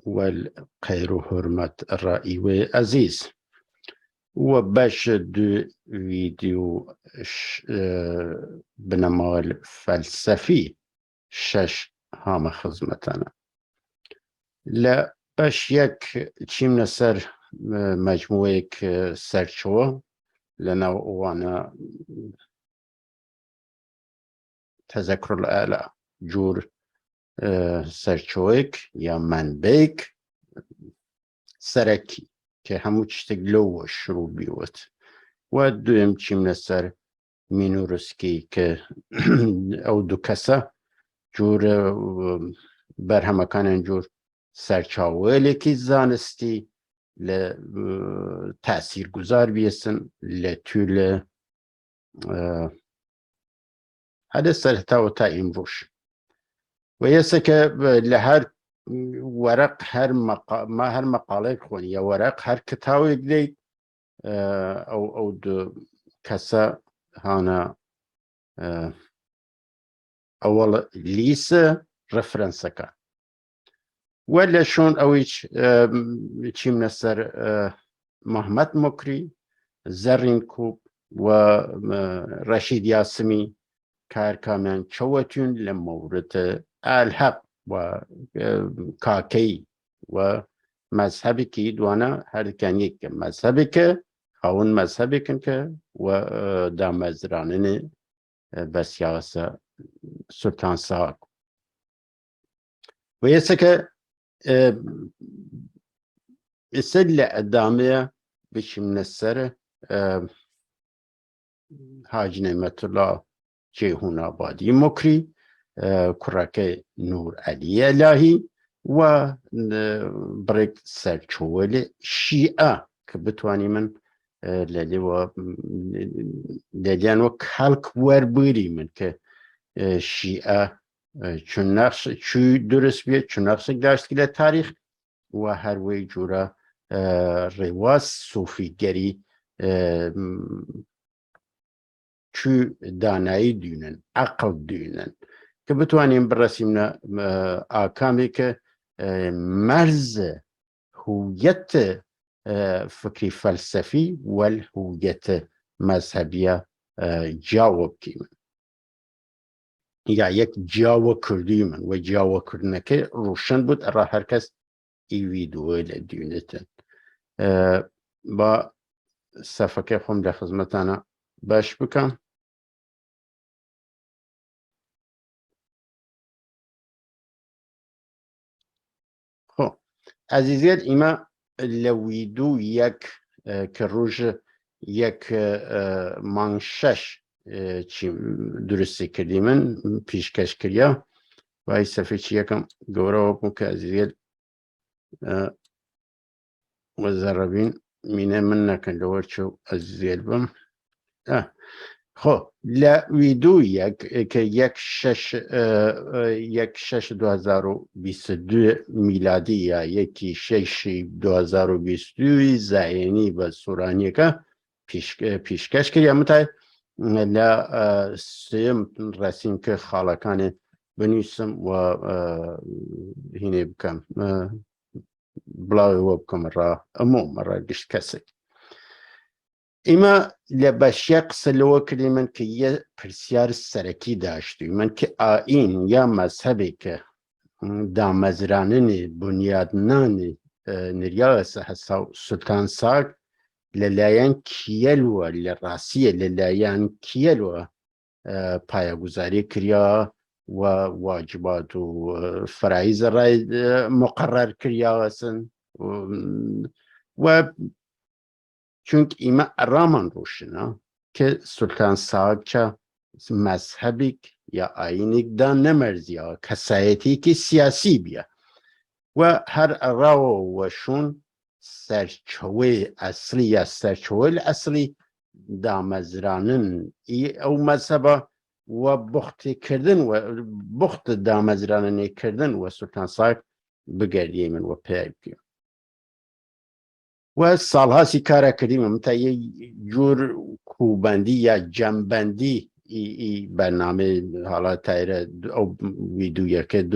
والخير وحرمة الرأي وعزيز وباش دو فيديو بنمال فلسفي شش هام خدمتنا لا باش يك تشيم نسر مجموعة سرچو لنا وانا تذكر الآلة جور سرچویک یا منبیک سرکی که همو چتگلو شروع بیوت و دویم چیم نسر مینورسکی که او دو کسا جور برهمکان جور سرچاویلی که زانستی تأثیر گذار بیسن لطول هذا سرطاو تا امروش و یسک لهر ورق هر مقاله خونی یا ورق هر کتابی دید او دو کسا هانا اول لیس رفرنس کن ولا شون اویچ چیم نسر محمد مکری زرین کوب و رشید یاسمی کار کامن چوتون لمورد الحق و کاکی و مذهبی که دوانا هر کن یک مذهبی که خون مذهبی کن که و دامزرانن بسیاسه سلطان ساق و یسه که اسل ادامه بشم نسر حاج نعمت الله جیهون آبادی مکری کرک نور علی الهی و برک سرچوال شیعه که بتوانی من لیلیان و کلک وربری من که شیعه چون نقص چوی درست بیاد چون نقص داشت که تاریخ و هر وی جورا رواز صوفیگری چو دانایی دونن عقل دونن که بتوانیم برسیم آکامی که مرز هویت فکری فلسفی و هویت مذهبی جاوب کیم یا یک جاوب کردی من و جاوب کردنه که روشن بود را هر کس ای ویدیو لدیونتن با صفحه خم در خدمتانا باش بکن خب عزیزیت ایما لویدو یک که روش یک مانشش چی درستی کردی من پیشکش کریا و ای صفحه چی یکم گوره بکن که عزیزیت وزربین مینه من نکن لور چو عزیزیت بم خب لویدو که یک شش 2022 میلادی یا یکی 6 2022 زاینی و سورانی که پیشکش کرد یا متای سیم رسیم که خالکان بنویسم و هینه بکم بلاوی و بکم را اموم را گشت کسی ایما لباشی قسلو کردی من که یه پرسیار سرکی داشتی من که آیین یا مذهبی که دامزرانن بنیادنان نریاس حساو سلطان ساق للاین کیلو لراسی للاین کیلو پایگذاری کریا و واجبات و فرایض رای مقرر کریا و چونکه ایما رامان روشنا که سلطان ساق چه مذهبی یا آینیک دا نمرزی یا کسایتی که سیاسی بیا و هر راو و شون سرچوه اصلی یا سرچوه اصلی دا مزرانن او مذهبا و بخت کردن و بخت دا مزرانن کردن و سلطان ساق بگردی من و پیب کیم و سالها سی کارا کردیم متای جور کوبندی یا جنبندی ای برنامه حالا تایره او ویدیویه که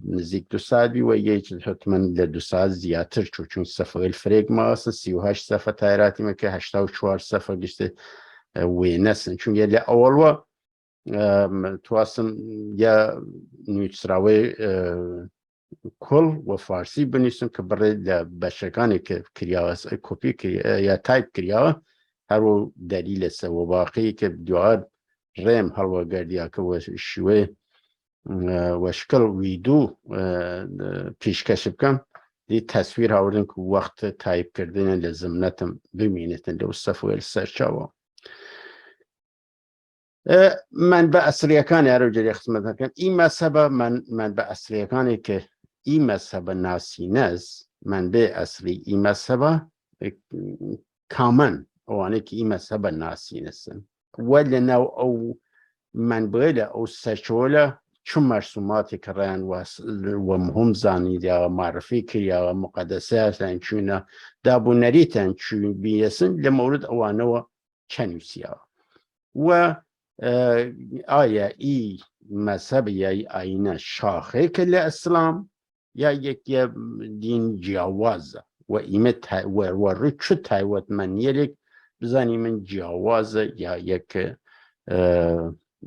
نزدیک 2 ساعت بی و یک حتما ل2 ساعت زیادتر چون صفحه الفریق ما اصلا 38 صفحه تایراتی ما که 84 صفحه گشته وینسن چون یه اول و تواسم یا نویسراوی کل و فارسی بنویسم که برای بشرگانی که کریاوه کپی یا تایپ کریاوه هر و دلیل سه و باقی که دوار ریم هلوا گردیا که و شوه و شکل ویدو پیشکش بکم دی تصویر هاوردن که وقت تایپ کردن لزمنتم ببینیدن لو صفوه السرچاوه من به اصلیکانی هر جری خدمت کنم این مذهب من به اصلیکانی که این مذهب ناسینه است من به اصلی این مذهب کامن اوانه که این مذهب ناسینه است ولی نو او من باید او سچوله چون مرسوماتی کرن و مهم زانید یا معرفی کریا و مقدسه هستن چون دابو نریتن چون بیسن لمورد اوانه و کنوسیا و آیا ای مذهب یا آینه شاخه کل اسلام یا یک دین جوازه و ایمه و رو چه تایوت من یک بزنی من جوازه یا یک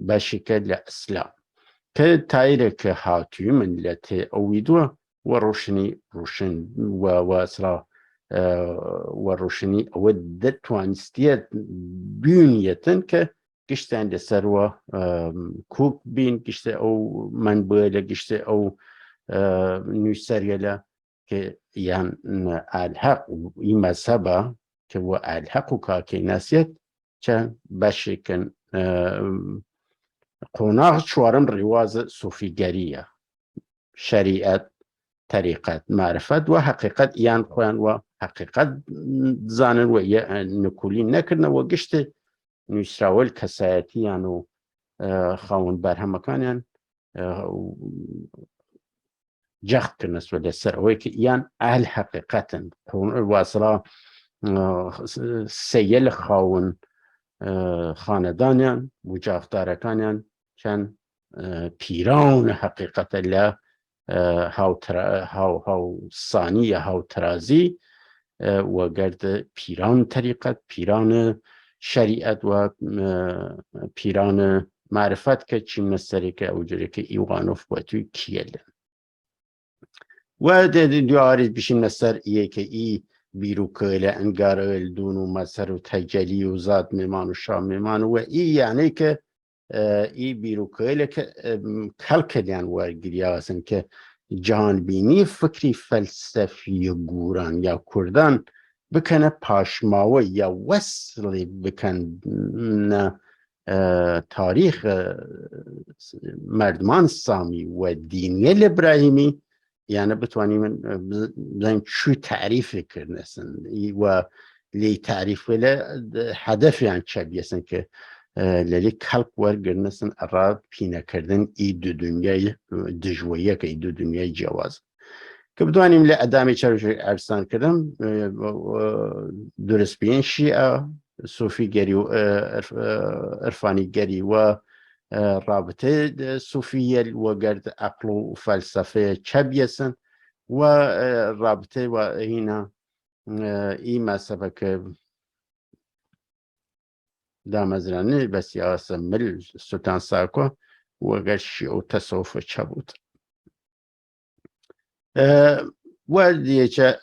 بشکل اسلام که تایره که هاتوی ملت اویدو و روشنی و اصلا و روشنی او دتوانستیت بینیتن که گشتن لسر و کوک بین گشته او منبعه گشته او نویسریه که یعنی الحق این مذهبه که و الحق و کاکی نسیت چند بشکن قناغ چوارم رواز صوفیگریه شریعت طریقت معرفت و حقیقت یان خوان و حقیقت زانن و نکولی نکرن و گشت نویسراول کسایتی یانو خاون برهمکانیان جخت کرنس و لسر اوی که یان اهل حقیقتن واصلا سیل خاون خاندانیان و جافتارکانیان چند پیران حقیقت الله هاو ثانی هاو ترازی و گرد پیران طریقت پیران شریعت و پیران معرفت که چی مستری که اوجوری که ایوانوف با توی کیل و دیاری بیشیم نستر ایه که ای بیرو کهله انگار دون و مصر و تجلی و ذات میمان و شام میمان و ای یعنی که ای بیرو کهله که کل کدیان ورگیری هستن که جانبینی فکری فلسفی گوران یا کردان بکنه پاشماوه یا وصلی بکن تاریخ مردمان سامی و دینی ابراهیمی یعنی بتوانیم بزنیم چو تعریف کردنستن و لی تعریف ولی هدف یعنی چه بیستن که لیلی کلک ورگردنستن اراد پینه کردن ای دو دنیای دجویه که ای دو دنیای جواز که بتوانیم لی ادامی چروش ارسان کردم درست بین شیعه صوفی گری و عرفانی گری و رابطه صوفیه و گرد عقل و فلسفه چبیسن و رابطه و اینا این مذهبه که دامزرانه بس یاسم مل سلطان ساکو و گرشی و تصوف چبود و دیگه چه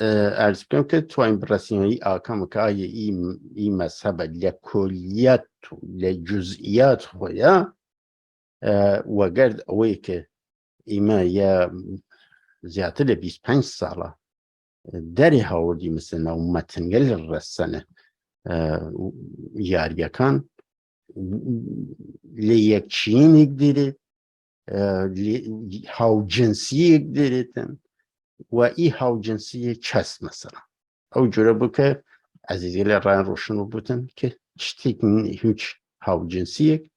ارز کنم که تو این برسیمه آکام که آیه این مذهب لکلیت و لجزئیات خویا و گرد اوی که ایما یا زیادتر 25 ساله داری هاوردی مثل نو متنگل رسنه یاریکان لیک چین اگدیره هاو جنسی اگدیره و ای هاو جنسی چست مثلا او جوره بو که عزیزی لران روشنو بودن که چتیک هیچ هاو جنسی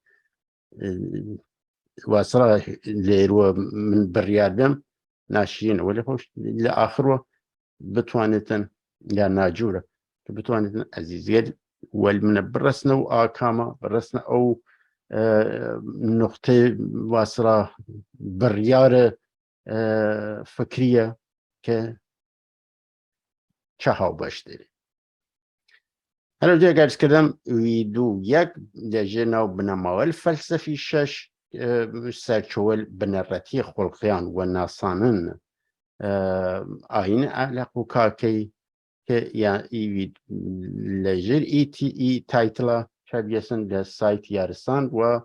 و اصلا لیرو من بریار بیم ناشیین ولی خوش لآخر بتوانیتن یا ناجوره که بتوانیتن عزیزی والمن برسنا وآكاما برسنا أو نقطة واسرة بريارة فكرية که چه باش داری. هر جا گرس کردم ویدو یک لجه ناو بنماول فلسفی شش سرچوال بنرتی خلقیان و ناسانن آین اعلق و کاکی که یا ایوید لجر ای تایتلا شبیسن لسایت یارستان و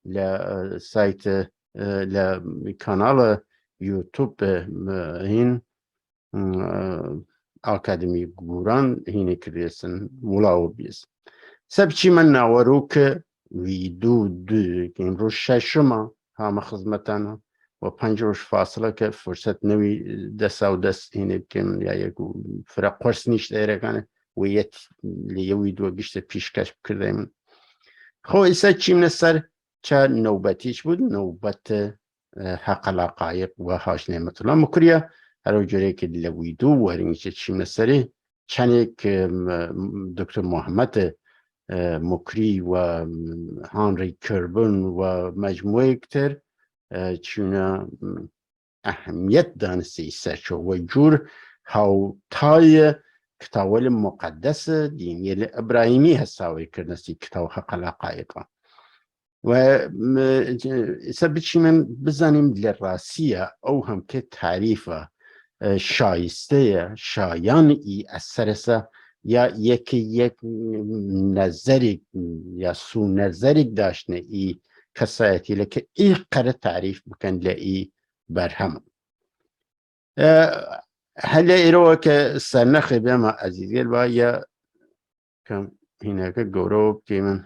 لسایت لکانال یوتیوب هین آکادمی گوران هینه کریسن ولاو بیس سبچی من ناورو که ویدو دو که این روش ششما همه خدمتانا و 5 روز فاصله که فرصت نوی دست او دست هینه بکن یا یکو فرق قرص نیشت ایره کنه و یت لیوی دو گشت پیشکش بکرده من خو ایسا چی من سر چه نوبتیش بود نوبت حق لقایق و هاش نعمت الله مکریه هر جوری که لوی دو و هرینگی چی من سری چنه که دکتر محمد مکری و هانری کربن و مجموعه کتر چونه اهمیت دانستی سرچو و جور هاو تای کتاول مقدس دینی ابراهیمی هستاوی کردنستی کتاو حق لقایقا و سبچی من بزنیم لراسیه او هم که تعریفه شایسته شایان ای اثرسه یا یک نظری یا سو نظری داشتنه ای کسایتی لکه ای قرار تعریف بکن لئی برهم هل ایرو که سرنخی بیم عزیزی با یا کم هینه که گورو که من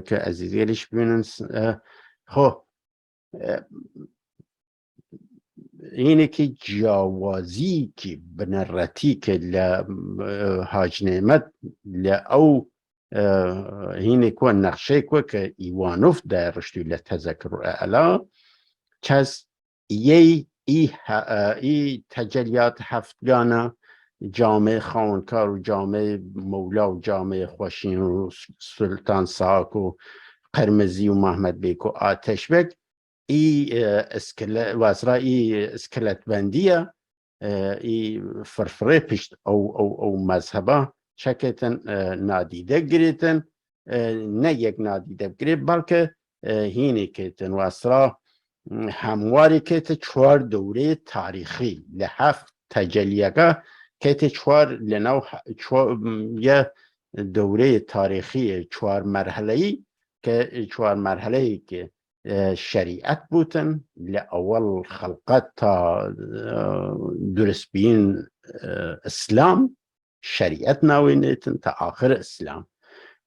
که عزیزیش بینن خو اینه که جوازی که بنرتی که لحاج نعمت لأو هینه که نقشه که ایوانوف در رشدی لتذکر اعلا چز ای تجلیات هفتگانه جامعه خانکار و جامعه مولا و جامعه خوشین و سلطان ساک و قرمزی و محمد بیک و آتش بک ای اسکلت بندیه ای فرفره پشت او مذهبه چکتن نادیده گریتن نه یک نادیده گریت بلکه هینی کتن واسرا همواری که 4 دوره تاریخی لحفت تجلیه که 4 لنو یه دوره تاریخی 4 مرحله‌ای که 4 مرحله‌ای که شریعت بودن لأول خلقت تا درست بین اسلام شریعت ناوینیتن تا آخر اسلام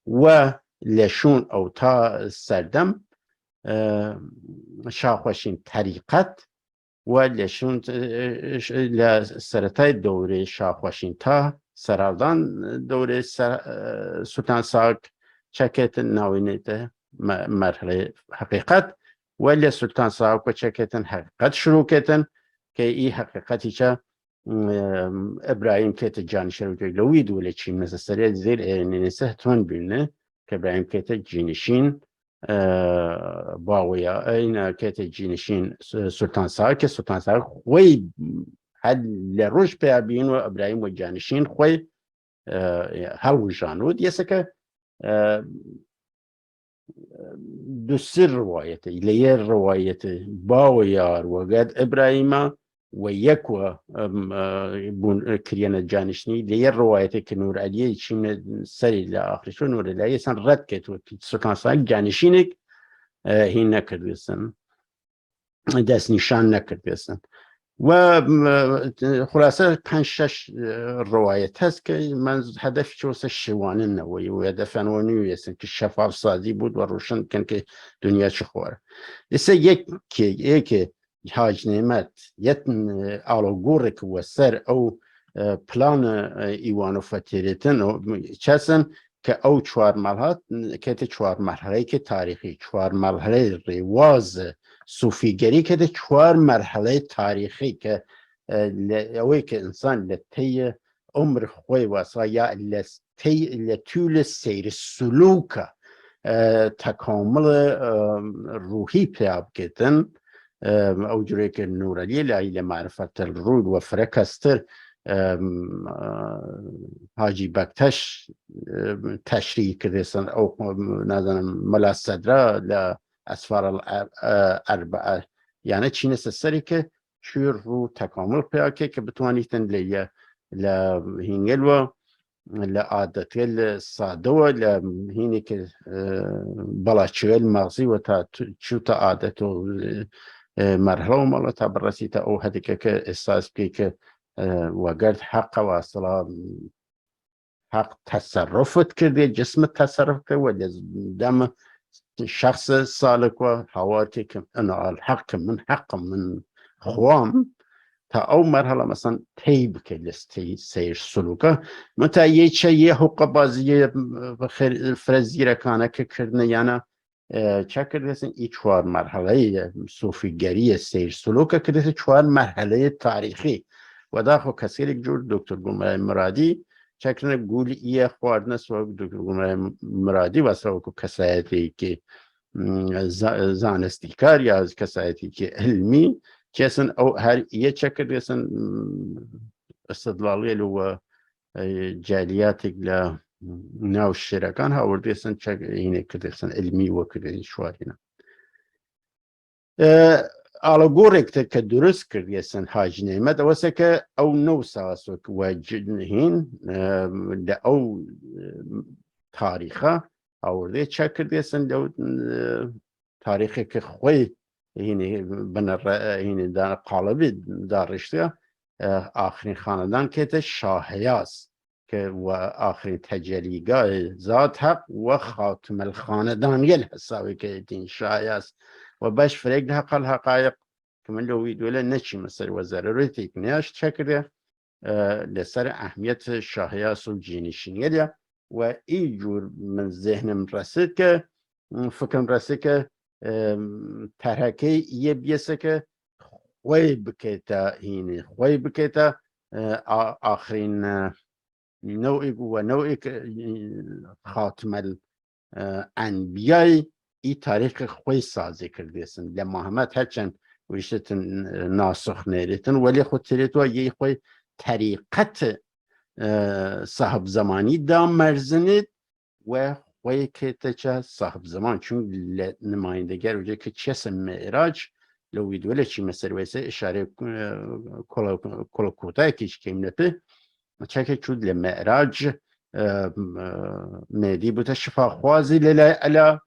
و لشون او تا سردم شاخوشین طریقت و لشون لسرطای دوره شاخوشین تا سراردان دوره سلطان ساک چکت ناوینیته مرحله حقیقت ولی سلطان صاحب کو چکتن حقیقت شروع کتن که ای حقیقتی چه ابراهیم کت جانشین لوی دوله چی مثل سری زیر ننسه تون بینه که ابراهیم کت جینشین باویا این کت جینشین سلطان صاحب که سلطان صاحب خوی حد لروش پی بین و ابراهیم و جانشین خوی هل جانود یه سکه دوسر روایته لیه روایت باویار وقد ابراهیم و یک و کریان جانشنی لیه روایته که نور علیه چین سری لآخرشو نور علیه سن رد کت و سلطان صاحب جانشینک هین نکردستن دست نشان نکردستن و خلاصه 5-6 روایت هست که من هدف چوست شوانه نوی و هدف انوانیوی هستن که شفاف سازی بود و روشن کن که دنیا چه خوره ایسا یک حاج نعمت یک آلوگورک و سر او پلان ایوانو فتیریتن چسن که او 4 مرحله که 4 مرحله که تاریخی 4 مرحله رواز صوفیگری که 4 مرحله تاریخی که اوی که انسان لطی عمر خوی واسا یا طول سیر سلوک تکامل روحی پیاب کردن او جوری که نورعلی لایل معرفت الرود و فرکستر حاجی بکتش تشریح کردن او نازنم ملا صدرا لاسفار الاربعه یعنی چی نسسری که چور رو تکامل پیدا که بتوانیتن لهینگل و لعادتل ساده و لهینی که بلاچوال مغزی و تا چو تا عادت و مرحله و مالا تا برسی تا او هدی که احساس که وگرد حق و اصلا حق تصرفت کرده جسم تصرف کرده و دم شخص سالک و حواتی که انا الحق من حق من خوام تا او مرحله مثلا تیب که لستی سیر سلوکه متا یه حق بازی فرزیره کانه که کرنه یعنی چه کرده ای 4 مرحله صوفیگری سیر سلوکه کرده 4 مرحله تاریخی و دا خو کسی جور دکتر گمراه مرادی چه کرده گول ایه خواردنس و دکتر گمراه مرادی واسه که کسایتی که زانستیکار یا کسایتی که علمی چیسن او هر یه چکر دیسن استدلالی لو جالياتك ل ناو الشركان هاورديسن چك هنا كديسن علمي وكدي شوارينا آلگوریک که درست کردیسن حاج نعمت واسه که او نو ساسوک و جنهین او تاریخه آورده چه کردیسن لو تاریخی که خوی هینی بنر هینی دان قالبی دارشته آخرین خاندان که شاهیاس که و آخرین تجلیگاه ذات حق و خاتم الخاندان یل حسابی که دین شاهیاس و باش فرق حق الحقائق كمان لو يدوله نشي مثل وزارة نياش تشكره لسر أهمية شاهياس الجينيشينية وإيجور من ذهن مرسد که فکر مرسد که ترکه یه بیسه که خوی بکیتا هینه خوی بکیتا آخرین نوعی و نوعی خاتم الانبیای ای تاریخ خوی سازی کردیسن لمحمد هرچند ویشتن ناسخ نیریتن ولی خود تریتو یه خوی طریقت صاحب زمانی دا مرزنید و خوی که تچه صاحب زمان چون نمایندگر وجه که چیس معراج لو ویدوله چی مثل ویسه اشاره کلکوتای کش کمنپه چه که چود لمعراج مهدی بوده شفا خوازی للا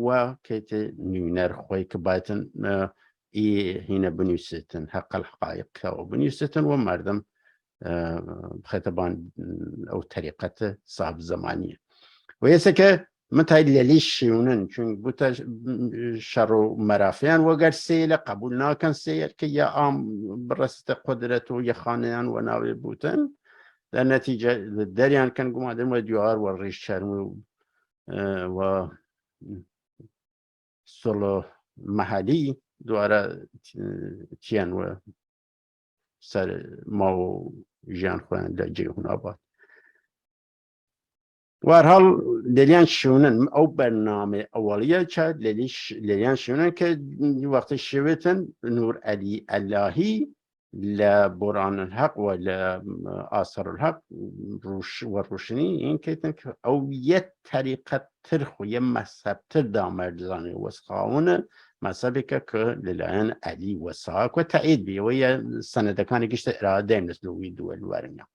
و که نونر خوی که باید هنا بنيستن حق الحقائق أو بنيستن ومردم خطبان أو طريقة صعب زمانية ويسكا متى ليش شيونن چون بوتا شرو مرافيان وقر سيلة قبولنا كان سيل كي يا عام برست قدرته يخانيان وناوي بوتن النتيجة الدريان كان قوم عدم وديوار والريش شارمو و سولو محلي دواره تیان و سر ما و جان خوان در جیهون آباد و هر حال لیلیان شونن او برنامه اولیه چه لیلیان شونن که وقت شویتن نور علی اللهی لبران الحق و لآثار الحق روش و روشنی این که او یه طریقه ترخ و یه مذهب تر دامردزانه وسخاونه مذهبی که للآن علی و ساک و تایید بیه و یه سندکانی کشت اراده مثلوی دول ورنیا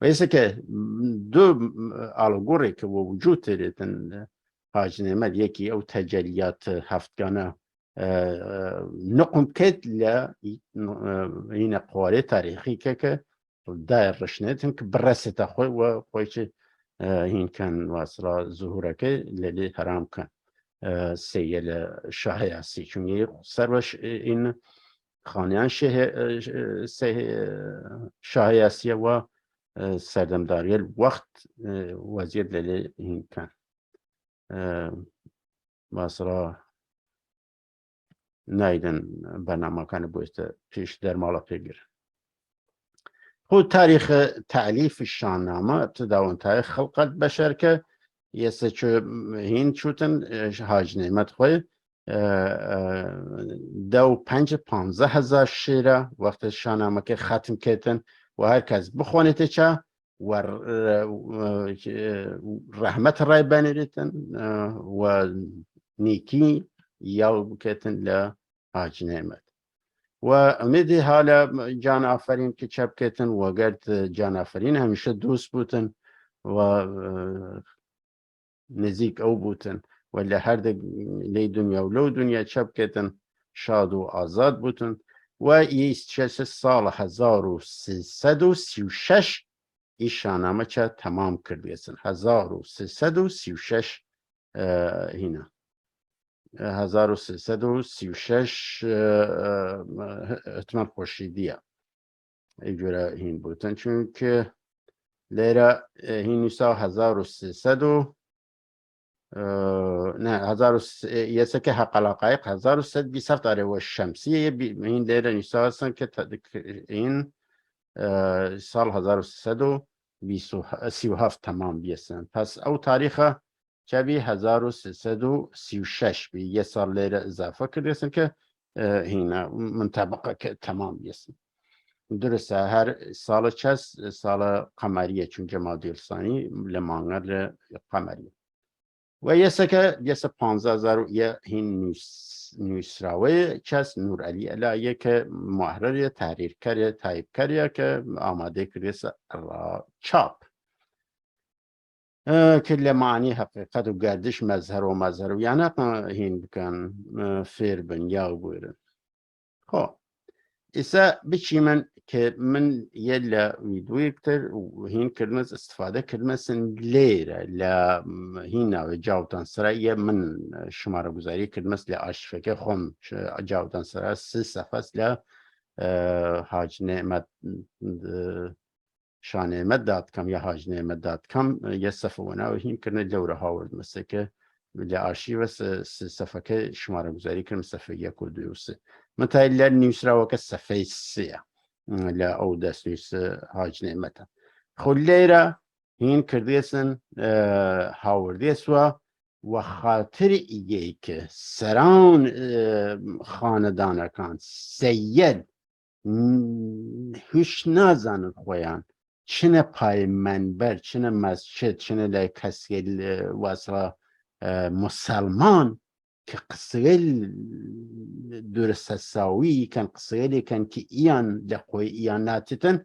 و ایسه که دو آلگوری که وجود تریدن حاج نعمت یکی او تجلیات هفتگانه نقم کد این قواره تاریخی که دایر رشنیتن که برسیت خوی و خوی چه این کن واصلا ظهوره که لیلی حرام کن سیل شاهیاسی چون یه سروش این خانیان شاهیاسی و سردمداری وقت وزیر لیلی این کن واصلا نایدن برنامه کنه بویست پیش در مالا پیگر هو تاريخ تأليف الشاهنامة ابتدى وانتهى خلقت بشر که يسچو هين شوتن هاج نعمت خوی دو 5-15 شیره وقت شاهنامه که ختم کردن و هر کس بخوانیده چه و رحمت رای بنیریتن و نیکی یا بکتن لحاج نعمت و امیدی حالا جان آفرین که چپ کتن و گرد جان آفرین همیشه دوست بودن و نزیک او بودن ولی هر لی دنیا و لو دنیا چپ کتن شاد و آزاد بودن و یه سال 1336 این شاهنامه چه تمام کردیستن 1336 هینا 1336 احتمال خورشیدیه اینجوره هین بودن چون که لیره هین نیسا 1300 نه 1000 یه سکه حق الحقایق 1327 داره و شمسیه این لیره نیسا هستن که این سال 1337 تمام بیستن پس او تاریخ چبی 1336 بی یه سال لیره اضافه کردیستن که هینا منطبقه که تمام بیستن درسته هر سال چست سال قمریه چون جمادی الثانی لمانگر قمریه و یه سکه 15,000 یه هین نویسراوی چست نور علی علایه که محرر تحریر کریه تایپ کریه که آماده کریه را چاپ که لمعنی حقیقت و گردش مظهر و یعنی هین بکن فیر بن یا بویرن خب ایسا بچی من که من یه ویدوی کتر و هین کردمز استفاده کردمزن لیره هین و جاوتان سرا من شماره گذاری کردمز لعاشفه که خم جاوتان سرا 3 صفحه است حاج نعمت شانعمت.com یا حاج نعمت.com یه صفحه ونه و هین کردن دوره هاورد مثل که لعاشیو 3 صفحه که شماره گذاری کردم صفحه 1 و 2 و 3 متى إلا نيوسرا وك السفيسية لا أو داس نيوس هاج نعمتا خليرا هين كرديسن هاورديسوا وخاطر إيجيك سران خاندانا كان سيد هش نازان خويان چنه پای منبر چنه مسجد چنه لای کسی واسه مسلمان که قصه درست ساوی کن قصه کن که ایان لقوی ایاناتتن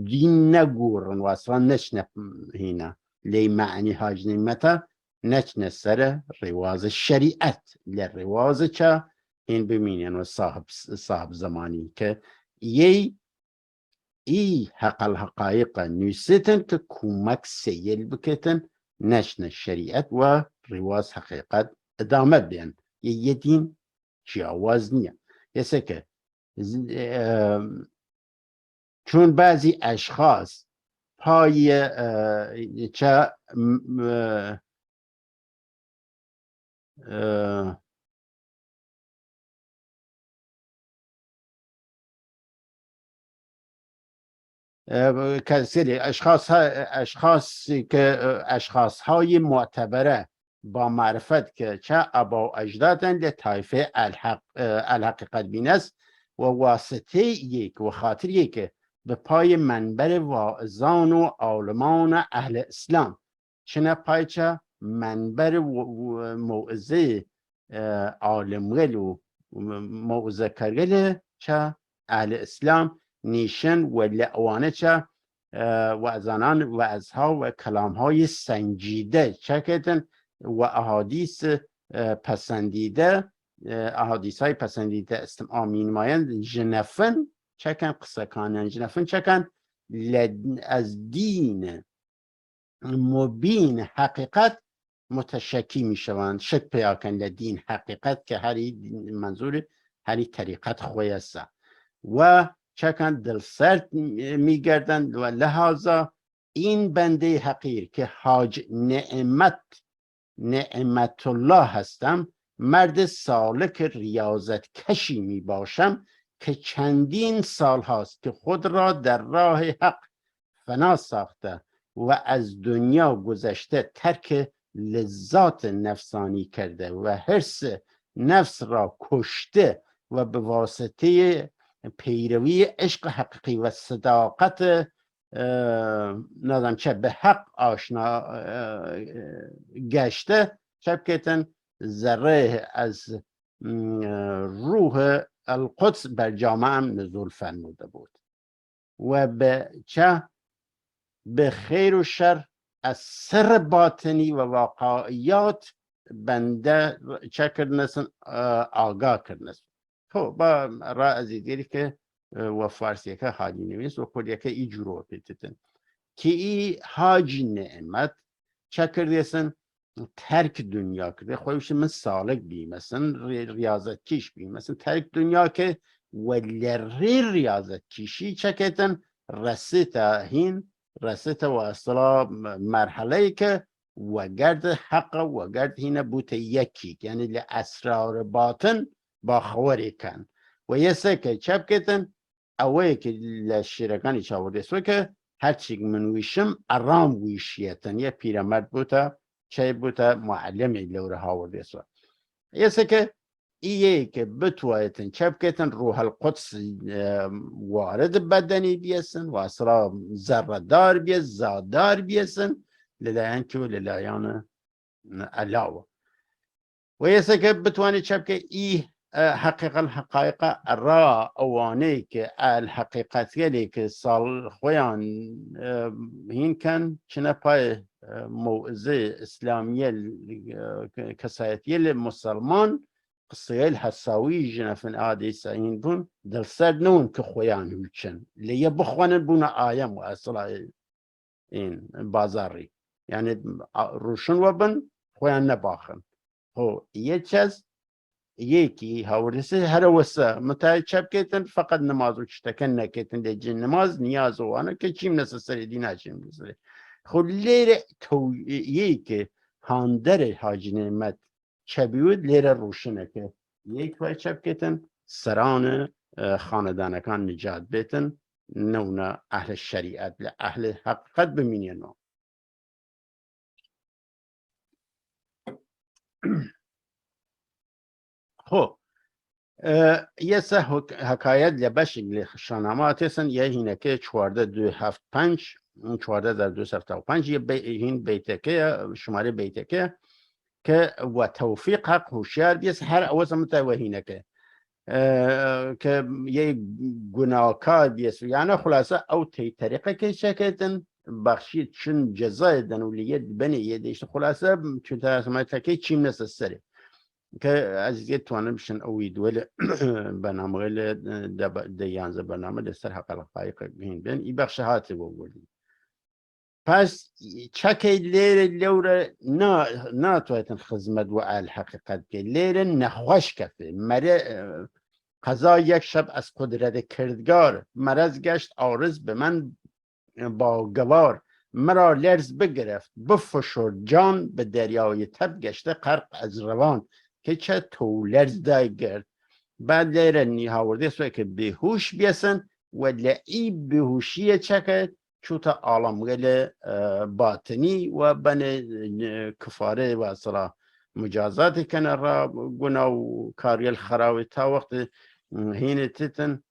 دین نگورن و اصلا نشنه هینا لی معنی حاج نعمتا نشنه سر رواز شریعت لرواز چه این بمینین و صاحب زمانی که ای حق الحقایق نویستن که کمک سیل بکتن نشنه شریعت و رواز حقیقت ادامه بدن یه دین جواز نیه یسه که چون بعضی اشخاص پای چه کسی اشخاصی که اشخاص های معتبره با معرفت که چه ابا اجدادن لطایفه الحقیقت بین است و واسطه یک و خاطر یک به پای منبر واعظان و عالمان اهل اسلام چنه پای چه منبر موعظه عالمگل و موعظه کرگل چه اهل اسلام نیشن و لعوانه چه وعظانان وعظها و کلامهای سنجیده چه کتن و احادیث پسندیده احادیث های پسندیده استماع می نمایند جنفن چکن قصه کانن جنفن چکن از دین مبین حقیقت متشکی می شوند شک پیاکن لدین حقیقت که هری منظور هری طریقت خوی است و چکن دل سرد می گردند و لحاظا این بنده حقیر که حاج نعمت الله هستم مرد سالک ریاضت کشی می باشم که چندین سال هاست که خود را در راه حق فنا ساخته و از دنیا گذشته، ترک لذات نفسانی کرده و حرص نفس را کشته و به واسطه پیروی عشق حقیقی و صداقت نادم چه به حق آشنا گشته، شبکتن ذره از روح القدس بر جامعه هم نزول فرموده بود و به خیر و شر از سر باطنی و واقعیات بنده چه کردنسن آگاه کردنسن. خب با را ازیدگیری که و فارسی که حاجی نویس و کلیه که ای جورو پیتتن که ای حاجی نعمت چه کردیسن ترک دنیا کرده، خویش من سالک بیم مثلا ریاضت کیش بیم مثلا ترک دنیا که ولی ریاضت کیشی چه کردن رسیتا هین رسیتا و اصلا مرحله که و گرد حق و گرد هینه بوت یکی، یعنی لاسرار باطن با خوری کن و یه سکه چپ کتن اوه که لشیرگانی چاورده سو که هرچی من ویشم ارام ویشیتن. یه پیرمرد بوتا چه بوتا معلمی لوره هاورده سو یه سکه ایه که بتوایتن چپ کتن روح القدس وارد بدنی بیسن و اصلا ذردار بیس زادار بیسن للایان که للایان علاوه و یه سکه بتوانی چپ که ای حقیقا حقایق را اوانی که الحقیقت گلی که سال خویان هین کن چنه پای موعظه اسلامیه کسایتیه مسلمان قصه الحساوی جنفن عادی سعین بون دل سر نون که خویان هوچن لیه بخوانن بون آیم و اصلا این بازاری یعنی روشن و بن خویان نباخن. خو یه چیز یکی هاورسه هر وسه متى چپ کتن فقط نماز و چتکن نکتن دی نماز نیاز وانه که چیم نسسری دی نچیم نسسری. خو لیره تو یکی هاندر حاجی نعمت چبیود لیره روشنه که یک وای چپ کتن سران خاندانکان نجات بیتن نونا اهل شریعت اهل حقیقت بمینینو. خب یه سه حکایت لبش شانامات هستن یه هینه که 14275 14275 یه هین بیتکه شماره بیتکه که و توفیق حق هوشیار بیست هر اوز متا و هینه که یه گناهکار بیست یعنی خلاصه او تی طریقه که شکیتن بخشید چون جزای دنولیت بنی یه دیشت خلاصه چون ترسمه تکی چیم نسه سری که از یه توانه بشن اوی دول برنامه دیانزه برنامه دستر حق الحقایق بین بین ای بخش هاتی بودیم. پس چکه لیره لوره نا تویتن خزمت و الحقیقت که لیره نخوش کفه مره قضا یک شب از قدرت کردگار مرز گشت عارض به من با گوار مرا لرز بگرفت بفشرد جان به دریای تب گشته غرق از روان که چه تو لرز دای گرد. بعد لیره نیهاورده سوی که بهوش بیسن و لعی بهوشیه چکه چوتا عالمگل باطنی و بن کفاره و اصلا مجازات کنه را گناه و کاریل خراوی تا وقت هین تیتن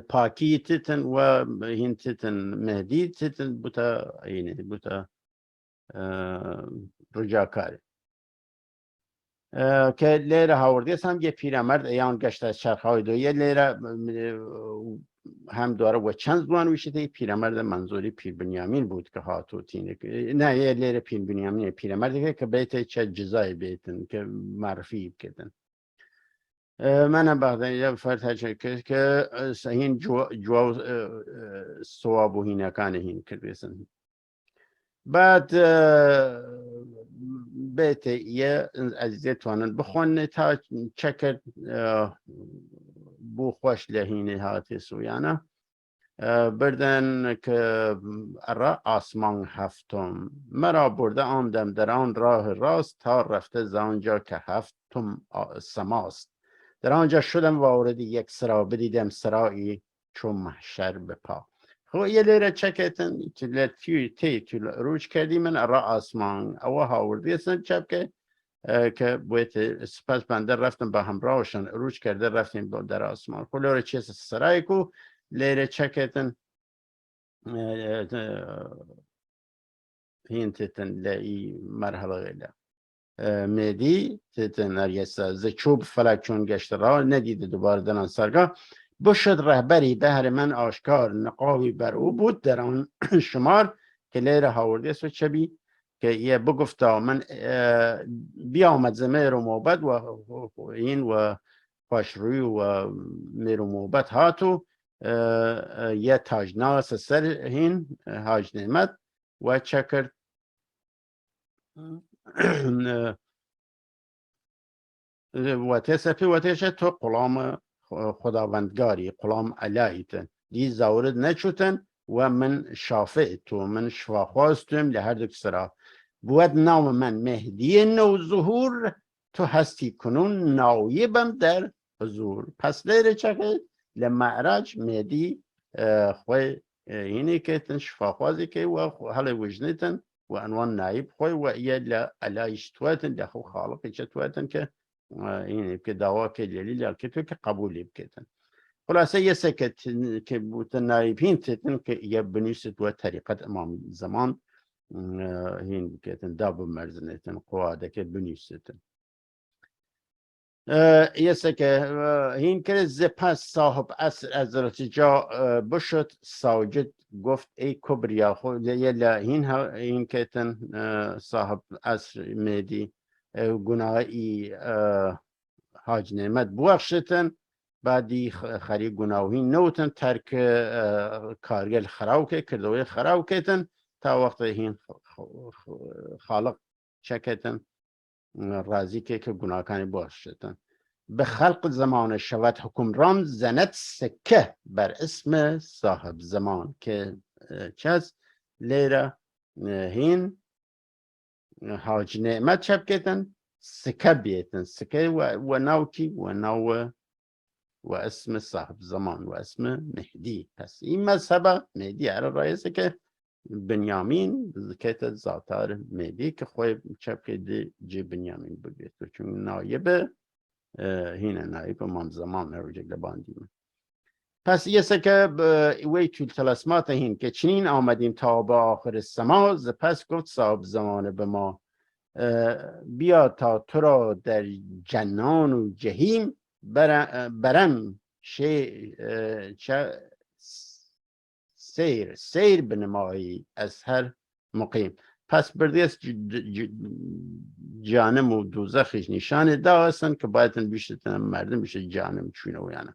پاکی تیتن و هین تیتن مهدی تیتن بوتا اینه بوتا رجاکاری که لیره هاوردیس هم یه پیرمرد ایان گشت از شرخهای دو یه لیره هم داره و چند زبان ویشته پیرمرد منظوری پیر بنیامین بود که هاتو تینه نه یه لیره پیر بنیامین پیرمردی که بیت چه جزای بیتن که معرفی بکدن منم بعدا یه فرد که هین جو سواب و هینکان هین کردیسن. بعد بیت یه عزیزه توانن بخونه تا چکر بو خوش لحینه هاتی سویانه بردن که را آسمان هفتم مرا برده آمدم در آن راه راست تا رفته زانجا که هفتم سماست در آنجا شدم وارد یک سرا، بدیدم سرایی چون محشر بپا. خب یه لیره چکتن تی روش کردی من را آسمان او هاوردی اصلا چپ که باید سپس بنده رفتم با همراهشان روش کرده رفتیم در آسمان. خب لیره چیز سرایی کو لیره چکتن هین تتن لئی مرحله غیله مدی تتن اریسا ز چوب فلک چون گشت را ندیده دوباره دنان سرگاه بشد رهبری بهر من آشکار نقابی بر او بود در آن شمار که لیره هاورده است و چبی که یه بگفتا من بیامد ز مهر و محبت و این و خوشروی و مهر و محبت هاتو یه تاجناس سر هین حاج نعمت و چکر و تسفی و تشه تو غلام خداوندگاری غلام الهیتن دی زورد نچوتن و من شافع تو من شفاخواستم لهر دو سرا بود نام من مهدی نو ظهور تو هستی کنون نایبم در حضور. پس لیره چکه لمعراج مهدی خوی اینی که تن شفاخوازی که و حال وجنیتن و عنوان نایب خوی و ایه لعلایش تواتن لخو خالقی چطواتن که این که دعوا که دلیل که تو که قبولی بکتن. خلاصه یه سکت که بودن نایبین تتن که یه بنیست و طریقت امام زمان هین کتن داب مرزنتن قواده که بنیستن. یه سکه هین که زپس صاحب اصر از رتجا بشد ساجد گفت ای کبریا خود یه هین کتن صاحب اصر میدی گناهی حاج نعمت بوخشتن بعدی خری گناهی نوتن ترک کارگل خراو که کردوی خراو کتن تا وقت هین خالق چکتن راضی که گناهکانی بوخشتن. به خلق زمان شود حکمران زند سکه بر اسم صاحب زمان که چز لیره هین حاج نعمت چپ کتن سکه بیتن سکه و ناوکی و ناو و اسم صاحب زمان و اسم مهدی. پس این مذهب مهدی هر رایسته که بنیامین ذکرت زاتار مهدی که خوی چپ که جی بنیامین بگید چون نایب هین نایب امام زمان رو جگل باندیم. پس یه سکه وی طول تلسمات هین که چنین آمدیم تا به آخر سما ز پس گفت صاحب زمان به ما بیا تا تو را در جنان و جهیم برم سیر بنمایی از هر مقیم. پس بردیست جانم و دوزخش نشانه دا هستن که باید بیشتر مردم بیشتر جانم چونه و یعنی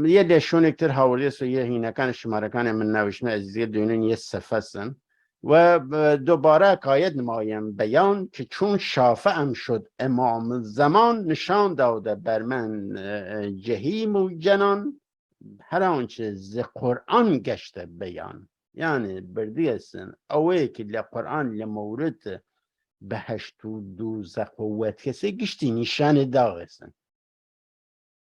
یه دشون اکتر حوالی است و یه هینکان شمارکان من نوشمه عزیزی دونین یه صفحه هستن و دوباره قاید نمایم بیان که چون شافعم شد امام زمان نشان داده بر من جهیم و جنان هر آنچه ز قرآن گشته بیان. یعنی بردی هستن اوه که لقرآن لمورد بهشت و دوزخ و کسی گشتی نشان دا هستن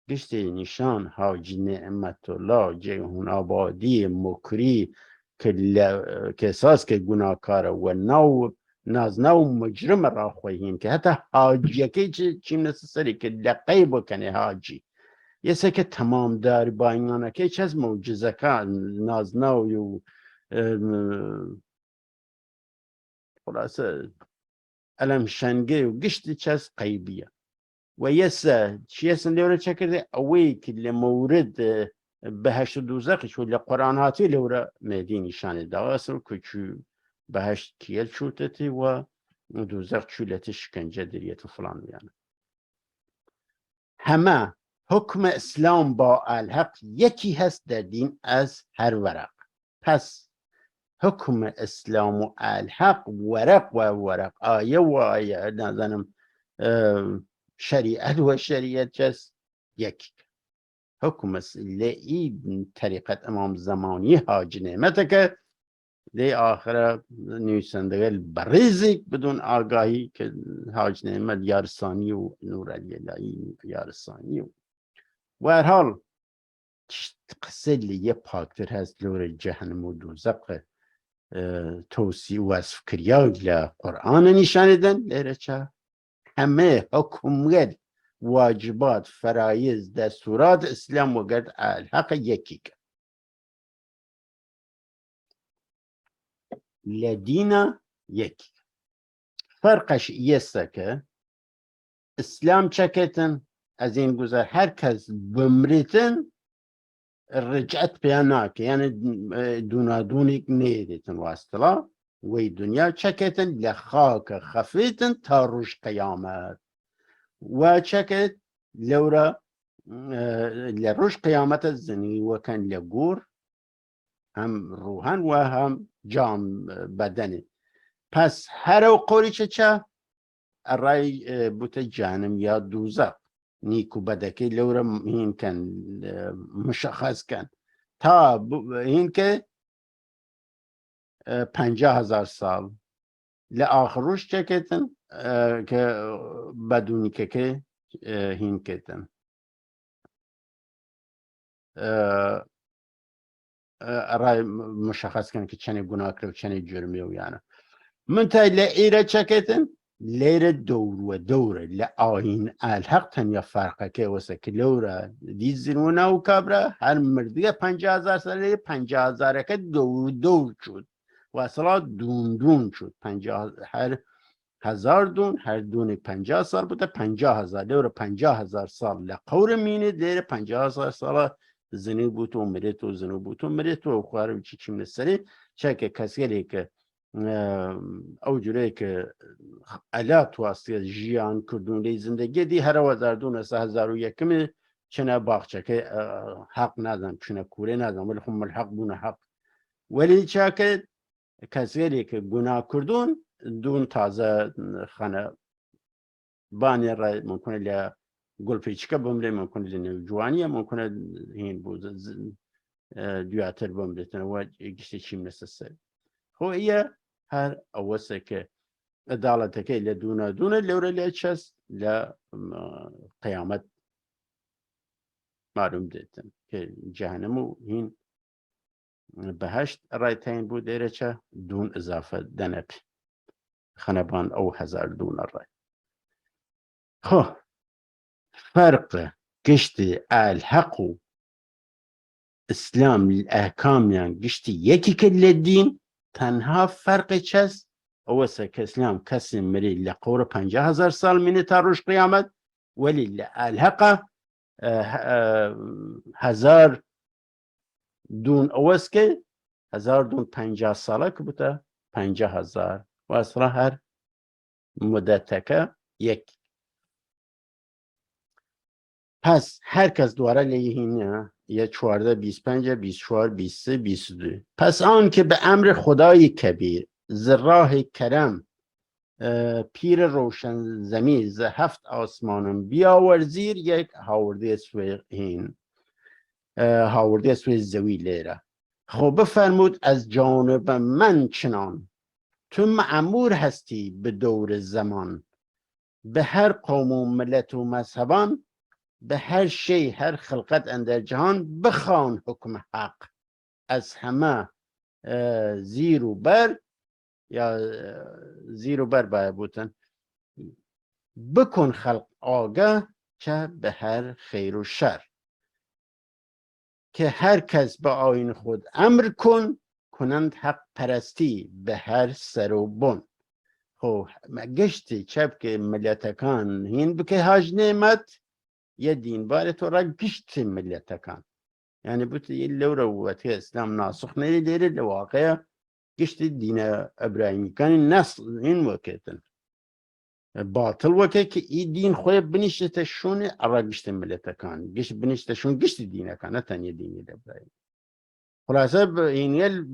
گشتی نشان حاج نعمت الله جهون آبادی مکری که احساس که گناهکاره و نازنو مجرم را خوییم که حتی حاجی که چیم نسسری که لقی بکنه حاجی یه سه که تمام داری با اینانه که چه از موجزه که نازنو و خلاصه علم شنگه و گشتی چه از قیبیه و یه سه چیه سندیونه چه کرده اوی که لمورد بهشت و دوزخش و لقرآن هاتی لورا مهدی نشانه داستر که چو بهشت کیل چوتتی و دوزخ چولتی شکنجه دریت و فلان بیانه. همه حکم اسلام با الحق یکی هست در دین از هر ورق. پس حکم اسلام و الحق ورق و ورق آیه و آیه نازنم شریعت و شریعت چست یکی حکم لئی طریقت امام زمانی حاج نعمت که دی آخر نویسندگی بریزی بدون آگاهی که حاج نعمت یارسانی و نورعلی الهی یارسانی و هر حال قصه لیه پاکتر هست لور جهنم و دوزق توصیه و وصف کریاگ لقرآن نشاندن لیره چه همه حکمت واجبات فرایز دستورات اسلام و گرد الحق یکی کرد لدینا یکی فرقش ایسته که اسلام چکتن از این گذر هر کس بمریتن رجعت پیاناکه یعنی دونادونیک نیدیتن واستلا وی دنیا چکتن لخاک خفیتن تا روش قیامت و چکت لورا لروش قیامت الزنی و کن لگور هم روحن و هم جام بدنی پس هر او قولی چه رای بوت جهنم یا دوزخ نیکو بدکی لورا این کن مشخص کن تا این که 50,000 سال لآخروش چه کتن که بدونی که هین کتن رای مشخص کن که چنه گناه کرد و چنه جرمی و یعنی منتهی لئیره چه کتن لیر دور و دوره لآین الحق تنیا فرقه که واسه که لوره دیزنونه و کبره هر مردیه 50,000 ساله 50,000 که دور شد و اصلا دون شد 50 هر 1000 دون هر دون 50 سال بوده 50,000 لور 50,000 سال لقور مینه لیر 50,000 سال زنی بود و مرد و زنو بود و مرد و خواره چی منسری چه که کسی که او جوری که علات واسطه جیان کردون لی زندگی دی هر وزاردون از 1001 چنه باغچه که حق ندارم چنه کوره ندارم ولی خب ملحق بونه حق ولی چه که کسی که گناه کردون دون تازه خانه بانی را ممکنه لیا گل پیچکه بمره ممکنه لیا جوانی ممکنه این بود دیاتر بمره و گشتی چیم نسسه خو ایه هر اوسه که عدالت که لدونه دونه لوره لیچست لقیامت معلوم دیتن که جهنمو این بهشت رایتین بود ایره چه دون اضافه دنب خنبان او 1000 دون رای خو فرق گشتی الحق و اسلام الاحکام یان گشتی یکی که لدین تنها فرق چست اوسه که اسلام کسی مری لقور 50,000 سال مینه تا روش قیامت ولی الحق 1000 دون اوست که 1000 دون 50 ساله که بوده 50,000 و اصلا هر مدت یک پس هر کس دواره لیهینه یه 14 25 24 23 22 پس آن که به امر خدای کبیر ز راه کرم پیر روشن زمین ز 7 آسمانم بیاور زیر یک هاورده سوی این هاورده سوی زوی لیره خب بفرمود از جانب من چنان تو مأمور هستی به دور زمان به هر قوم و ملت و مذهبان به هر شی هر خلقت اندر جهان بخوان حکم حق از همه زیر و بر یا زیر و بر باید بودن بکن خلق آگاه چه به هر خیر و شر که هر کس به آیین خود امر کن کنند حق پرستی به هر سر و بن خب گشتی چپ که ملتکان هین بکه حاج نعمت یه دین بار تو را گشت ملتکان یعنی بود یه لوره وقتی اسلام ناسخ نیده لواقع گشت دین ابراهیمی کانی نسل این وقتن باطل وقت که این دین خوی بنیشته شونه را گشت ملتکان گشت بنیشته شون گشت دینه کان نه تنیه دینی ابراهیم خلاصه این یه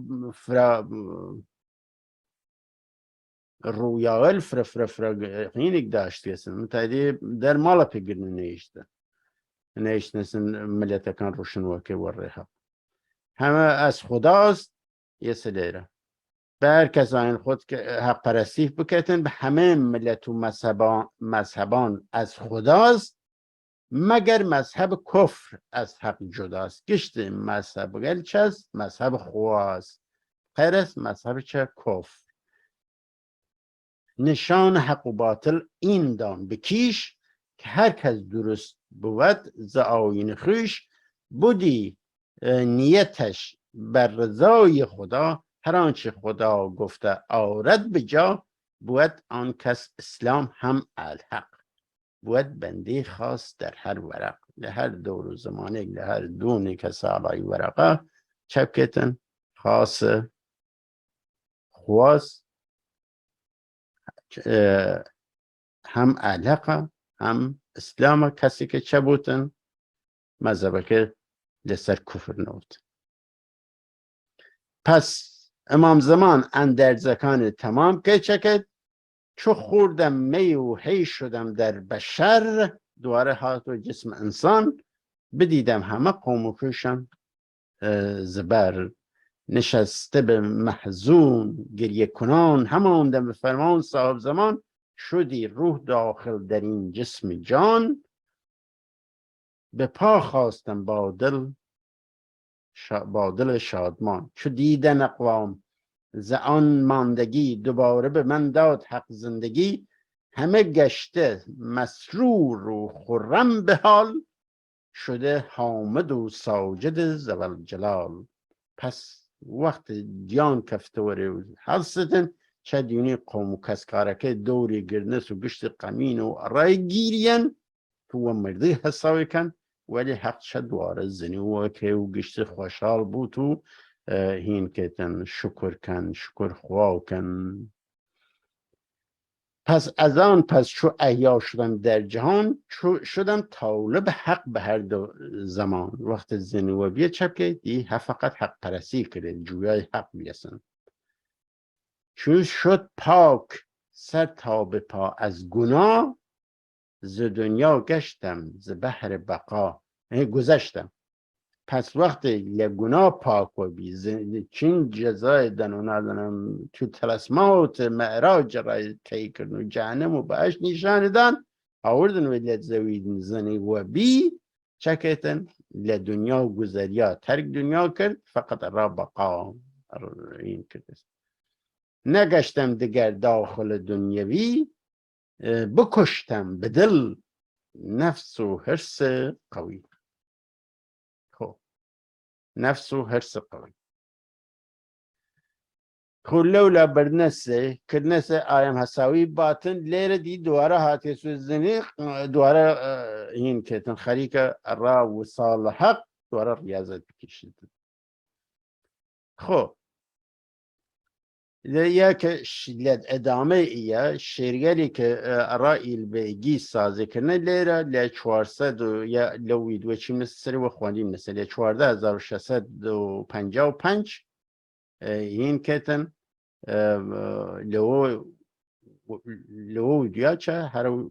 رویاول اینک داشتی هستن متعدی در مالا پیگرنه نیشته نسن ملتکان روشن وکه ورها همه از خداست یه سلیره به هر کسان خود که حق پرستی بکتن به همه ملت و مذهبان از خداست مگر مذهب کفر از حق جداست. گشت مذهب گل چست مذهب خواست غیر است مذهب چه کفر. نشان حق و باطل این دان بکیش که هر کس درست بود ز آیین خویش بودی نیتش بر رضای خدا هر آنچه خدا گفته آرد به جا بود آن کس اسلام هم الحق. بود بنده خاص در هر ورق لهر دور و زمانه لهر دونی که سالای ورقه چپکتن خاص خواست هم الحق هم اسلام کسی که چه بودن مذهب که لسر کفر نود. پس امام زمان اندر زکان تمام که چکد چو خوردم می و هی شدم در بشر دواره هات و جسم انسان بدیدم همه قوم و خویشم زبر نشسته به محزون گریه کنان هماندم به فرمان صاحب زمان شدی روح داخل در این جسم جان به پا خواستم با دل شادمان چو دیدن اقوام ز آن ماندگی دوباره به من داد حق زندگی همه گشته مسرور و خرم به حال شده حامد و ساجد ذوالجلال جلال. پس وقت جان کفتوره و حسدن چه دیونی قوم و کسکارکه دوری گرنس و گشت قمین و رای گیرین تو و مردی حساوی کن ولی حق شد دواره زنی و که و گشت خوشحال بود و هین که تن شکر کن شکر خواه کن. پس از آن پس چو احیا شدم در جهان شدم طالب حق به هر دو زمان. وقت زنی بیه چپ که دی فقط حق پرستی کرد جویای حق بیسن چون شد پاک سر تا به پا از گناه ز دنیا گشتم ز بحر بقا گذشتم. پس وقتی لگناه پاک و بی چین جزای دنو ندنم تو تلسمات معراج را طی کردن و جهنم و بهش نشاندن آوردن و لزویدن زنی و بی چکتن لدنیا گذریا ترک دنیا کرد فقط را بقا این کرد. نگشتم دیگر داخل دنیوی بکشتم به دل نفس و حرص قوی. نفس و حرص قوی خو لولا برنسه کرنسه آیم حساوی باطن لیر دی دواره هاتی سوزنی دواره این کتن خریک را وصال حق دواره ریاضت بکشید. خب یا که ادامه ایه شیرگری که را ایل بگی سازی کرنه لیره لی 400 یا لوید و چی سری و خواندیم مثل 14655 این کتن لو دیا چه هر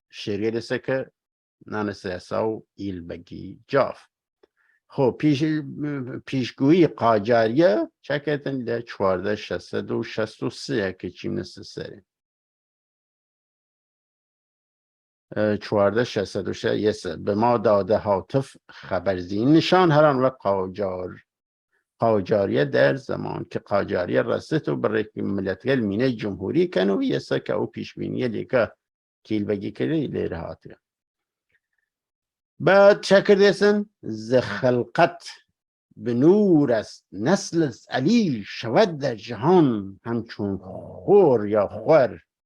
شیرگری سه که نانسه اساو ایل بگی جاف. خب پیشگویی قاجاریه چکتن ده 1463 که چی مثل سره 1463 به ما داده هاتف خبرزی نشان هر آن وقت قاجاریه در زمان که قاجاریه رسط و برای ملتگل مینه جمهوری کنه و یسه که او پیشبینیه لیکه کیل بگی کرده لیره هاته. بعد چه کردیسن؟ ز خلقت به نور است نسل علی شود در جهان همچون خور یا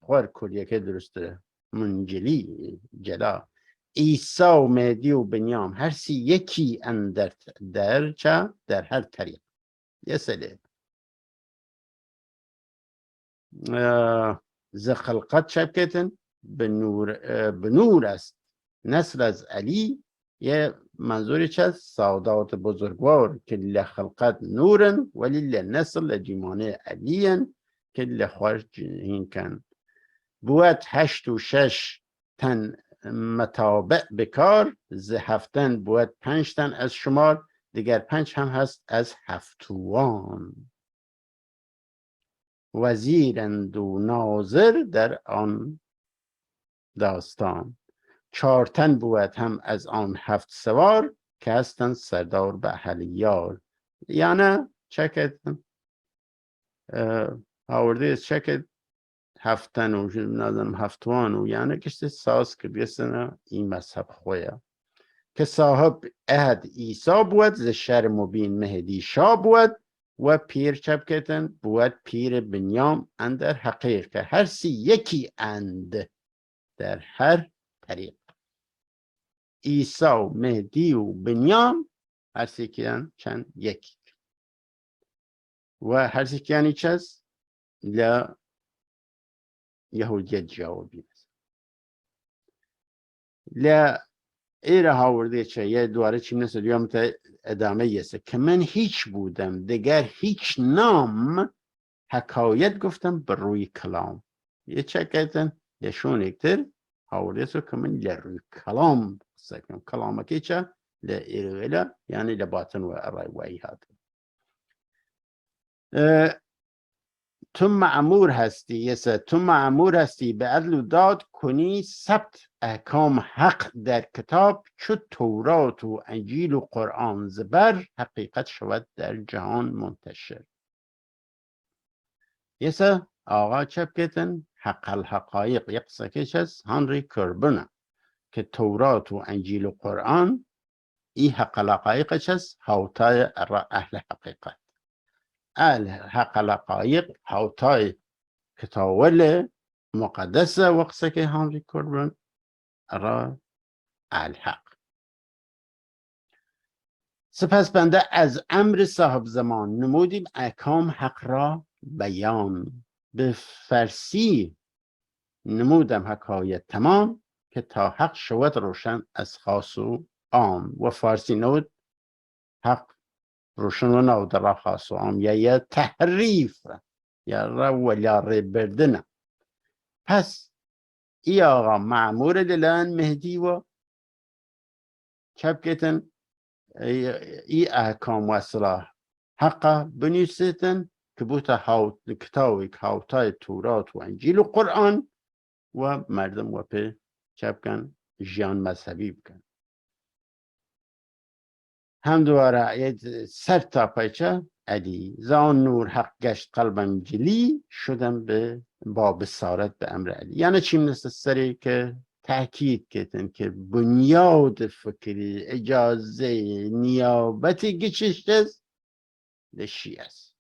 خور کلیه که درسته منجلی جلا عیسی و مهدی و بنیام هر سی یکی اندر در هر طریق یه سله ز خلقت چه کردن؟ به نور است نسل از علی یه منظوری چه سادات بزرگوار که لخلقت نورن ولی لنسل لجیمانه علیین که لخوش این کن بود 8 و 6 تن مطابع بکار ز هفتن بود 5 تن از شمار دیگر 5 هم هست از هفتوان. وزیرند و ناظر در آن داستان. 4 تن بود هم از آن 7 سوار که هستند سردار به اهلیار. یعنی چکت آورده چکت 7 تن و نادم 7 و یعنی کشت ساز که بیستن این مذهب خویا که صاحب عهد عیسی بود ز شر مبین مهدی شاه بود و پیر چپکتن بود پیر بنیام اندر حقیقه هر سی یکی اند در هر طریق. عیسی و مهدی و بنیام هر سی کیان چند یکی و هر سی کیانی چیز ل یهودیت جوابی ل ایره هاورده چه یه دواره چیم نسید یا ادامه یسه که من هیچ بودم دیگر هیچ نام حکایت گفتم بر روی کلام. یه چه کهتن یه شون اکتر هاورده سو که من لروی کلام سکم کلام که چه لإیره یعنی لباطن و ارائي وی هات. تو معمور هستی یسه تو معمور هستی به عدل و داد کنی ثبت احکام حق در کتاب چو تورات و انجیل و قرآن زبر حقیقت شود در جهان منتشر. یسه آقا چپ کتن حق الحقایق یقصه کش هست هنری کربنه که تورات و انجیل و قرآن ای حق الحقایقش هست هاوتای اهل حقیقت. اهل حق الحقایق هاوتای کتاول مقدس وقت که هنری کربن را الحق. سپس بنده از امر صاحب زمان نمودیم احکام حق را بیان. به فارسی نمودم حکایت تمام که تا حق شود روشن از خاص و عام. و فارسی نود حق روشن و نود را خاص و عام یا تحریف یا رو یا ری بردنه. پس ای آقا معمور دلان مهدی و چپ کتن ای احکام و اصلاح حقا بنیستن که بوتا کتاوی که هاوتای تورات و انجیل و قرآن و مردم و په چپ کن جیان مذهبی بکن. هم دواره سر تا پایچه علی زان نور حق گشت قلبم جلی شدم به با بصارت به امر علی. یعنی چی مثل سری که تأکید کردن که بنیاد فکری اجازه نیابتی گچشت است لشی است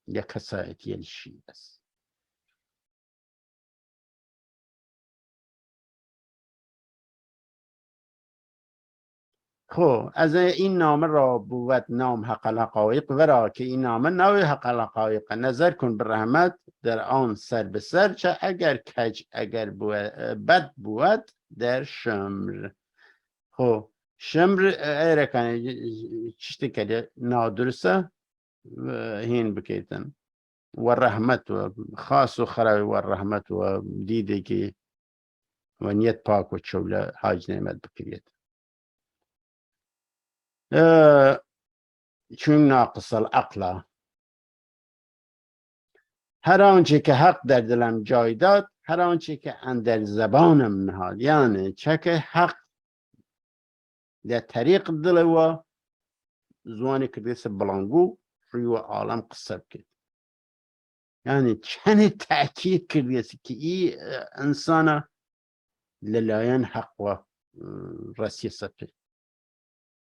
یا کسایتی لشی است. خب از این نامه را بود نام حق الحقایق ورا که این نامه نوع حق الحقایق نظر کن به رحمت در آن سر به سر چه اگر کج اگر بد بود در شمر. خب شمر ایرکانه چشتی که نادرسه هین بکیتن و رحمت و خاص و خرای و رحمت و دیده که و نیت پاک و چوله حاج نعمت بکرید چون ناقص العقل. هر آنچه که حق در دلم جای داد هر آنچه که اندر زبانم نهاد. یعنی چه که حق در طریق دل و زوانی کردیس بلانگو روی و عالم قصب کرد. یعنی چند تأکید کردیس که ای انسان للاین حق و رسی سبت.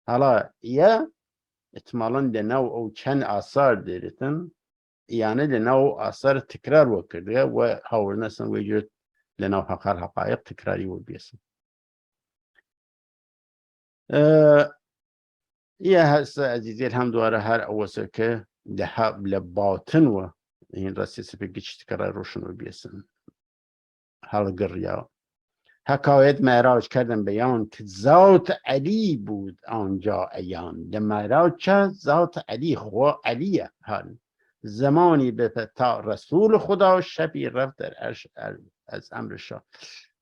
حالا یا احتمالاً لنو او چند آثار دیرتن یعنی لنو آثار تکرار وکرده و هاورنسن وجود لنو حقایق تکراری و بیسن. یه هست عزیزی هم دواره هر اوسه که لباطن و این راستی سپیگیش تکرار روشن و بیسن. حال گریا حکایت معراج کردن بیان که ذات علی بود آنجا عیان. در معراج چه؟ ذات علی خوا علیه. حال زمانی به تا رسول خدا شبی رفت در عرش از امر شاه.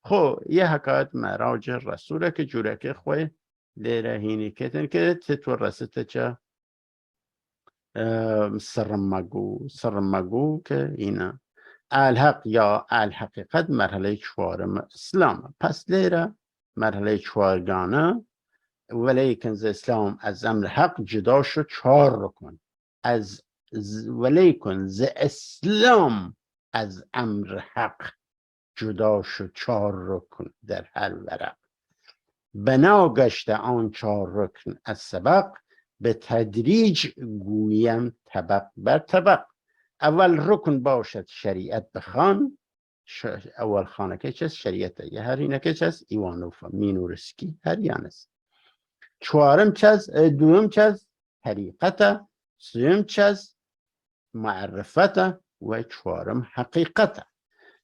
خب یه حکایت معراج رسوله که جوره که خواه لیره هینی کتن که تطور رسته چه سرمگو که اینا الحق یا الحقیقت مرحله چوارم اسلام. پس لیره مرحله چوارگانه ولیکن ز اسلام از امر حق جدا شد 4 رکن. ولیکن ز اسلام از امر حق جدا شد 4 رکن در هر ورق. بنا گشته آن 4 رکن از سبق، به تدریج گویم طبق بر طبق. اول رکن باشد شریعت بخوان. اول خانه که چست شریعت یه هر اینه که چست ایوانوفا مینورسکی هر یانست. چوارم چست دوم چست طریقت، سوم چست معرفت و چوارم حقیقت.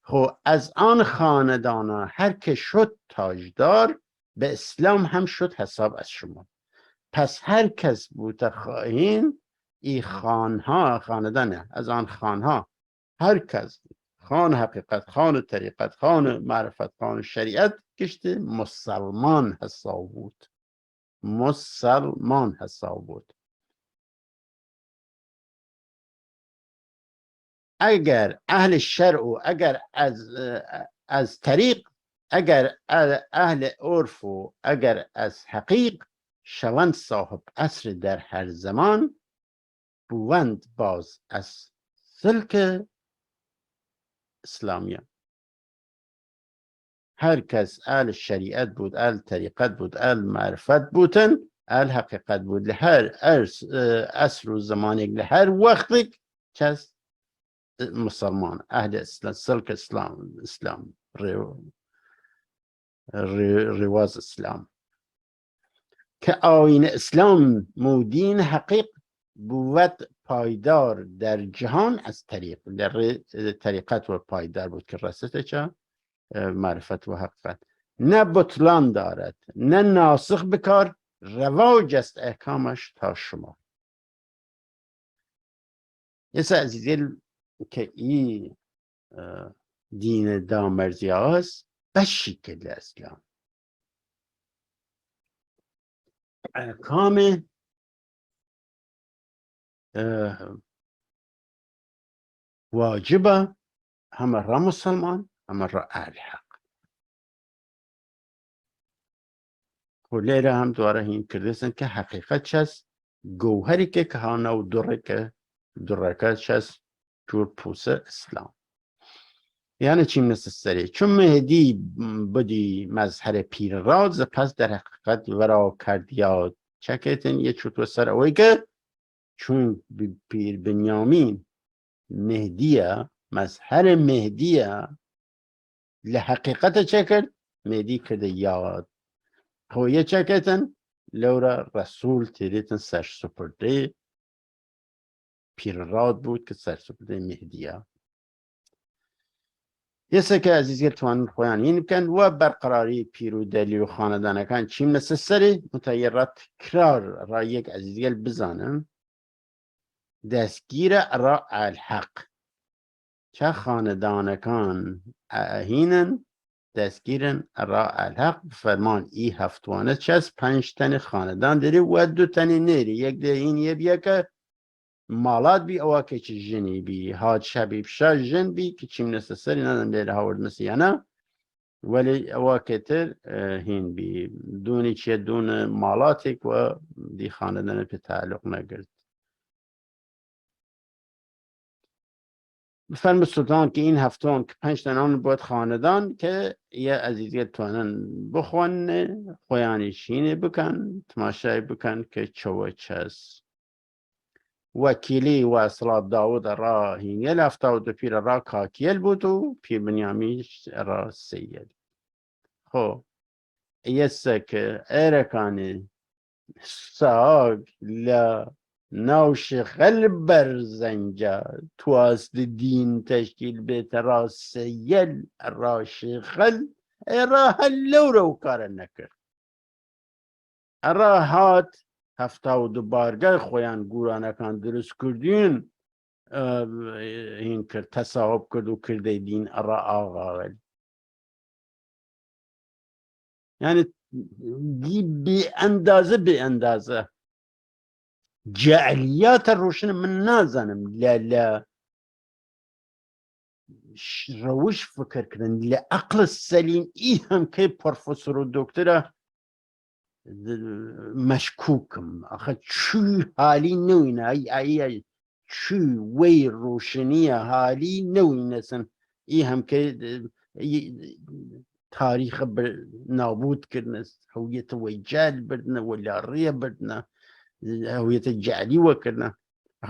خب از آن خاندانا هر که شد تاجدار، به اسلام هم شد حساب از شما. پس هر کس بوده خواهین ای خانها خاندانه از آن خانها هر کس خان حقیقت، خان طریقت، خان معرفت، خان شریعت کشته مسلمان حساب بود. مسلمان حساب بود. اگر اهل شرع و اگر از طریق، اگر اهل عرف و اگر از حقیق، شوند صاحب عصر در هر زمان، بوند باز از سلک اسلامیان. هر کس اهل شریعت بود، اهل طریقت بود، اهل معرفت بودن، اهل حقیقت بود، لهر عصر و زمانی لهر وقتی کس مسلمان اهل اسلام سلک اسلام رواز اسلام که آیین اسلام مودین حقیق بود پایدار در جهان از طریق در طریقت و پایدار بود که رسته چه معرفت و حقیقت. نه بطلان دارد نه ناسخ بکار، رواج است احکامش تا شما. یه عزیزی که این دین دامرزی هست بشکل اسلام احکام واجبه همه را مسلمان همه را اهل حق. لیره هم دواره این کردستن که حقیقت چست گوهری که کهانه و درکه چست جور پوسه اسلام. یعنی چی نسستری؟ چون مهدی بودی مظهر پیر راز، پس در حقیقت ورا کرد یاد چکتن یه چوتو سر اوی که چون پیر بنیامین مهدیه مظهر مهدیه لحقیقت چکر مهدی کرده یاد. خویه چکتن لورا رسول تیریتن سر سپرده پیر راد بود که سر سپرده مهدیه. یه سکه عزیزی توان خویان این بکن و برقراری پیر و دلیل و خاندانه کن چیم نسسری متایرات کرار را یک عزیزی بزانم دستگیر را الحق چه خاندانه کن هینن دستگیرن را الحق فرمان ای هفتوانه چست 5 تن خاندان داری و 2 تن نیری. یک ده این یه بیا که مالات بی اوا که چه جنی بی هاد شبیب شا جن بی که چیم نسسری ندن لیل هاورد مسیانه ولی اوا که تر هین بی دونی چه دون مالاتک و دی خاندان پی تعلق نگرد. فرم سلطان که این هفتان که 5 تنان بود خاندان که یه عزیزی توانن بخوان خویانشینه بکن تماشای بکن که چوه چست. وکیلی و اصلاح داود را هینگل 72 پیر را کاکیل بود و پیر بنیامیش را سیل. خب یه سکه ارکانی ساگ ل نوش قلب بر زنجا تواست دین تشکیل به را سیل را شیخل را هلو رو کار نکر را هات 72 بارگاه خویان گورانه کان درست کردین این کرد تصاحب کرد و کرده دین را آقا یعنی بی اندازه جعلیات روشن من نازانم لە ڕەوش فکرکردن لە عەقڵ سەلیم ئی هەمکەی پرۆفێسۆر و دۆکتەرە مەشکووکم ئەخە چووی حالی نەوینە ئای چووی وەی ڕۆشنیە حالی نەوینەسن ئی هەمکەی تاریخە نابودکردنە هەویەتە وەی جال بردنە وەلاڕێە بردنە هەویەتە جعلی وەکردنە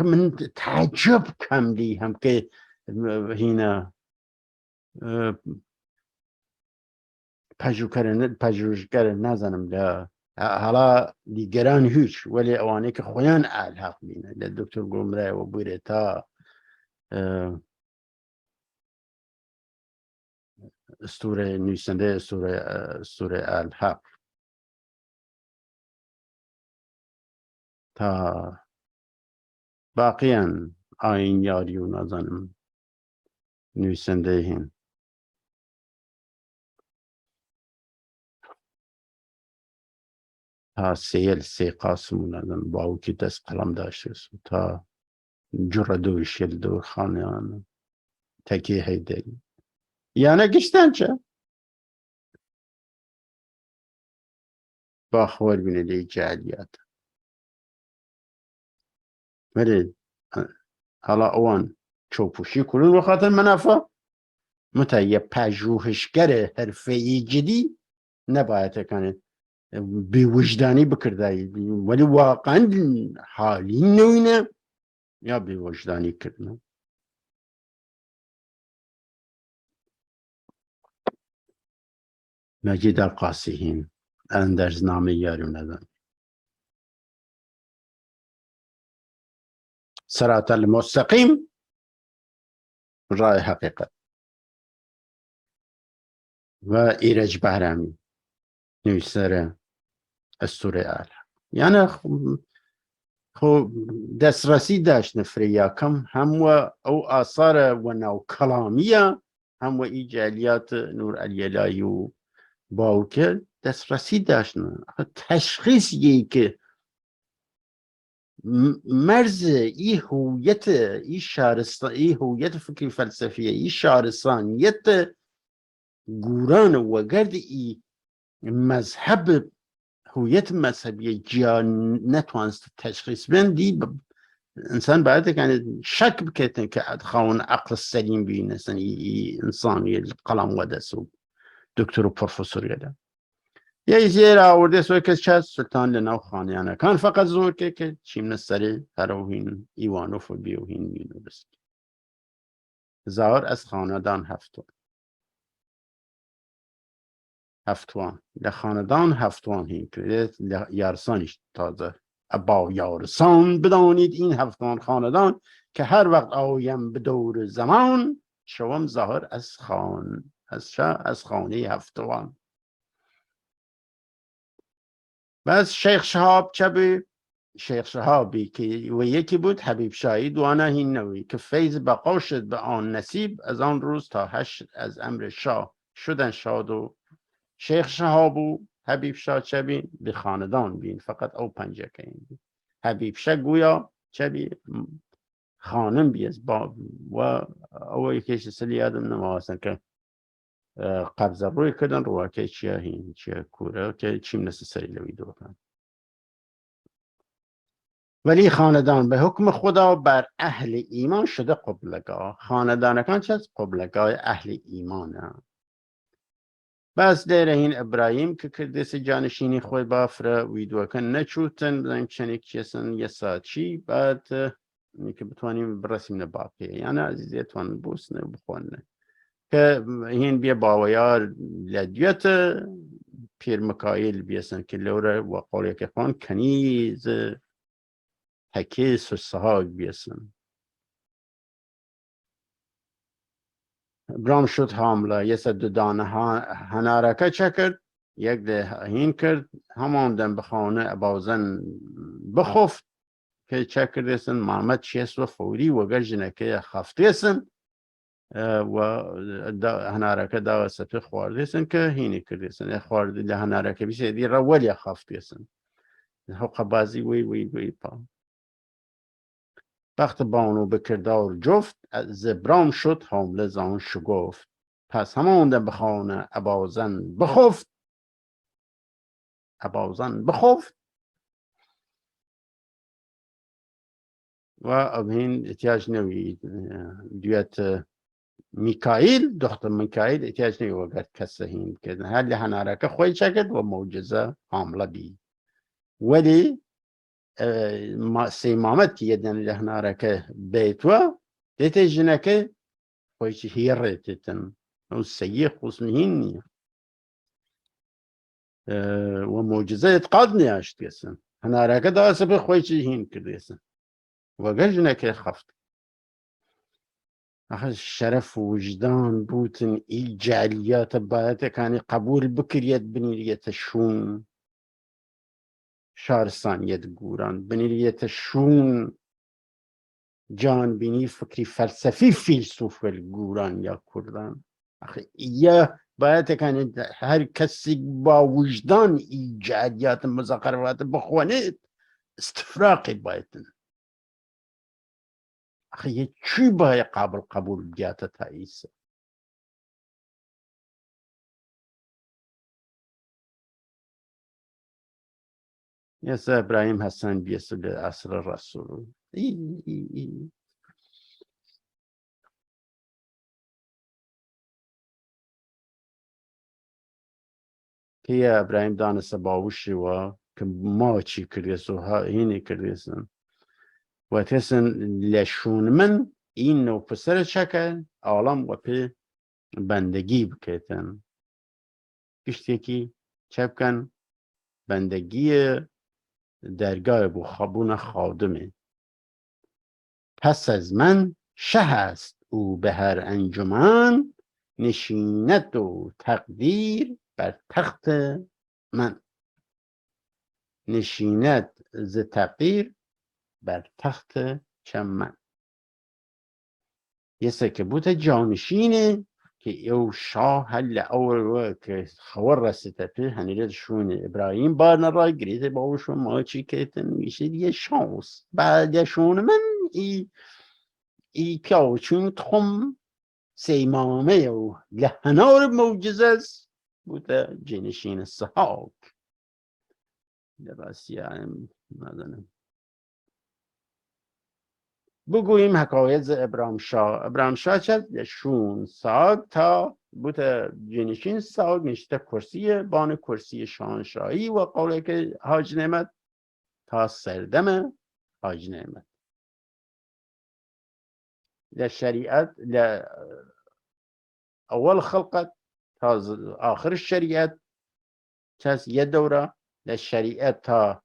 من تعجب کەم لی هەمکەی هینە پژوهشگەرە نازانم لە هەڵا دیگەران هیچ وەلێ ئەوانەی کە خۆیان ئالحاق بینە لە دکتۆر گۆمرایەوە بورێ تا ئەستورە نووسندەی ئەستورەی ئالحاق تا باقییان ئاین یاری و نازانم نووسندەی هێن تا سێ قاسم و نازانم باوکی دەست قەڵەم داشت تا جوڕە دۆشێل دۆر خانیان تەکێ هەیدەری یانە گشتان چە با خۆر بینە لێی جالیات مەرێ هەڵا ئەوان چۆپوشی کولون بەخاتر مەنافە متى یە پژوهشگەرە هەرفەیی جدی نەبایەتەکانێت بێوجدانی بکردایی وەلی واقعاً حالی نەوینە یا بێوجدانی کردنە مەجید ئەلقاسی هین ئەندەرزنامەی یاری و نەدان صراط المستقیم ڕای حقیقت و ئیرەج بەهرامی نووسەرە ئەستورەی ئالحاق یانە خۆ دەستڕەسی داشتنە فرەیاکەم هەمووە ئەو ئاسارە وە ناو کەڵامیە هەمووە ئی جالیات نور ئەلیەلایی و باوکە دەستڕەسی داشتنە تەشخیصی کە مەرزە ئی هویەتە ئی شارستان ئی هویەتە فکری فەلسەفیە ئی شارستانیەتە گورانە وەگەردە ئی مەذهب هویەت مەذهبیە جیا نەتوانست تەشخیص بێن دی ئینسان باەتەکانێت شەک بکەێتن کە خاوەن عەقڵ سەلیم بینەسن ئی ئینسانی قەڵەم وەدەس و دکتۆر و پرۆفێسۆریەدا یای زێرە ئاوردێ سۆی کەس چاس سولتان لە ناو خانیانەکان فەقەت زۆر کە چیمنە سەرێ هەرەو هین ئیوانۆف و بێ و هین بین و بست زاوەر ئەس خانەدان هەفتوان لە خانەدان هەفتوان هین کرێت لە یارسانیش تازە ئەباو یارسان بدانید این هەفتوان خانەدان کە هەر وەقت ئاویم بدەور زەمان شەوەم زاهر ئەس خانەی هەفتوان بس شیخ شهاب چبی شیخ شهابی که و یکی بود حبیب شاهی دوانه هین نوی که فیض بقا شد به آن نصیب از آن روز تا حشر از امر شاه شدن شاد و شیخ شهاب و حبیب شاه چبی به خاندان بین فقط او پنجه که این بین حبیب شاه گویا چبی خانم بیز با و او یکیش سلی آدم نمواسن که قبضه روی کردن رو که چیه هین چیه کوره که چیم نسی سری لوی دوکن ولی خاندان به حکم خدا بر اهل ایمان شده قبلگاه خاندانکان چه از قبلگاه اهل ایمانه بس دیره هین ابراهیم که کردیس جانشینی خوی بافره ویدوکن نچوتن بزنیم چنیک چیسن یه ساعت چی بعد که بتوانیم برسیم نباقیه یعنی عزیزیتوان بوسنه بخونه که هین بیا باویار لدیت پیر مکایل بیسن که لوره و قولی که خان کنیز حکیس و سهاگ بیسن برام شد حامله یه سد دانه هنارکه چه کرد یک ده هین کرد همان دن بخانه ابازن بخفت که چه کردیسن محمد چیست و فوری و گرجنه که خفتیسن و هنارکه دا سپی خواردیسن که هینی کردیسن خواردی ده هنارکه بیشه دی را ولی خفتیسن حق بازی وی پا وقت بانو به کردار جفت از ابرام شد حامله زان شگفت. پس هماندم به خانه ابازن بخفت. ابازن بخفت و این احتیاج نوید دیت میکائیل دختر میکائیل احتیاج نوید وقت کسه هین که هر هنارکه خوی چکد و معجزه حامله بی ولی سی مامد که یدن لهنارکه بیتوا دیت جنکه خوی چه هیره تیتن و سیه خصمهین نیا و معجزه اتقاد نیاشت کسن هنارکه دا سبه خوی چه هین کردیسن وقت جنکه خفت آخه شرف و وجدان بوتن ای جعلیات باید کانی قبول بکریت بنیریت شون شارستانیت گوران بنیریت شون جان بینی فکری فلسفی فیلسوف گوران یا کردان آخه یا باید کانی هر کسی با وجدان ای جعلیات مذاکرات بخوانید استفراقی باید آخه یه چی باید قبول بیات تاییسه یس ابراهیم حسن بیسل اصر رسول ای. که یه ابراهیم دانسته باوشی و که ما چی کردیسو ها اینی کردیسن و تسن لشون من این نو پسر چکه عالم و پی بندگی بکیتن کشتی که چپ کن بندگی درگاه بو خابون خادمه پس از من شه است او به هر انجمن نشینت و تقدیر بر تخت من نشینت ز تقدیر بر تخت چمن یه سکه بوت جانشینه که او شاه هل اول که خور رسیده پی هنیرد شون ابراهیم بار نرای گریده باوشون ما چی کهتن میشه یه شانس بعد شون من ای پیاوچون تخم سیمامه و لحنار موجزه است بوده جنشین صحاک لباسی هم ندانم بگوییم حکایت ابراهیم شاه چد شون ساگ تا بوده جنشین ساگ نشته کرسی بان کرسی شاهنشاهی و قوله که حاج نعمت تا سردم حاج نعمت لشریعت اول خلقت تا آخر الشریعت چس یه دوره لشریعت تا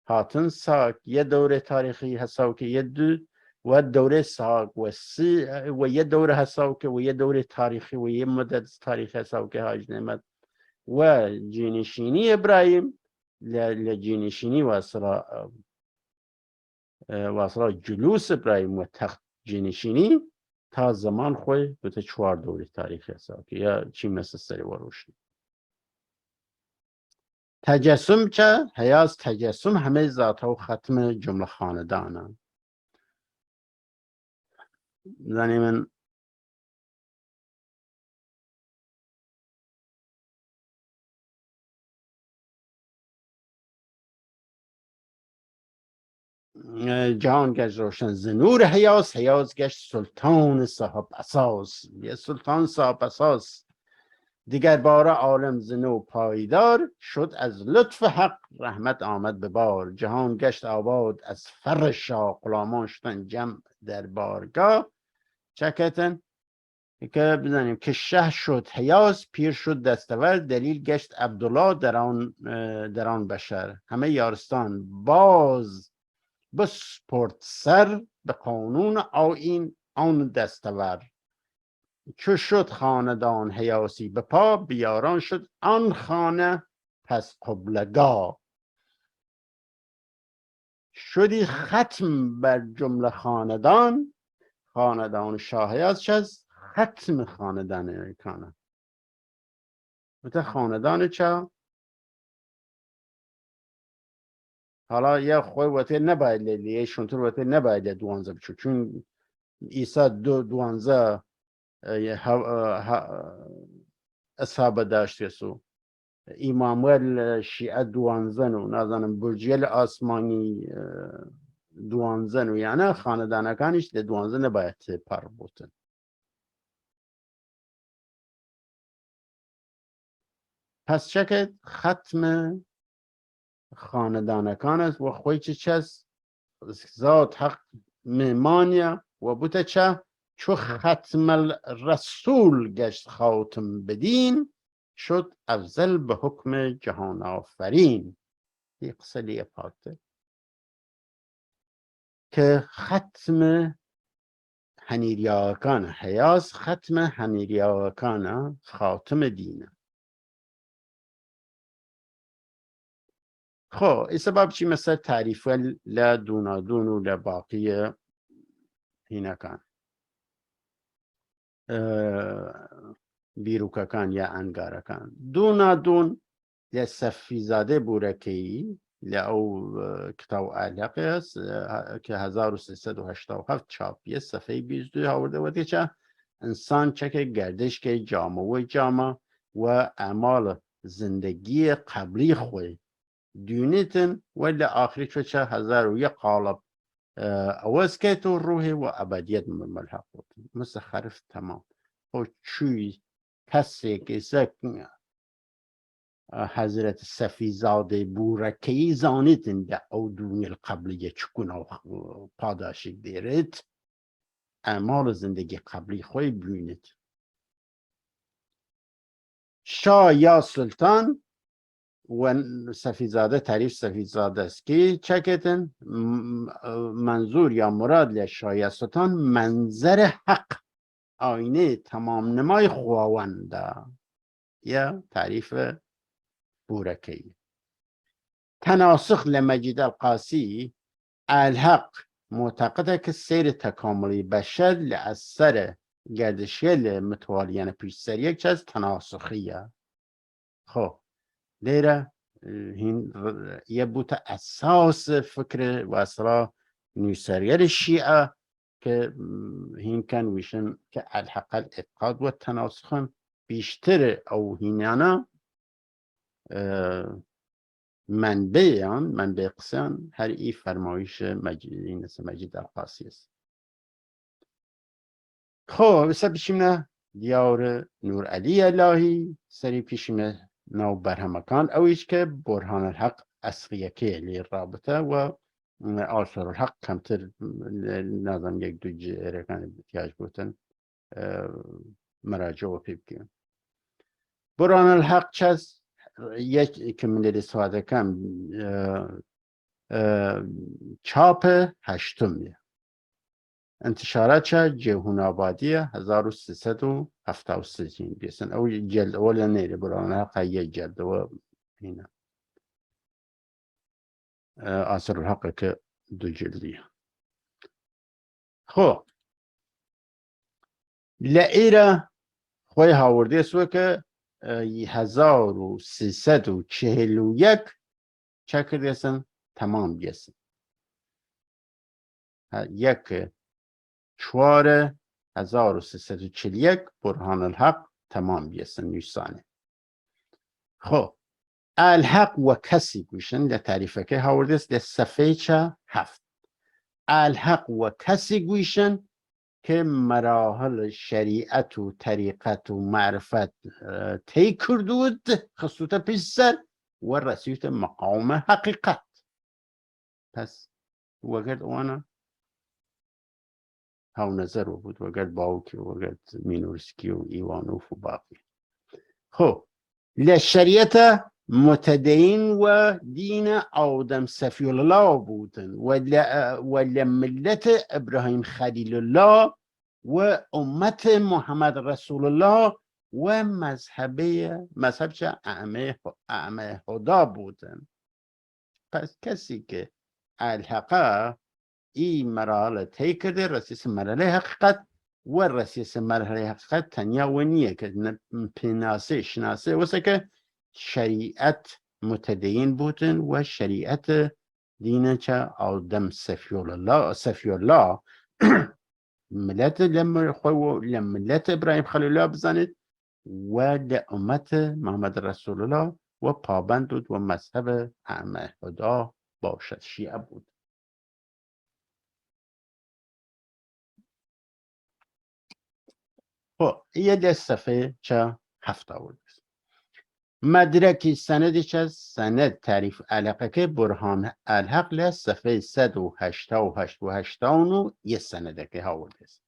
هاتن ساک یه دوره تاریخی هستاو که یه دو و دوره ساک و یه دوره هستاو که و یه دوره تاریخی و یه مدت تاریخی هستاو که حاج نعمت و جینشینی ابراهیم لجینشینی واصلا جلوس ابراهیم و تخت جینشینی تا زمان خوی بوده 4 دوره تاریخی هستاو که یا چی مثل سری وروشنی تجسم چه؟ هیاز تجسم همه ذات و ختم جمله خاندانه زنی من جهان گشت روشن زنور هیاز گشت سلطان صاحب اساس یه سلطان صاحب اساس دیگر باره عالم زنو پایدار شد از لطف حق رحمت آمد به بار جهان گشت آباد از فر شاه غلامان شدن جمع در بارگاه چکتن که بزنیم که شه شد هیاز پیر شد دستور دلیل گشت عبدالله در آن بشر همه یارستان باز بسپرد سر به قانون آیین آن دستور چو شد خاندان هیاسی به پا بیاران شد آن خانه پس قبلگاه شدی ختم بر جمله خاندان شاه هیاز چست ختم خاندان کانه بوده خاندان چه حالا یا خوی وقتی نباید لیه شونتر وقتی نباید دوانزه بچو چون ایسا دوانزه اصحاب داشته سو اماموال شیعه دوانزن و نازنم برجیل آسمانی دوانزن و یعنی خاندانکانش ده دوانزن نباید پر بودن. پس چکه ختم خاندانکان است و خوی چه ذات حق میمانیا و بوده چو ختم الرسول گشت خاتم بدین شد افضل به حکم جهان آفرین. این قصه لیه پاکته که ختم هنیریاکان حیاس ختم هنیریاکان خاتم دینه. خب این سبب چی مثل تعریف لدونادون و لباقی هینکان بیروکەکان یا ئەنگارەکان دوونادون لە سەفیزادە بورەکەی لە ئەو کتاو ئالەقێ کە 1387 چاپیە سەفەی 22 هاوردەوە تێچە ئینسان چەکێک گەردشکەی جامەوەی جامە و ئەماڵە زندگی قبلی خۆی دوونێتن و لە ئاخری چۆچە 1001 قاڵب ئەوەز کەیت و ڕوحی و ئەبەدیەت ملحق بوتن مثل خەرف تەمام خۆ چووی کەسێکی سەک حەزرەت سەفیزادەی بوورەکەی زانێتن لە ئەو دوونیە قبلیە چکوونە و پاداشێک دێرێت ئەماڵە زندگی قبلی خۆی بوینێت. شاه یا سلطان و سفیزاده تعریف سفیزاده است که چکتن منظور یا مراد لشای سلطان منظر حق آینه تمام نمای خواونده یا تعریف بورکی. تناسخ لمجید القاسی الحق معتقده که سیر تکاملی بشر لأثر گردشیل متوالیان پیش سر یک چیز تناسخیه. خب لیره هین یه بوده اساس فکر و اصلا نویسرگر شیعه که هین کن ویشن که الحق الاعتقاد و تناسخن بیشتر او هینانا منبع قسم هر ای فرمایش مجید القاسی است. خب بسا بشیم دیار نور علی الهی سری پیشیم نو برهمکان اویش که برهان الحق اصغیه که لی رابطه و آثار الحق کمتر نظام یک دو رکان احتیاج بودن مراجع و پیب کن. برهان الحق چیز یک که من استفاده کم چاپ هشتمیه انتشارات چه جهون آبادی 1373 بیسن او جلد اول نیره برهان الحق یک جلد و هینه آثار الحق که دو جلدیه. خب لعیره خوی هاورده سوه که 1341 چه کردیسن تمام بیسن یک 1341 برهان الحق تمام بیسن نیسانه. خب الحق و کسی گوشن لتعریفه که هاوردست لصفحه چه هفت الحق و کسی گوشن که مراحل شریعت و طریقت و معرفت طی کردود خصوصا پیش سر و رسیت مقام حقیقت. پس وقت اوانا هاو نظر بود وقت باوکی وقت مینورسکی و ایوانوف و باقی. خب لشریعت متدین و دین آدم صفی الله بودن و لملت ابراهیم خلیل الله و امت محمد رسول الله و مذهب چه اعمه خدا بودن. پس کسی که الحقه این مرحله طی کرده رسیس مرحله حقیقت و رسیس مرحله حقیقت تنیا و نیه که پیناسه شناسه واسه که شریعت متدین بودن و شریعت دینه چه آدم صفی الله ملت لملت ابراهیم خلیل الله بزنید و لامت محمد رسول الله و پابند بود و مذهب ائمه هدا باشد، شیعه بود. خب یه صفحه چه 7 آورده است. مدرکی سندش از سند تعریف علاقه که برهان الحق له صفحه 188 و 89 یه سنده که آورده است.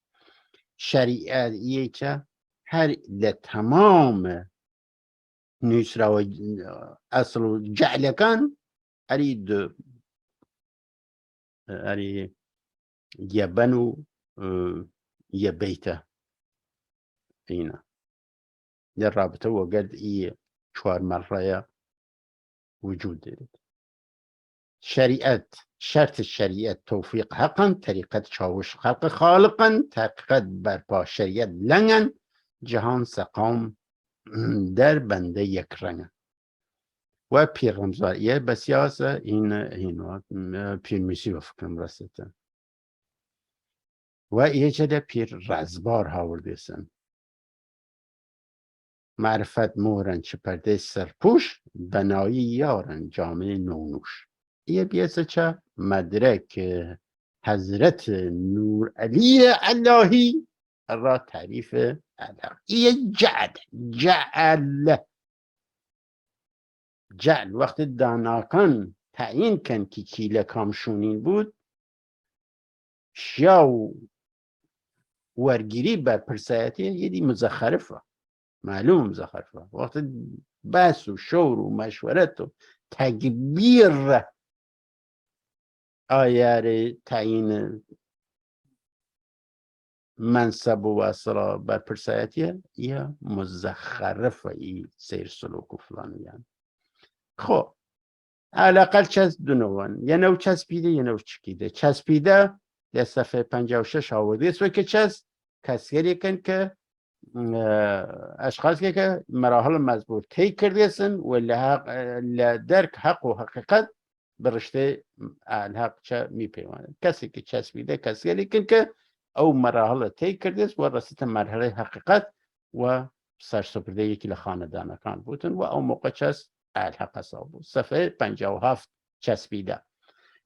شریعت یه چه هر لتمام نوشرا و اصل جعلکان اريد يبنوا يبيته هنا الرابطة وقد شوار مرة وجود دارد. شرط الشريعة توفيق حقا طريقة شاوش خلق خالقا تحقیقت برپا شریعت لنگن جهان سقام در بنده یک رنگن و پیر رمزاریه بسیار این پیر میشی و فکرم رسیدن و یه چه پیر رزبار هاورده سن معرفت مورن چه پرده سرپوش بنایی یارن جامعه نونوش. یه بیسه چه مدرک حضرت نور علی الهی را تعریف علق. یه جعل وقت داناکان تعیین کن که کیله کامشونین بود شیاو ورگیری بر پرسایتی یه دی مزخرفه، معلوم مزخرفه. وقت بحث و شور و مشورت و تکبیر آیار تعیین منصب و اصلا بر پرسایتی یه مزخرفه ای سیر سلوک و فلان. یعنی خب علاقل چست دو نوان، یه نو چسبیده یه نو چکیده. چسبیده در صفحه 56 آورده است و که چست کسگری کن که اشخاص که مراحل مزبور طی کرده هستن و لدرک حق و حقیقت برشته الحق چه میپیوانند. کسی که چسبیده کسگری کن که او مراحل طی کرده است و رسیت مرحله حقیقت و سرسپرده یکی لخاندان کان بودن و او موقع چست الحق حساب بود. صفحه 57 چسبیده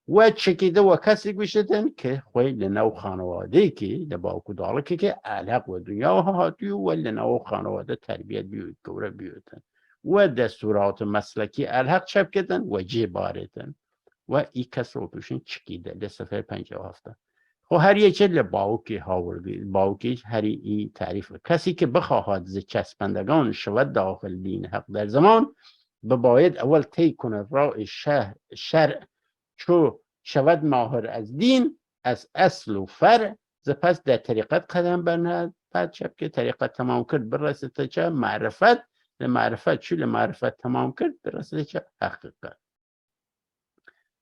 و چکیده و کسی گوشتن که خوی لنو خانواده که لباکو داله که الحق و دنیا و هاتی و لنو خانواده تربیت بیوید گوره بیویدن و دستورات مسلکی الحق چپ کدن و جبارتن و ای کس رو توشن چکیده لصفحه 57. خب هر یه چه لباوکی هاوردی باوکی هری ای تعریف کسی که بخواهد ز چسبندگان شود داخل دین حق در زمان باید اول طی کنه راه شرع چو شود ماهر از دین از اصل و فرع ز پس در طریقت قدم برنهد. بعد شب که طریقت تمام کرد برسه تا چه معرفت لمعرفت چو لمعرفت تمام کرد برسه چه حقیقت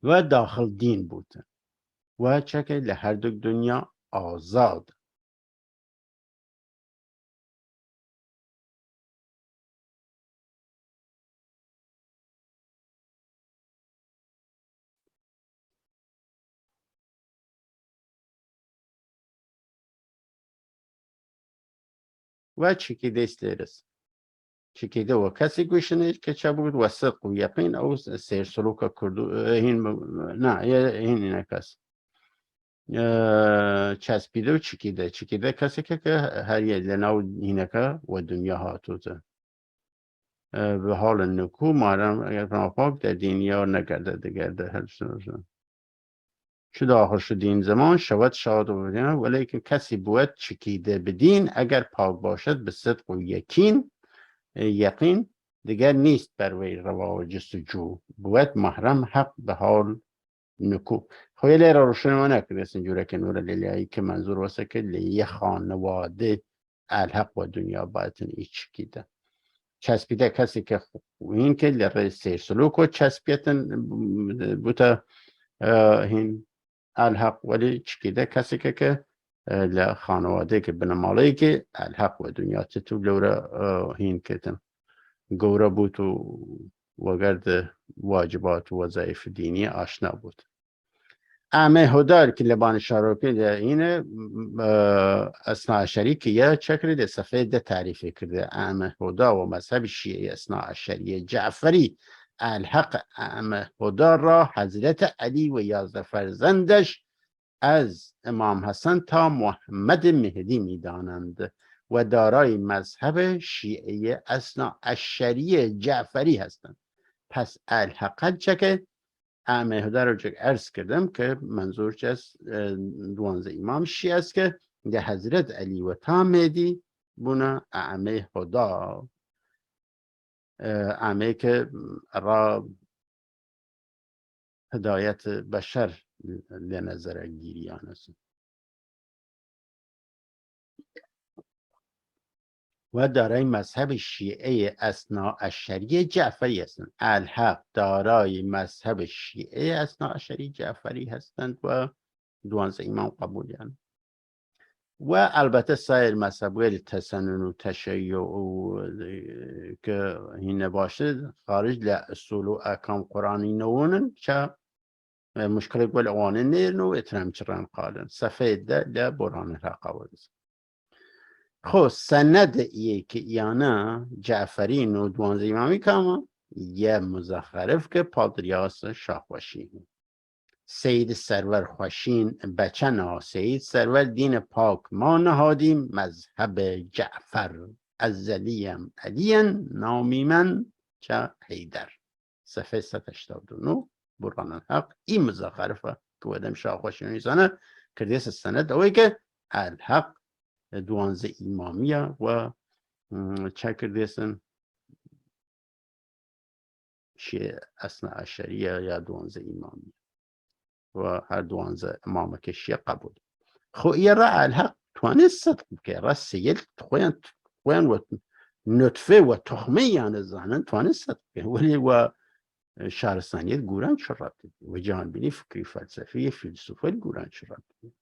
و داخل دین بود و چه که لهر دو دنیا آزاد. و چکیده استرس چکیده و کسی گوشنه که چه بود و صدق و یقین او سیر سلوک کردو نه این نکس چسبیده و چکیده کسی که هر یه لناو اینکه و دنیا هاتوزه به حال نکو مارم اگر ناپاک در دینیا نگرده دگرده هر سنوزن چو داخل شد این زمان شود شاد و بدین ولیکن کسی بود چکیده بدین اگر پاک باشد به صدق و یقین دیگر نیست بر وی روا و جستجو بود محرم حق به حال نکو. خیلی را روشن ما نکرده است اینجوره که نور لیلیایی که منظور واسه که لیه خانواده الحق و دنیا باید ای چکیده چسبیده کسی که این که لره سیر سلوک و چسبیتن بوده این الحق ولی چکیده کسی که خانواده که بنماله که الحق و دنیا تو لوره این که گوره بود و وگرد واجبات و وظایف دینی آشنا بود. اعمه هدار که لبان شاروکی ده اینه اثنا عشری که یه چکری ده صفحه ده تعریف کرده. اعمه هدا و مذهب شیعه اثنا عشری جعفری الحق اعمه هدا را حضرت علی و 11 فرزندش از امام حسن تا محمد مهدی میدانند و دارای مذهب شیعه اثنا عشری جعفری هستند. پس الحق چکه اعمه هدا رو عرض کردم که منظور چه از 12 امام شیعه است که ده حضرت علی و تا مهدی بونه اعمه هدا، اعمه که را هدایت بشر لنظر گیریان است و دارای مذهب شیعه اثنا عشری جعفری هستند. الحق دارای مذهب شیعه اثنا عشری جعفری هستند و 12 امام قبولیان. و البته سایر مذهب تسنن و تشیع و که هینه باشه خارج لأصول و احکام قرآنی نونن که مشکل قول اوانه نیرن و اترم چران قالن صفحه ده لبران الحق. خب سند یک ایانا جعفرین و 12 امامی کاما یه مزخرف که پادریاس شاهوشین سید سرور خوشین بچه سید سرور دین پاک ما نهادیم مذهب جعفر از زلیم علین نامی من چه حیدر صفحه 189 برهان الحق. این مزخرفه که ودم شاه خوشین نیزانه کردیس سند اوی که الحق 12 امامیه و چه کردیسن شیعه اثنا عشریه یا 12 امامیه و هر 12 امامه که شیعه قبول. خو این را الحق توانست صدق که را سیل خوین و نطفه و تخمه یعنی زنن توانست صدق که ولی و شهرستانیت گوران شراب دید و جانبینی فکری فلسفی فیلسوفی گوران شراب دید.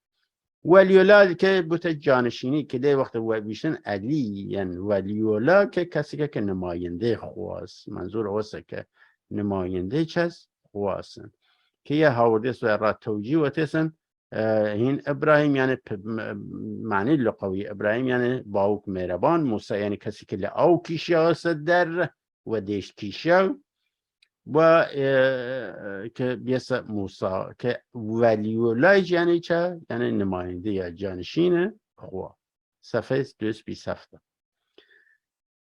ولیولا که بوت جانشینی که ده وقت و بیشن علی یعنی ولیولا که کسی که نماینده خواست، منظور اوسه که نماینده چیز خواستن که یه هاوردیس و را توجیه و تیسن این ابراهیم یعنی معنی لقوی ابراهیم یعنی باوک مهربان، موسی یعنی کسی که لعو کیشا در و دیش کیشا و که بیس موسی که ولیولای یعنی چه؟ یعنی نماینده یا جانشین خوا. صفحه 227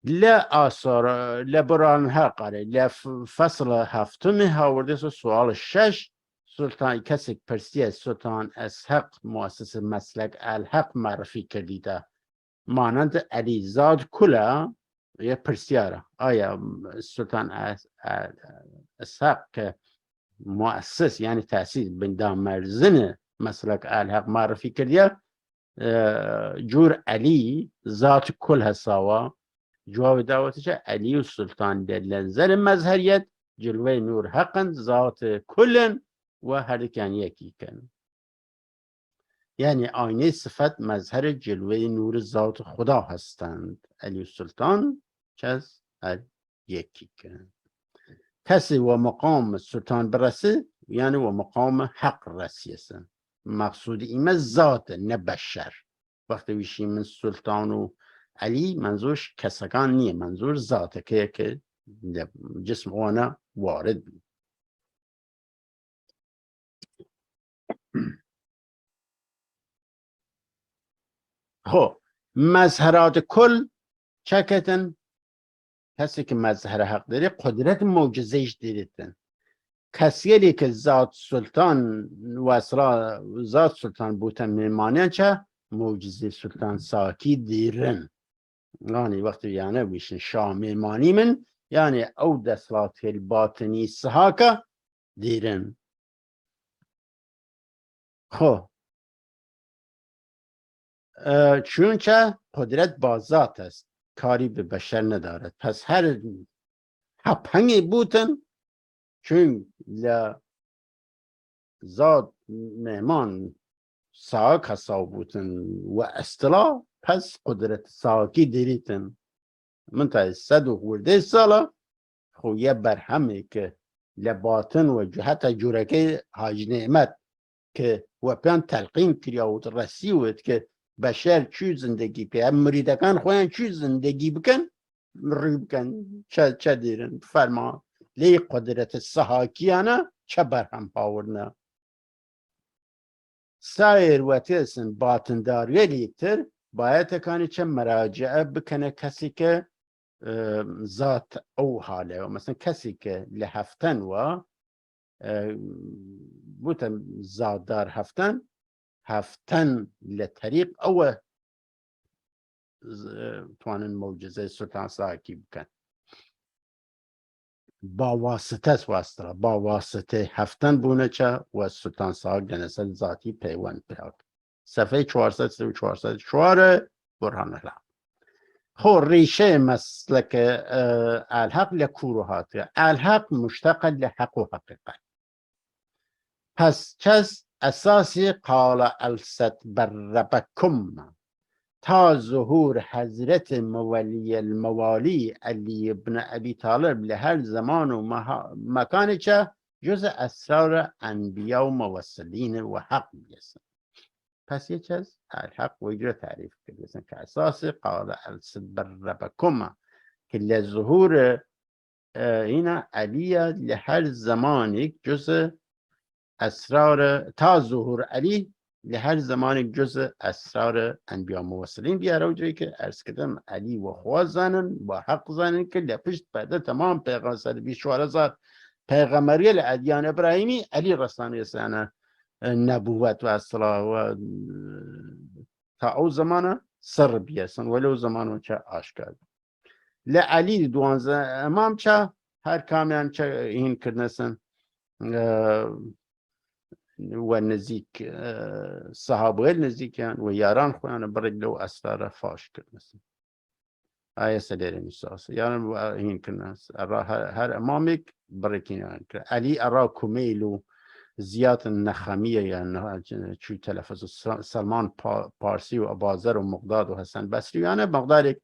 لآثار لبران ها قاره لفصل هفتم هاورده سوال 6 سلطان کسی پرسی از سلطان اسحق مؤسس مسلک الحق معرفی کردیده مانند علیزاد کلا یه پرسیاره آیا سلطان اسحق که مؤسس یعنی تأسیس بندام مرزن مسلک الحق معرفی کردیه جور علی ذات کل هساوا جواب دعوتش علی و سلطان در لنظر مظهریت جلوه نور حقا ذات کلن و هر کن یکی کن یعنی آینه صفت مظهر جلوه نور ذات خدا هستند. علی و سلطان چیز هر یکی کن کسی و مقام سلطان برسه یعنی و مقام حق رسی هستند. مقصود ایمه ذات نه بشر. وقتی ویشی من سلطان و علی منظورش کسگان نیه، منظور ذاته که جسم اونا وارد بید. خب مظهرات کل چکتن کسی که مظهر حق داره قدرت معجزه‌اش دیدن کسی که ذات سلطان و اصلا ذات سلطان بودن میمانه چه معجزه سلطان ساکی دیرن یعنی وقتی یعنی بیشن شاه میمانی من یعنی او دستلات الباطنی سحاکه دیرن. خب چون چه قدرت با ذات است کاری به بشر ندارد پس هر هپنگی بودن چون ذات مهمان ساک هسا بودن و اصطلاح پس قدرت ساکی دیریتن منتها 100 و خورده ساله خو یه برهمه که لباطن و حتی جورکه حاج نعمت که وپیان تلقین کریا و رسیوت که بشر چی زندگی پی مریدکان خویان چی زندگی بکن مری بکن چه دیرن فرما لی قدرت سحاکیانه چه برهم پاورنه سایر وتیسن باطنداری لیتر باید تکانی چه مراجعه بکنه کسی که ذات او حاله و مثلا کسی که لهفتن و بوتن زاددار هفتن لطریق او توانن معجزه سلطان ساکی بکن با واسطه هفتن بونه چه و سلطان ساک دنسل ذاتی پیوند پیاک صفحه 404 برهان الله خو ریشه مسلک الحق لکوروهات الحق مشتق لحق و حقیقت پس چس اساسی قال الستبربکم تا ظهور حضرت مولی الموالی علی ابن ابی طالب لهر زمان و مکان چه جز اسرار انبیا و موسلین و حق بیسن پس یه چیز الحق و اجرا تعریف کرده که اساس قال الستبربکم که لظهور اینا علی لهر زمان یک جز اسرار تا ظهور علی لهر زمان جز اسرار انبیا موصلین بیاره و جایی که ارز کردم علی و خواست زنن و حق زنن که لپشت بعد تمام پیغمبر 124,000 پیغمبری الادیان ابراهیمی علی رسانه سنه نبوت و اصلاح و تا او زمان سر بیسن ولو زمان چه آشکار لعلی 12 امام چه هر کامیان چه این کردنسن و نزیک صحابه نزیکن و یاران خویان برگلو اسرار فاش کردنسن آیه سلیر میساس یاران و این کردنس هر امامک برکینان کرد علی ارا کمیلو زیاد نخمیه یعنی چو تلفظ سلمان پارسی و ابازر و مقداد و حسن بصری یعنی مقدار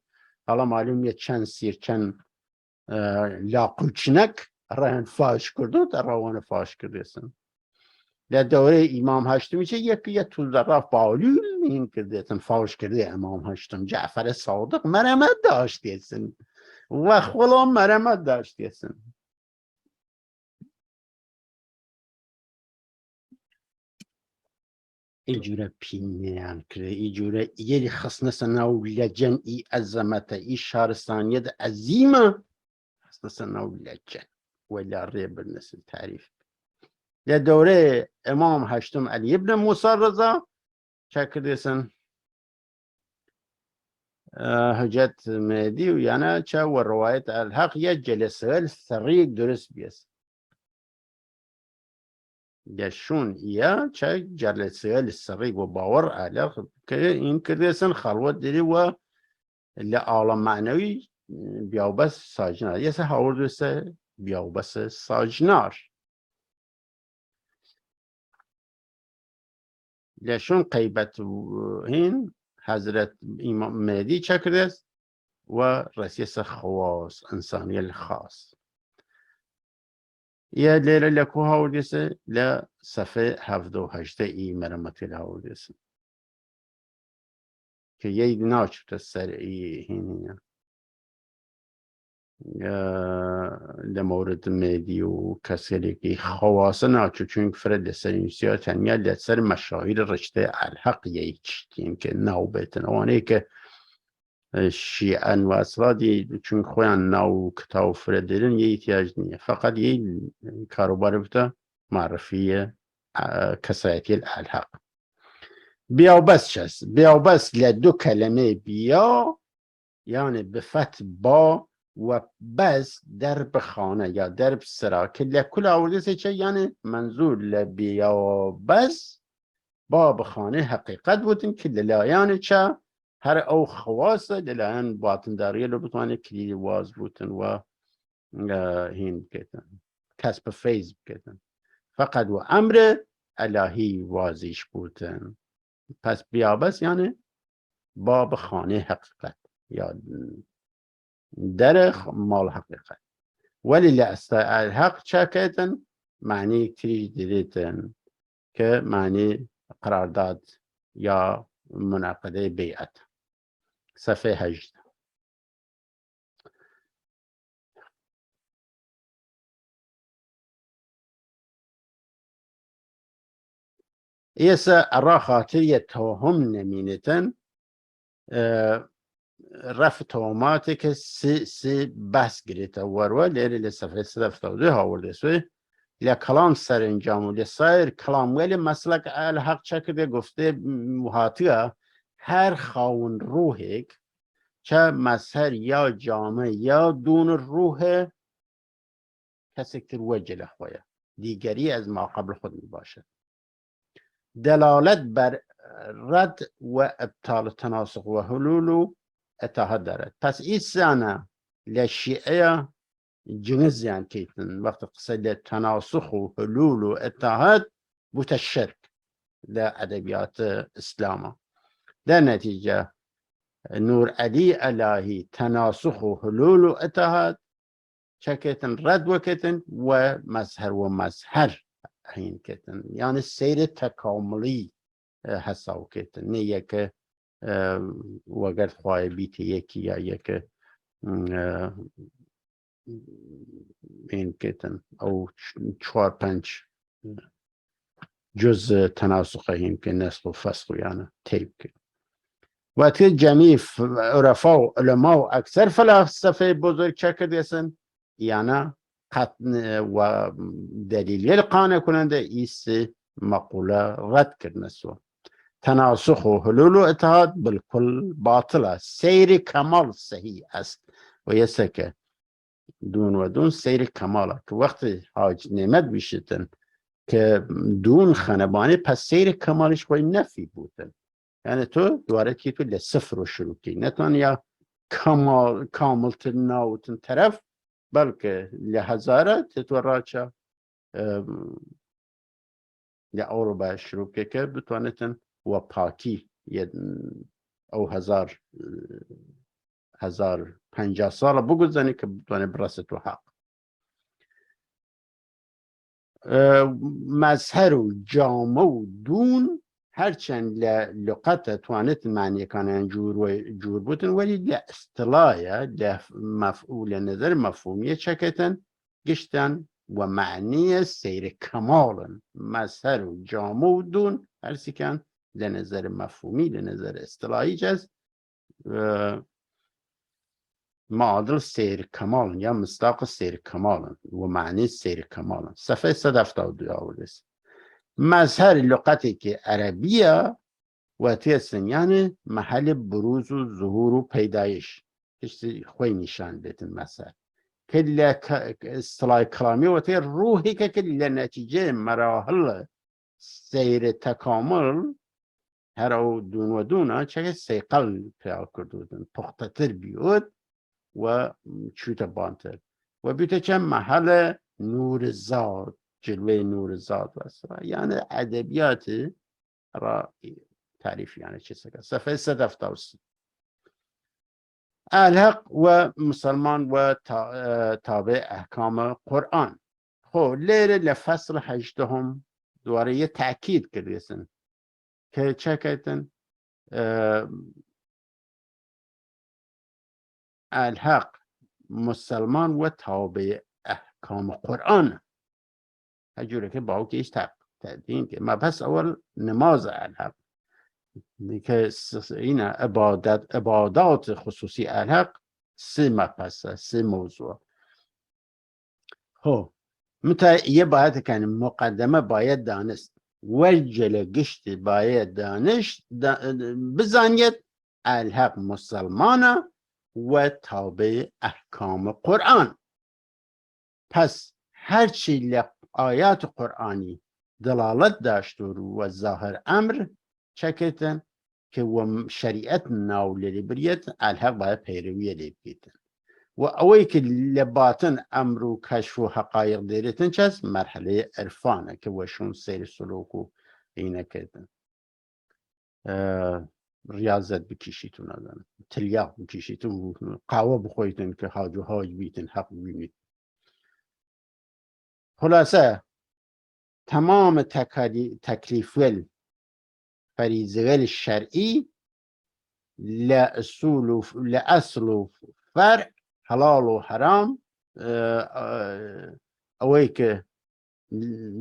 حالا معلوم یه چند سیر چند لاقوچنک رهن فاش کردو در روان فاش کردیسن در دوره امام هشتم میشه یکی تو ذرا فاولون این کردیسن فاش کرده امام هشتم جعفر صادق مرمت داشتیسن و خلا مرمت داشتیسن اینجوره پینیان کرده اینجوره یه خصنه نو لجن ای عظمت ای شهرستانیت عظیمه خصنه نو لجن ولا ریب النسل تعریف در دوره امام هشتم علی ابن موسی رضا چه کردیسن حجت مهدی و یعنی چه و روایت الحق یه جلسه سریع درست بیست گشون یا چه جلسه سریع و باور علیق که این کردیسن خلوت دیدی و لعالم معنوی بیاوبس ساجنار یه سه هاوردوسه بیاوبس ساجنار لشون قیبت هین حضرت امام مهدی چکرده و رئیس خواص انسانی الخاص یه لیره لکو هاوردیسه لصفحه 78 ای مرمت هاوردیسه که یه ناچبت سر ای هینیه لمورد مهدی و کسی که خواصه ناچو چون فرد لسر اینسیار تنمیه لسر مشاهیر رشته الحق یهیچتیم که ناو بیتن وانه که شیعن و اصلادی چون خویان ناو کتاو فرد دیدن یه احتیاج نیه فقط یه کاروبار بتا معرفی کسایتی الحق بیا و بس چست بیا و بس لدو کلمه بیا یعنی بفت با و بس درب خانه یا درب سرا که لکل آورده سه چه یعنی منظور لبیا و بس باب خانه حقیقت بودن که للایان چه هر او خواص للایان باطنداری رو بتوانه کلید واز بودن و هین بکتن کسب فیض بکتن فقط و امر الهی وازیش بودن پس بیا بس یعنی باب خانه حقیقت یا در مال حقیقت ولی لأستا الحق چاكتن معنی کتریج دیدتن که معنی قرارداد یا منعقده بیعت. صفحه 18. ایسا را خاطر یه توهم نمینتن رفع توهماتی که سی بحث گریتا وروا لیری لصفحه 172 آورده سوی لکلام سر انجام و لسایر کلام ولی مسلک الحق چکده گفته محاطیه هر خاون روحک چه مظهر یا جامعه یا دون روح کسی که وجه لخواه دیگری از ما قبل خود می باشد. دلالت بر رد و ابطال تناسق و حلول و اتحاد دارد. پس این سانه لشیعه جنزیان کیتن وقت قصد تناسق و حلول و اتحاد بوت الشرك لأدبيات اسلام. در نتیجه نور علی الهی تناسخ و حلول و اتحاد چکتن رد وکتن و مظهر هین کتن یعنی سیر تکاملی حساو کتن نه یک وگر خواه بیت یکی یا یک این کتن او 4-5 جز تناسخ هین که نسخ و فسخ یعنی تیب کتن و تی جمعی عرفا و علماء و اکثر فلسفه بزرگ چکر دیسن یعنی قطن و دلیل قانع کننده ایست مقوله رد کرد سو تناسخ و حلول و اتحاد بالکل باطله سیر کمال صحیح است و یسه که دون و دون سیر کماله که وقتی حاج نعمت بیشتن که دون خنبانی پس سیر کمالش باید نفی بودن یعنی تو دواره که تو لصفر رو شروع کی نتون یا کامل ناوتن طرف بلکه لهزاره تو راچه یا او رو باید شروع که بتوانتن و پاکی او 1050 سال بگذانی که بتوانه برسه تو حق. مظهر و جامع و دون هرچند لغت توانت معنی کنن جور بودن ولی لاصطلاحه لمفعول نظر مفهومی چکتن گشتن و معنی سیر کمالن مظهر و جامع و دون هرسی کن لنظر مفهومی لنظر اصطلاحی جز معادل سیر کمالن یا مصداق سیر کمالن و معنی سیر کمالن. صفحه 172 آورده مظهر لغتی که عربیه و تیسن یعنی محل بروز و ظهور و پیدایش کشتی خوی نشان بیتن مظهر که اصطلاح کلامی و تی روحی که لنتیجه مراحل سیر تکامل هر او دون و دونه چه سیقل پیال کردودن پختتر بیود و چوت بانتر و بیته چه محل نور ذات جلوه نور ذات واسه یعنی ادبیات را تعریف یعنی چه سکه. صفحه 173 الحق و مسلمان و تابع احکام قرآن. خب لیره لفصل 8 دواره یه تأکید کردیسن که چه کهتن الحق مسلمان و تابع احکام قرآن هجوره که باو که ایش تقدیم که مبحث اول نماز الحق که این عبادات خصوصی الحق 3 مبحث 3 موضوع. خب یه باید که مقدمه باید دانست وجل گشت باید دانشت بزنید الحق مسلمانه و تابع احکام قرآن. پس هرچی آیات قرآنی دلالت داشت و ظاهر امر چکتن که و شریعت ناولی بریت الحق باید پیروی لیبیتن و اوی که لباطن امر و کشف و حقایق دیرتن چست مرحله عرفانه که وشون سیر سلوک و اینه کتن ریاضت بکشیتون آدن تلیاق بکشیتون قهوه بخویتن که حاج و حاج بیتن حق بینید. خلاصه تمام تكليف فريضة الشرعي لأصل فرع حلال وحرام اويك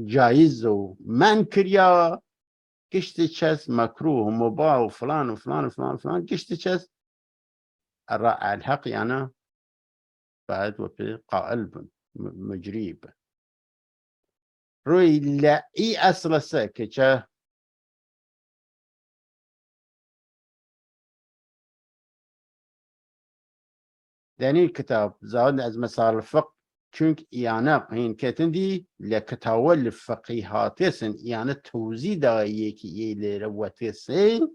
جايز ومنكر يا كشتي چس مكروه ومباح وفلان وفلان وفلان وفلان كشتي چس الحق يعني بعد وفي قائل مجريب روي لا اي اصل ساكي داني الكتاب زاد از مسائل الفقه چونك ايانا قين كتندي لكتاول الفقيهاتيسن ايانا توزي دايكي يلي رواتيسن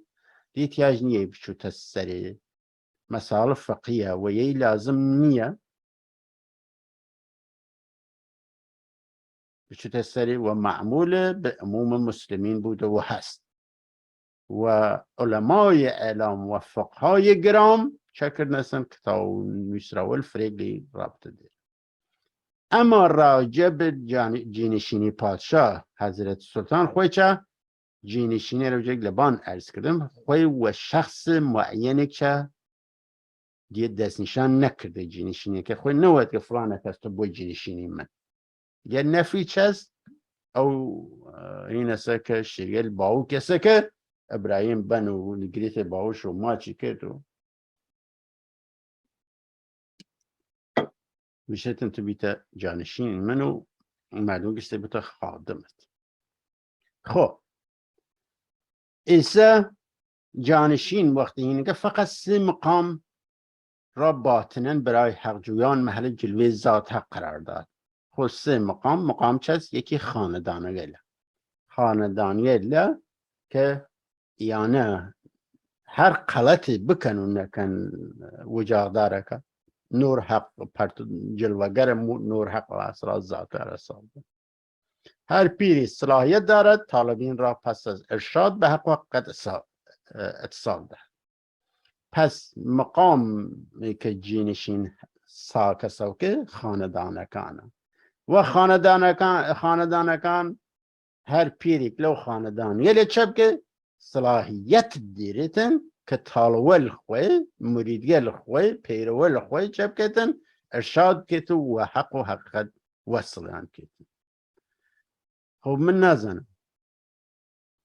دي تياجنيه بشو تسري مسائل فقهية ويي لازم نية بشو تسري ومعمولة بعموم المسلمين بوده وحست وعلماء اعلام وفقهاي قرام شكر نسن كتاو نسرا والفريقلي رابطة دي اما راجب جینشینی پادشاه حضرت السلطان خویچه جینشینی رو جگ لبان ارز کردم خوی و شخص معینی که دیگه دست نشان نکرده جینشینی که خوی نوید که فلانه کس تو بوی جینشینی من یه نفی چست او این است که شریعه باو کسه که ابراهیم بنو نگریت باوش رو ما چی کرد میشتن تو بیتا جانشین منو مردم گشته بیتا خادمت خب ایسا جانشین وقتی اینه که فقط 3 مقام را باطنن برای حقجویان محل جلوه ذات حق قرار داد خب 3 مقام چست یکی خاندانیه که یعنی هر غلطی بکن و نکن وجاق داره که نور حق جلوگر نور حق و اسرار ذات رسال هر پیری صلاحیت دارد طالبین را پس از ارشاد به حق و حقیقت اتصال ده پس مقام که جینشین ساکه خاندانکان و خاندانکان هر پیری لو خاندان یلی چب که صلاحیت دیرتن که طالول خوی مریدگل خوی پیرول خوی چب کتن ارشاد کتو و حق و حقیقت وصلان کتن خب من نزنم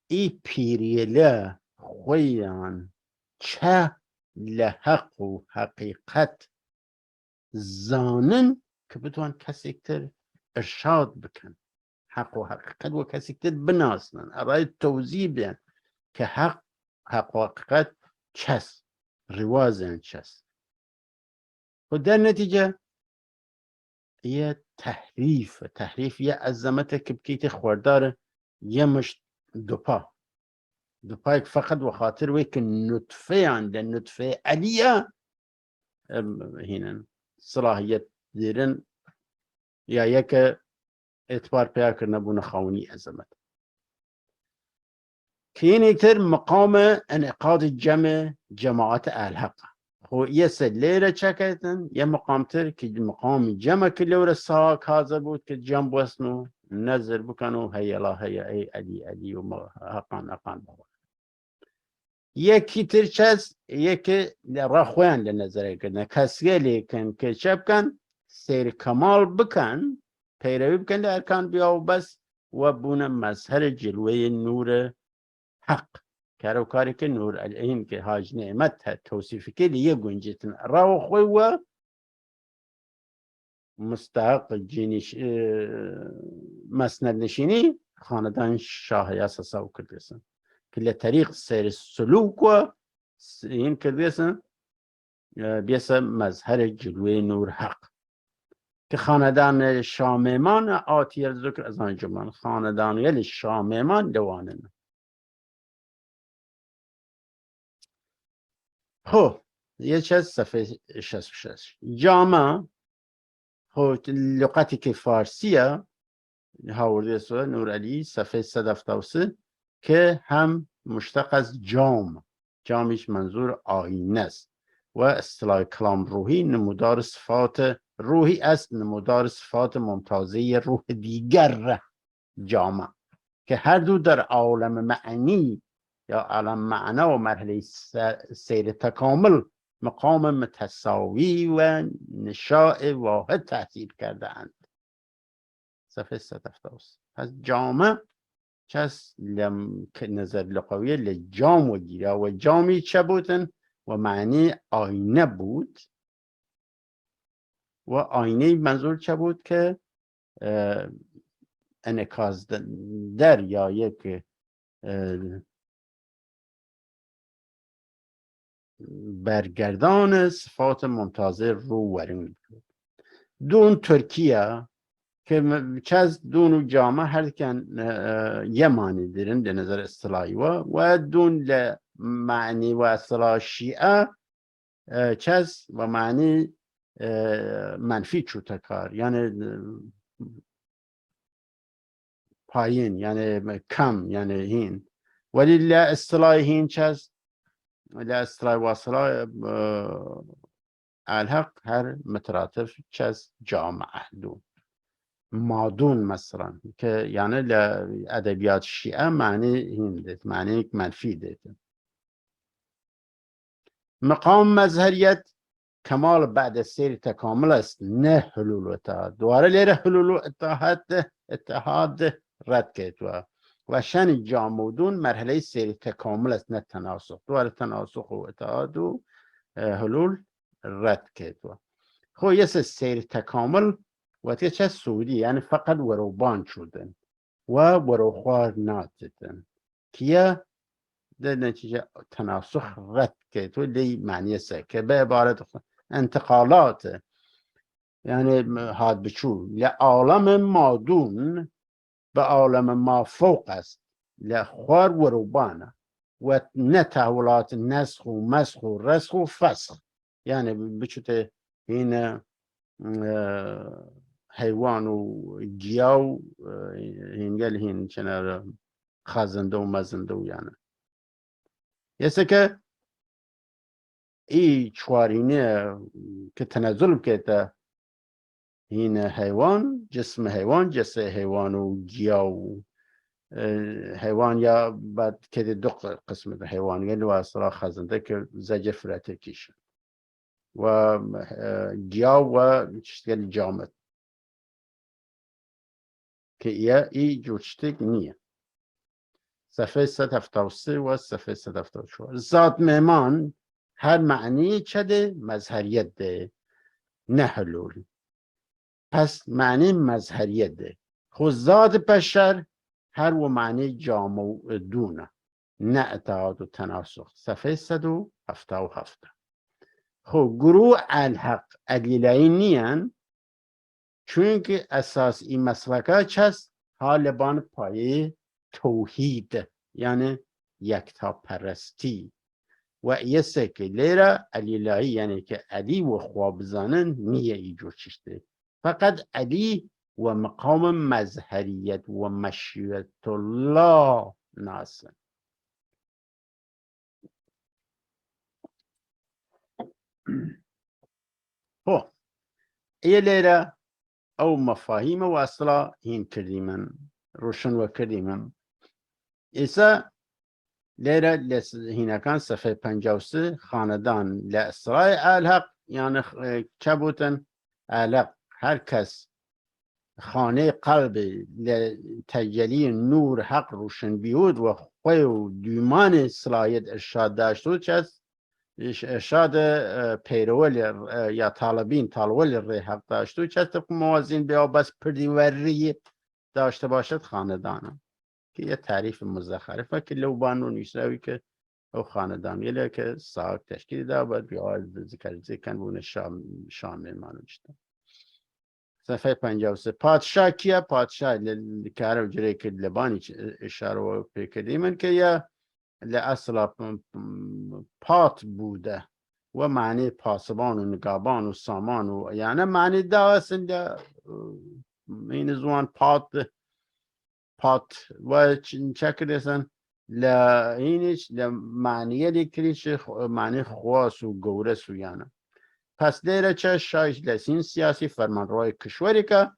ای پیریله خویان چه لحق و حقیقت زانن که بتوان کسی اکتر ارشاد بکن حق و حقیقت و کسی اکتر بناسنن ارائه توضیح بیان که حق و حقیقت چست روازن چست و در نتیجه یه تحریف یه عظمت که بکیت خوردار یه مشت دوپا فقط و خاطر وی که نطفه عند نطفه علیه هینن صلاحیت دیرن یا یک اعتبار پیدا کرنه بونه خاونی عظمت که این ایتر مقام انعقاد جماعت اهل حق خو یه سلیره چکتن یه مقام تر که مقام جمع کلیور ساک حاضر بود که جمع بسنو نظر بکنو هی الله هی ای علی و حقان بابا یکی تر چست یکی رخوان لنظره کردن کسیه لیکن که چپ کن سیر کمال بکن پیروی بکن در ارکان بیا و بس و بونه مظهر جلوه نور حق کارو کاری که نور این که حاج نعمت توصیفی که لیه گنجتن رو خوی و مستحق جینش مسند نشینی خاندان شاه یاسا کردیسن که لطریق سیر سلوک و این کردیسن بیسا مظهر جلوه نور حق که خاندان شامیمان آتی ذکر از آن جمعان خاندان شامیمان دوانن خب یه چیز صفحه 66 جامعه خب لغتی که فارسیه هاورده سوال نور علی صفحه 173 که هم مشتق از جامش منظور آینه است و اصطلاح کلام روحی نمودار صفات روحی است نمودار صفات ممتازه روح دیگر جامع که هر دو در عالم معنی یا عالم معنا و مرحله سیر تکامل مقام متساوی و نشاء واحد تحصیل کرده اند. صفحه 173. پس جامع چس نظر لغوی لجام و گیره و جامی چه بودن و معنی آینه بود و آینه منظور چه بود که انعکاس در یا یک برگردان صفات ممتازه رو ورین. دون ترکیه که چز دون و جامعه هر کن یه معنی دارن به نظر اصطلاحی و دون معنی و اصطلاح شیعه چز و معنی منفی چوتکار یعنی پایین یعنی کم یعنی هین ولی لا اصطلاح هین چز لا اصطلاح و اصطلاح الحق هر متراتف چز جامعه دون مادون مثلا که یعنی لأدبیات شیعه معنی هین دید معنی منفی دید. مقام مظهریت کمال بعد سیر تکامل است نه حلول و اتحاد. دواره لیره حلول و اتحاد رد کرد و شن جامودون مرحله سیر تکامل است نه تناسخ. دواره تناسخ و اتحاد و حلول رد کرد خو یه سیر تکامل وقتی چه سعودی یعنی فقط وروبان شدن و وروخوار ناتدن که در نتیجه تناسخ رد کرد و لی معنی سه که به عبارت انتقالات یعنی حاد بچو لعالم مادون به عالم ما فوق است لخوار وروبانه و نه تحولات نسخ و مسخ و رسخ و فسخ یعنی بچوته این حیوان و گیاه هنگل هین چنه خزنده و مزنده و یعنی یسته که ای چوارینه که تنزل بکیده این حیوان جسم حیوان و گیاه و حیوان یا بعد که دو قسم حیوان یعنی و اصلا خزنده که زجر فرته کشه و گیاه و چشتگل جامد که ای جوشتگ نیه. صفحه 173 و صفحه 174. ذات مهمان هر معنی چده مظهریت ده نه حلول. پس معنی مظهریت ده خود ذات بشر هر و معنی جامع دونه نه اتحاد و تناسخ. صفحه 177. خب گروه الحق علیلهی نیان چون که اساس این مسلکه چست حالبان پایه توحید یعنی یکتا پرستی و یسه که لیره علیلهی یعنی که علی و خواب بزنن نیه ایجور چشته فقط علی و مقام مظهریت و مشیت الله ناسن. خب ای لیره او مفاهیم و اصلا هین کردیمن روشن و کردیمن ایسا لیره هینکان صفحه 53 خاندان لاسرای الحق یعنی چه بودن الحق هر کس خانه قلب لتجلی نور حق روشن بیود و خوی و دیمان صلاحیت ارشاد داشت و چست ارشاد پیرول یا طالبین طالول ری حق داشت و چست موازین بیا بس پردیوری داشته باشد خاندانم که یه تعریف مزخرفه که لوبانو نیشتوی که او خاندان یه که ساق تشکیل دا باید بیا ذکر بونه شامل مانوشتن. صفحه 53 پادشاه کیه؟ پادشاه که هر جره که لبانی اشاره و پیکدیمن که یه لأصلا پات بوده و معنی پاسبان و نگابان و سامان و یعنی معنی داستن این زوان پات و چکرسن اینش معنی دیکریش معنی خواست و گورس و یعنی پس دیره چه شایش لسین سیاسی فرمان روی کشوری که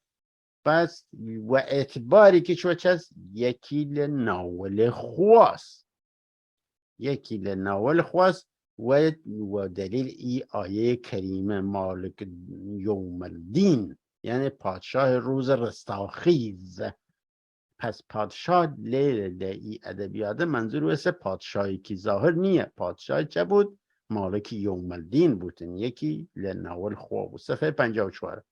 بس و اعتباری که چوچ است یکی لناول خواست یکی لناول خواست و دلیل ای آیه کریمه مالک یوم الدین یعنی پادشاه روز رستاخیز. پس پادشاه لیل ای ادبیات منظور واسه پادشاهی که ظاهر نیه. پادشاه چه بود؟ مالک یوم الدین بودن یکی لناول خواه بود. صفحه 54.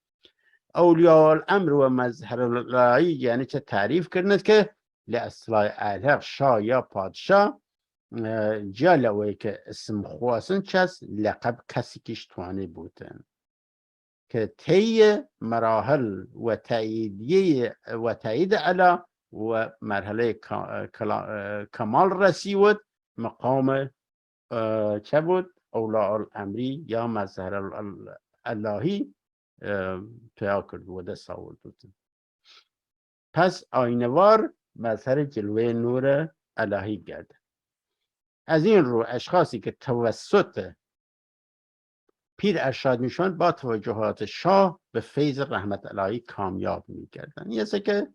اولیاء الامر و مظهر الهی یعنی چه تعریف کردند که لأصلاح الحق شاه یا پادشاه جلوه که اسم خواستن چست لقب کسی کشتوانه بودن که طی مراحل و تایید علا و مرحله کمال رسید مقام چه بود؟ اولیاء الامری یا مظهر الهی پیدا کرد و دست آورد بود. پس آینوار مظهر جلوه نور الهی گرد. از این رو اشخاصی که توسط پیر ارشاد میشوند با توجهات شاه به فیض رحمت الهی کامیاب میگردن. یه که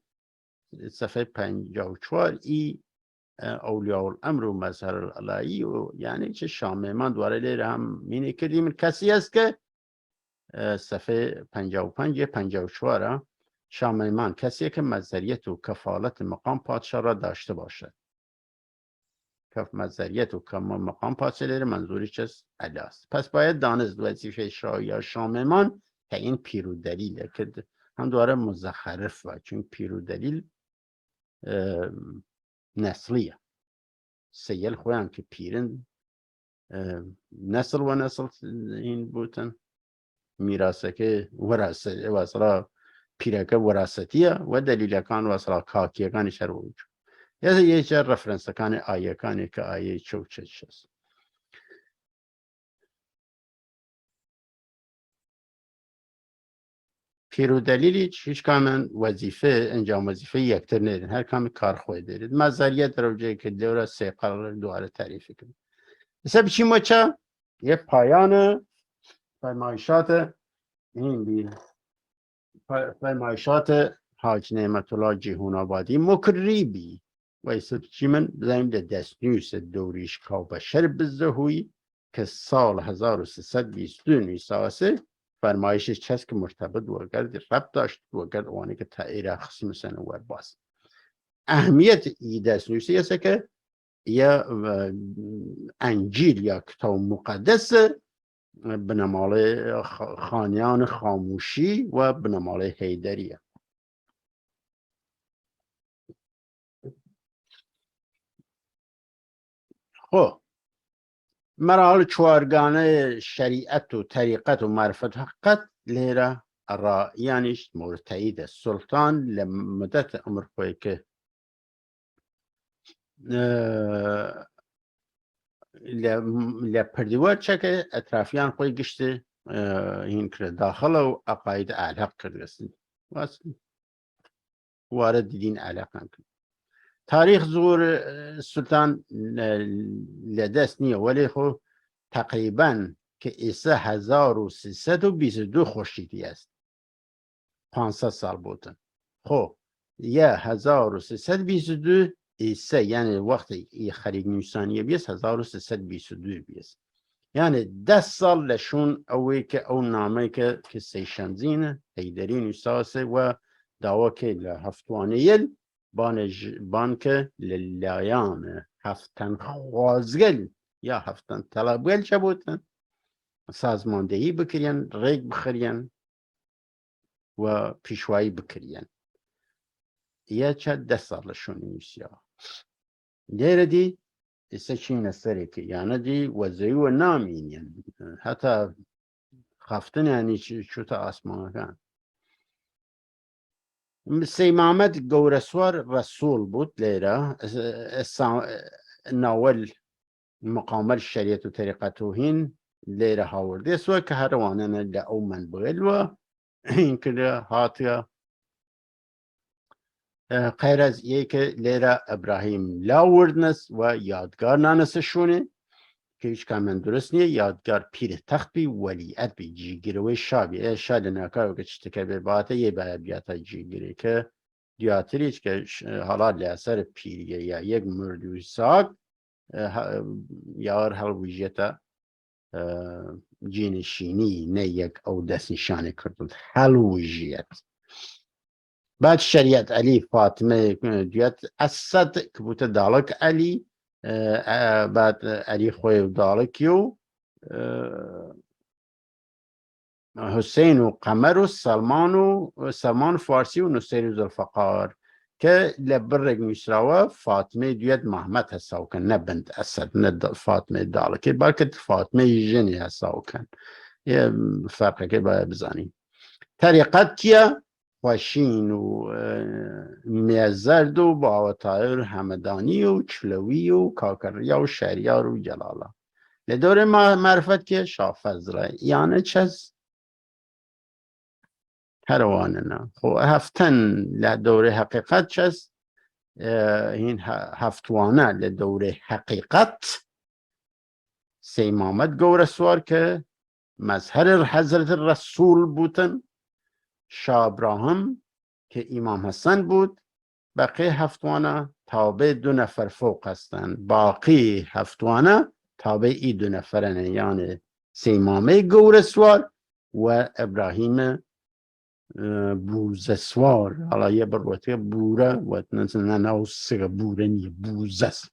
صفحه 54 ای اولیاء الامر و مظهر الهی و یعنی چه شاممان دواره لیره هم مینه کردیم. کسی است که صفحه 55 54 شاممان کسی که مظهریت و کفالت مقام پادشاه را داشته باشد. مظهریت و مقام پادشاه لیره منظوری چست؟ علاست. پس باید دانست وظیفه شاه یا شاممان که این پیرو دلیله که هم دواره مزخرف و چون پیرو دلیل نسلیه سیل خویم که پیرن نسل و نسل این بودن میراسه که وراسه وصلا پیرکه وراستیه و دلیل کان وصلا کاکیه کانش رو وجود یه چه رفرنس کان آیه کانی که آیه چوچش است. پیرو دلیلی هیچ کامن وظیفه انجام وظیفه یکتر نیدن هر کام کار خود دارید. مظهریت در وجه که دوره سه قرار دواره تعریف کنید. مثلا بچی ما چه یه پایان فرمایشات این بین فرمایشات حاج نعمت الله جهون آبادی مکریبی و ایسا چی من بزنیم در دستنیوس دوریش کابشر بزهوی که سال 1322 نیساسه فرمایشش چست که مرتبط وگرد رب داشت وگرد اوانی که تایره خصیم سنه ور باز. اهمیت ای دستنیوسی است که یا انجیل یا کتاب مقدس به نمال خانیان خاموشی و به نمال حیدریه. خب مراحل چوارگانه شریعت و طریقت و معرفت حقیقت لیره را یعنیش مرتعید سلطان لمدت عمر خوی که لپردیوار چه که اطرافیان خوی گشته این کرده داخل و عقاید علق کرده وارد دین علق کرده. تاریخ ظهور سلطان لدست نیه ولی خو تقریبا که ایسه 1322 خورشیدی است 500 سال بودن. خب یه 1322 ایسه یعنی وقتی ای خرید نیسانیه بیست 1322 بیست یعنی 10 سال لشون اوی که او نامه که سیشنزینه حیدری نیساسه و دعوا که لحفتوانیل بانک للایان هفتن خوازگل یا هفتن طلبگل چه بودن سازماندهی بکرین ریگ بخرین و پیشوایی بکرین یا چه 10 سالشون نیسیا دیره دی ایسا چی نستره که یعنی دی وزوی و نامین حتی خفتن یعنی چوتا آسمان کن. سی محمد گورسوار رسول بود لیره ناول مقامل شریعت و طریقت و هین لیره هاورده سوى که هر وانه لأو من بغل و این که هاتیا غیر از یک لیره ابراهیم لاوردنس و یادگار نانسشونه که هیچ کامن درست نیه یادگار پیر تخت بی ولیعت بی جیگیروی شابی شاد ناکار که چتکه به باته یه بیاتا جیگیری که دیاتریش که حالا لحظر پیریه یا یک مردوی ساگ یار هل ویجیتا جینشینی نه یک او دست نشانه کردند هل ویجیت بعد شریعت علی فاطمه دیت اسد کبوت دالک علی بعد علی خوی دالکیو حسین و قمر و سلمان فارسی و نصیر ذوالفقار که لبرگ میشراوه فاطمه دیت محمد هستاو کن نه بنت اسد نه فاطمه دالکی بلکه فاطمه جنی هستاو کن یه فرقه که باید بزنیم طریقت کیا خوشین و میزرد و باوتایر همدانی و چلوی و کاکریا و شهریار و جلاله لدور معرفت که شافزره یعنی چز هرواننا خو هفتن لدور حقیقت چز این هفتوانه لدور حقیقت سی محمد گور سوار که مظهر حضرت رسول بودن شاه ابراهیم که امام حسن بود بقیه هفتوانه تابع 2 نفر فوق هستند باقی هفتوانه تابع ای 2 نفرن یعنی سی محمد گور سوار و ابراهیم بوزه سوار حالا یه بروتی بوره و نه او سگه بوره نیه بوزه است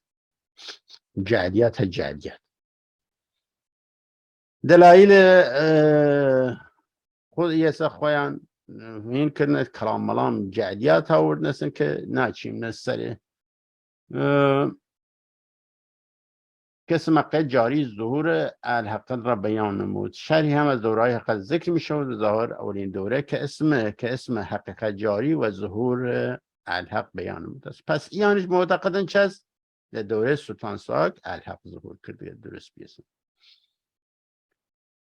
جعلیت دلایل خود یسا خویان این کرنه کلام ملام جعلیت آورد نسن که ناچیم نسره کس مقه جاری ظهور الحق را بیان نمود شرحی هم از دورهای حقیقت ذکر می شود و ظاهر اولین دوره که اسم حقیقت جاری و ظهور الحق بیان نمود است پس یعنیش معتقدن چه است در دوره سلطان ساک الحق ظهور کرده درست بیسن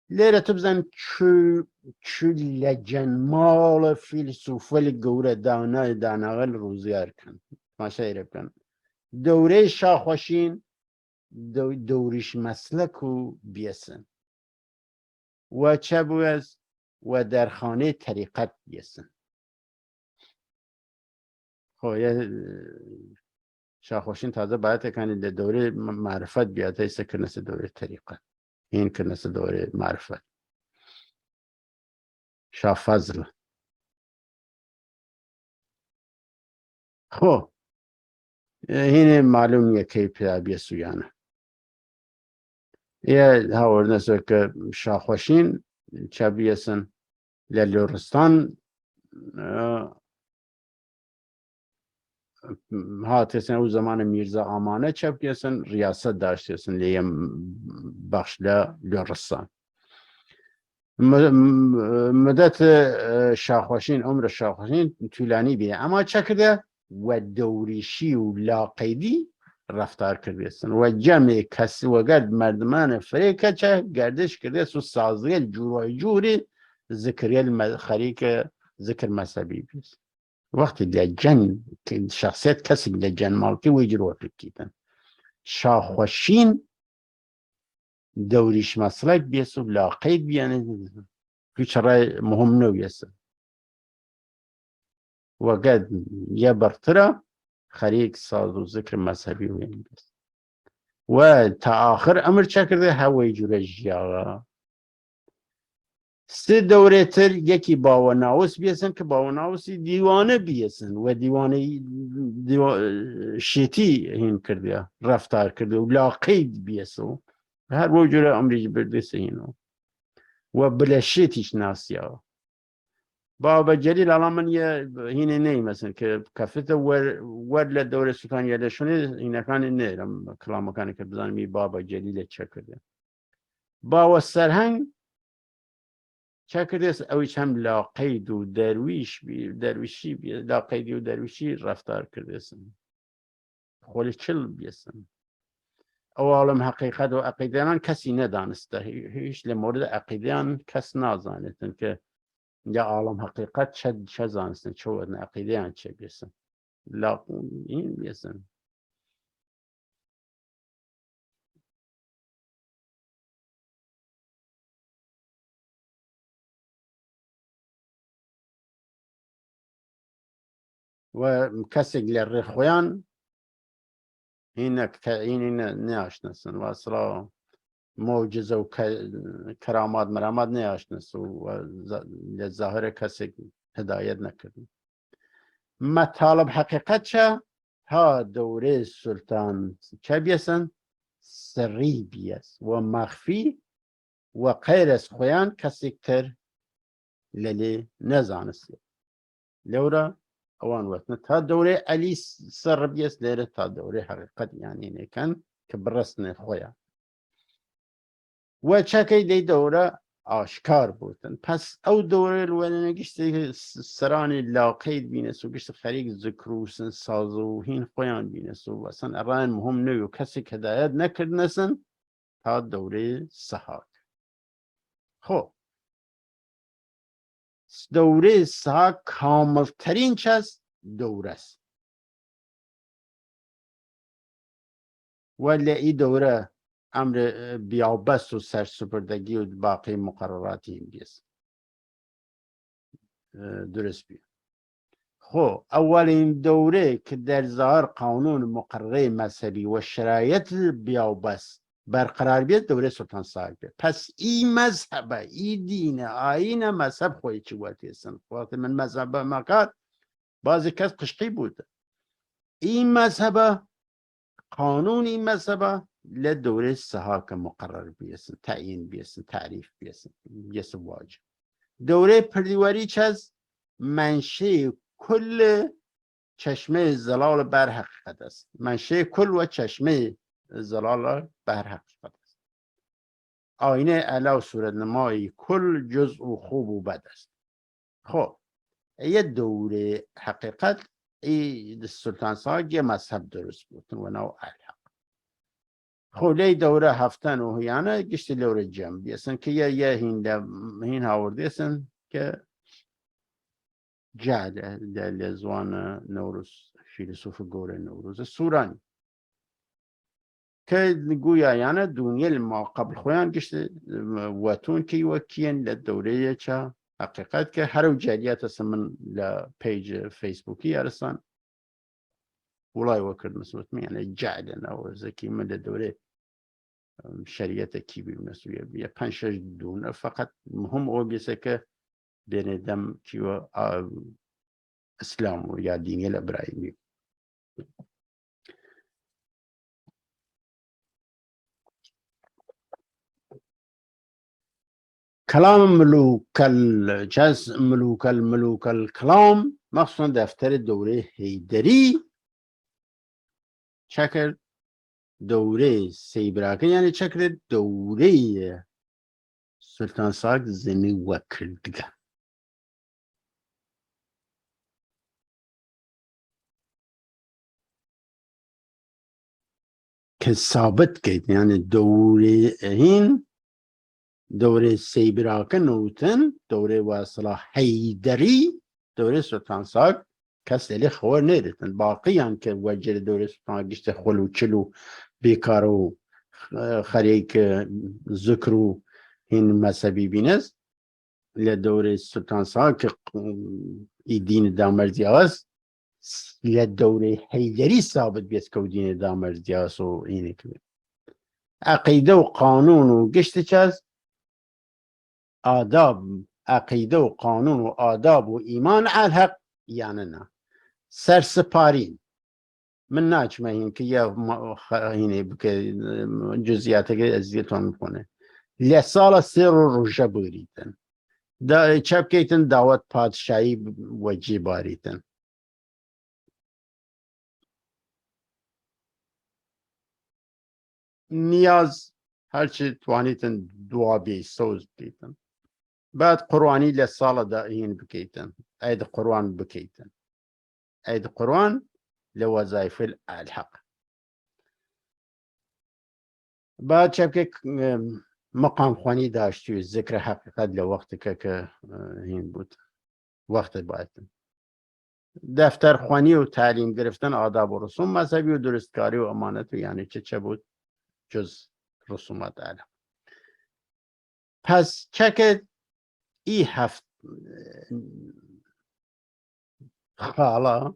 لیره تبزن چو لجن مال فیلسوفل گوره داناغل روزیار کن ماشا کن دوره شاخوشین دوریش مسلک و بیسن و چه بویز و در خانه طریقت بیسن خب یه شاخوشین تازه باید کنید در دوره معرفت بیاد ایسا کنست دوره طریقت این کنست دوره معرفت شاه فضل خب این معلوم یکی پیدا بیسویانه یه هاور نسو که شاخوشین چه بیسن للورستان هاتسن او زمان میرزا آمانه چه بیسن ریاست داشتیسن لیم بخش لورستان مدت شاخوشین عمر شاخوشین طولانی بیه اما چه کرده و دوریشی و لاقیدی رفتار کردیستن و جمع کسی و گرد مردمان فریقه چه گردش کردیست و سازگل جوری ذکریل خریک ذکر مذهبی بیست وقتی لجن شخصیت کسی لجن مالکی و اجرو کردن شاخوشین دوریش مسلک بیست و لاقید بیانه هیچ رای مهم نو بیست و قد یه برطره خریک ساز و ذکر مذهبی و این بیست و تا آخر امر چه کرده هوای جوره جیاغا 3 دوره تر یکی باوناوس بیسن که باوناوسی دیوانه بیسن و دیوانه شیطی هین کرده رفتار کرده و لاقید بیسو هر وجوره امریج برده سینو و بلا شیطیش ناسیا بابا جلیل الان من یه هینه نی مثلا که کفت ور لدور سلطان یاده شونه اینه کانی نیرم کلام کنه که بزنمی بابا جلیل چه کرده بابا سرهنگ چه کرده اویش هم لاقید و درویشی لاقیدی و درویشی رفتار کرده خولی چل بیسن او عالم حقیقت و عقیدیان کسی ندانسته هیچ لمورد عقیدیان کس نازانستن که یا عالم حقیقت چه زانستن چه ودن عقیدیان چه بیسن لا این بیسن و کەسێک لە ڕێخۆیان هینی ناشناسن واسڵاو معجزە و کەرامات مەرامات نەیاشناس و لە زاهرە کەسێک هدایەت نەکردن. مەتاڵب حەقیقەت چە تا دەورەی سولتان چە بیەسن سڕی بیەس و مەخفی و غەیر ئەز خۆیان کەسێک تر لەلێ نەزانست لەورە ئەوان وەتنە تا دەورەی ئەلی سڕ بیەس لێرە تا دەورەی حەقیقەت یانینەکەن کە بڕستنێ خۆیان و چەکەی دەی دەورە ئاشکار بوتن. پس ئەو دەورە وێنە گشتی سەرانی لاقەیت بینەس و گشت خەریک زکر و ساز و هین خۆیان بینەس و وەسەن ئەڕان مهم نەوی و کەسێک هەدایەت نەکردنەسن تا دەورەی سەحاک. خۆ دەورەی سەحاک کامڵترین چەس دەورەست و لە ئی دەورە ئەمر بیاوبەست و سەرسوپردەگی و باقی مقرراتی بیست درست بێ. خۆ ئەوەڵین دەورەی کە دەرزار قانون مقرڕەی مەسەبی و شرایەت بیاوبەست بەرقرار بێت دەورەی سولتان ساک بێت. پس ئی مەزهەبە ئی دینە ئاینە مەسەب خۆی چی وەتێسن وەڵاتە من مەزهەبە مەکات بازی کەس قشقی بووتە ئی مەزهەبە قانونی مەزهەبە لە دەورەی سەحاکە مقرڕ بێسن تەعیین بێسن تعریف بێسن واجب. دەورەی پردیوەری چەس منشەی کل چەشمەی زەڵاڵ بەر حەقیقەت است. منشەی کل و چەشمەی زەڵاڵ بەر حەقیقەت است. ئاینەی ئەلا و سوورەتنمای کل جزء و خوب و بەد است. خۆ یە دەورەی حەقیقەت ئی سولتان ساک یە مەزهەب دروست بوتن و ناو ئەلحەق. خۆ لەی دەورە هەفتەن و هیانە گشتی لەورە جەم بێسن کە یە هین هاوردێسن کە جادە لە زوانە نەوروز فیلسوف گەورە نەوروزە سوورانی کە گویایانە دونیە ما قبل خۆیان گشت وەتون کەی وەکیەن لە دەورەیەکە حقیقەت کە هەرو جاریاتە من لە پیج فەیسبووکی یارستان وڵای وەکرد مسوتمیانە جادەنەوە زەکی من لە دەورێ شریعەتە کیبی نەسویە بە 5-6 دوونە فقط مهم ئەوە بێسە کە بێنێدەم کیوە ئیسلام و یا دینیە لە برایمی. كلام ملوك الكلام مخصوصا دفتر الدورة هيدري شكل دورة سيبراكن يعني شكل دورة سلطان ساک زنی وەکردگە. کە سابت کەیت یعنی دەورەی سەیبراکە نوتن دەورەی واسڵە هەیدەری دەورەی سولتان ساک کەس لێ خۆر نێرتن باقییان کە وەجێ دەورەی سولتان گشتە خۆل و چل و بێکارە و خەریک زکر و هین مەسەبی بینەست لە دەورەی سولتان ساک ئی دینە دامەرزیاوەست لە دەورەی هەیدەری سابت بێت کە و دینە دامەرزیاوەست و هینێک بێت. عەقیدە و قانون و گشتە چەس آداب عقیده و قانون و آداب و ایمان الحق یعنی نه سرسپارین من ناچمه هین که یه هینه بکه جزئیاته که ازیتون میکنه لسال سر و روژه بگریتن چپ کیتن دعوت پادشاهی وجی باریتن نیاز هرچی توانیتن دعا بی سوز بیتن بعد قرآنی لسال دا هین بکیتن اید قرآن بکیتن اید قرآن لوظائف الحق بعد شبكة مقام خواني داشتي ذكر حقيقة لوقت که هين بود وقت بايتن دفتر خواني و تعليم گرفتن آداب و رسوم مذهبی و درستکاری و امانت و یعنی چه بود جز رسومات علم. پس چکه ای هفت خالا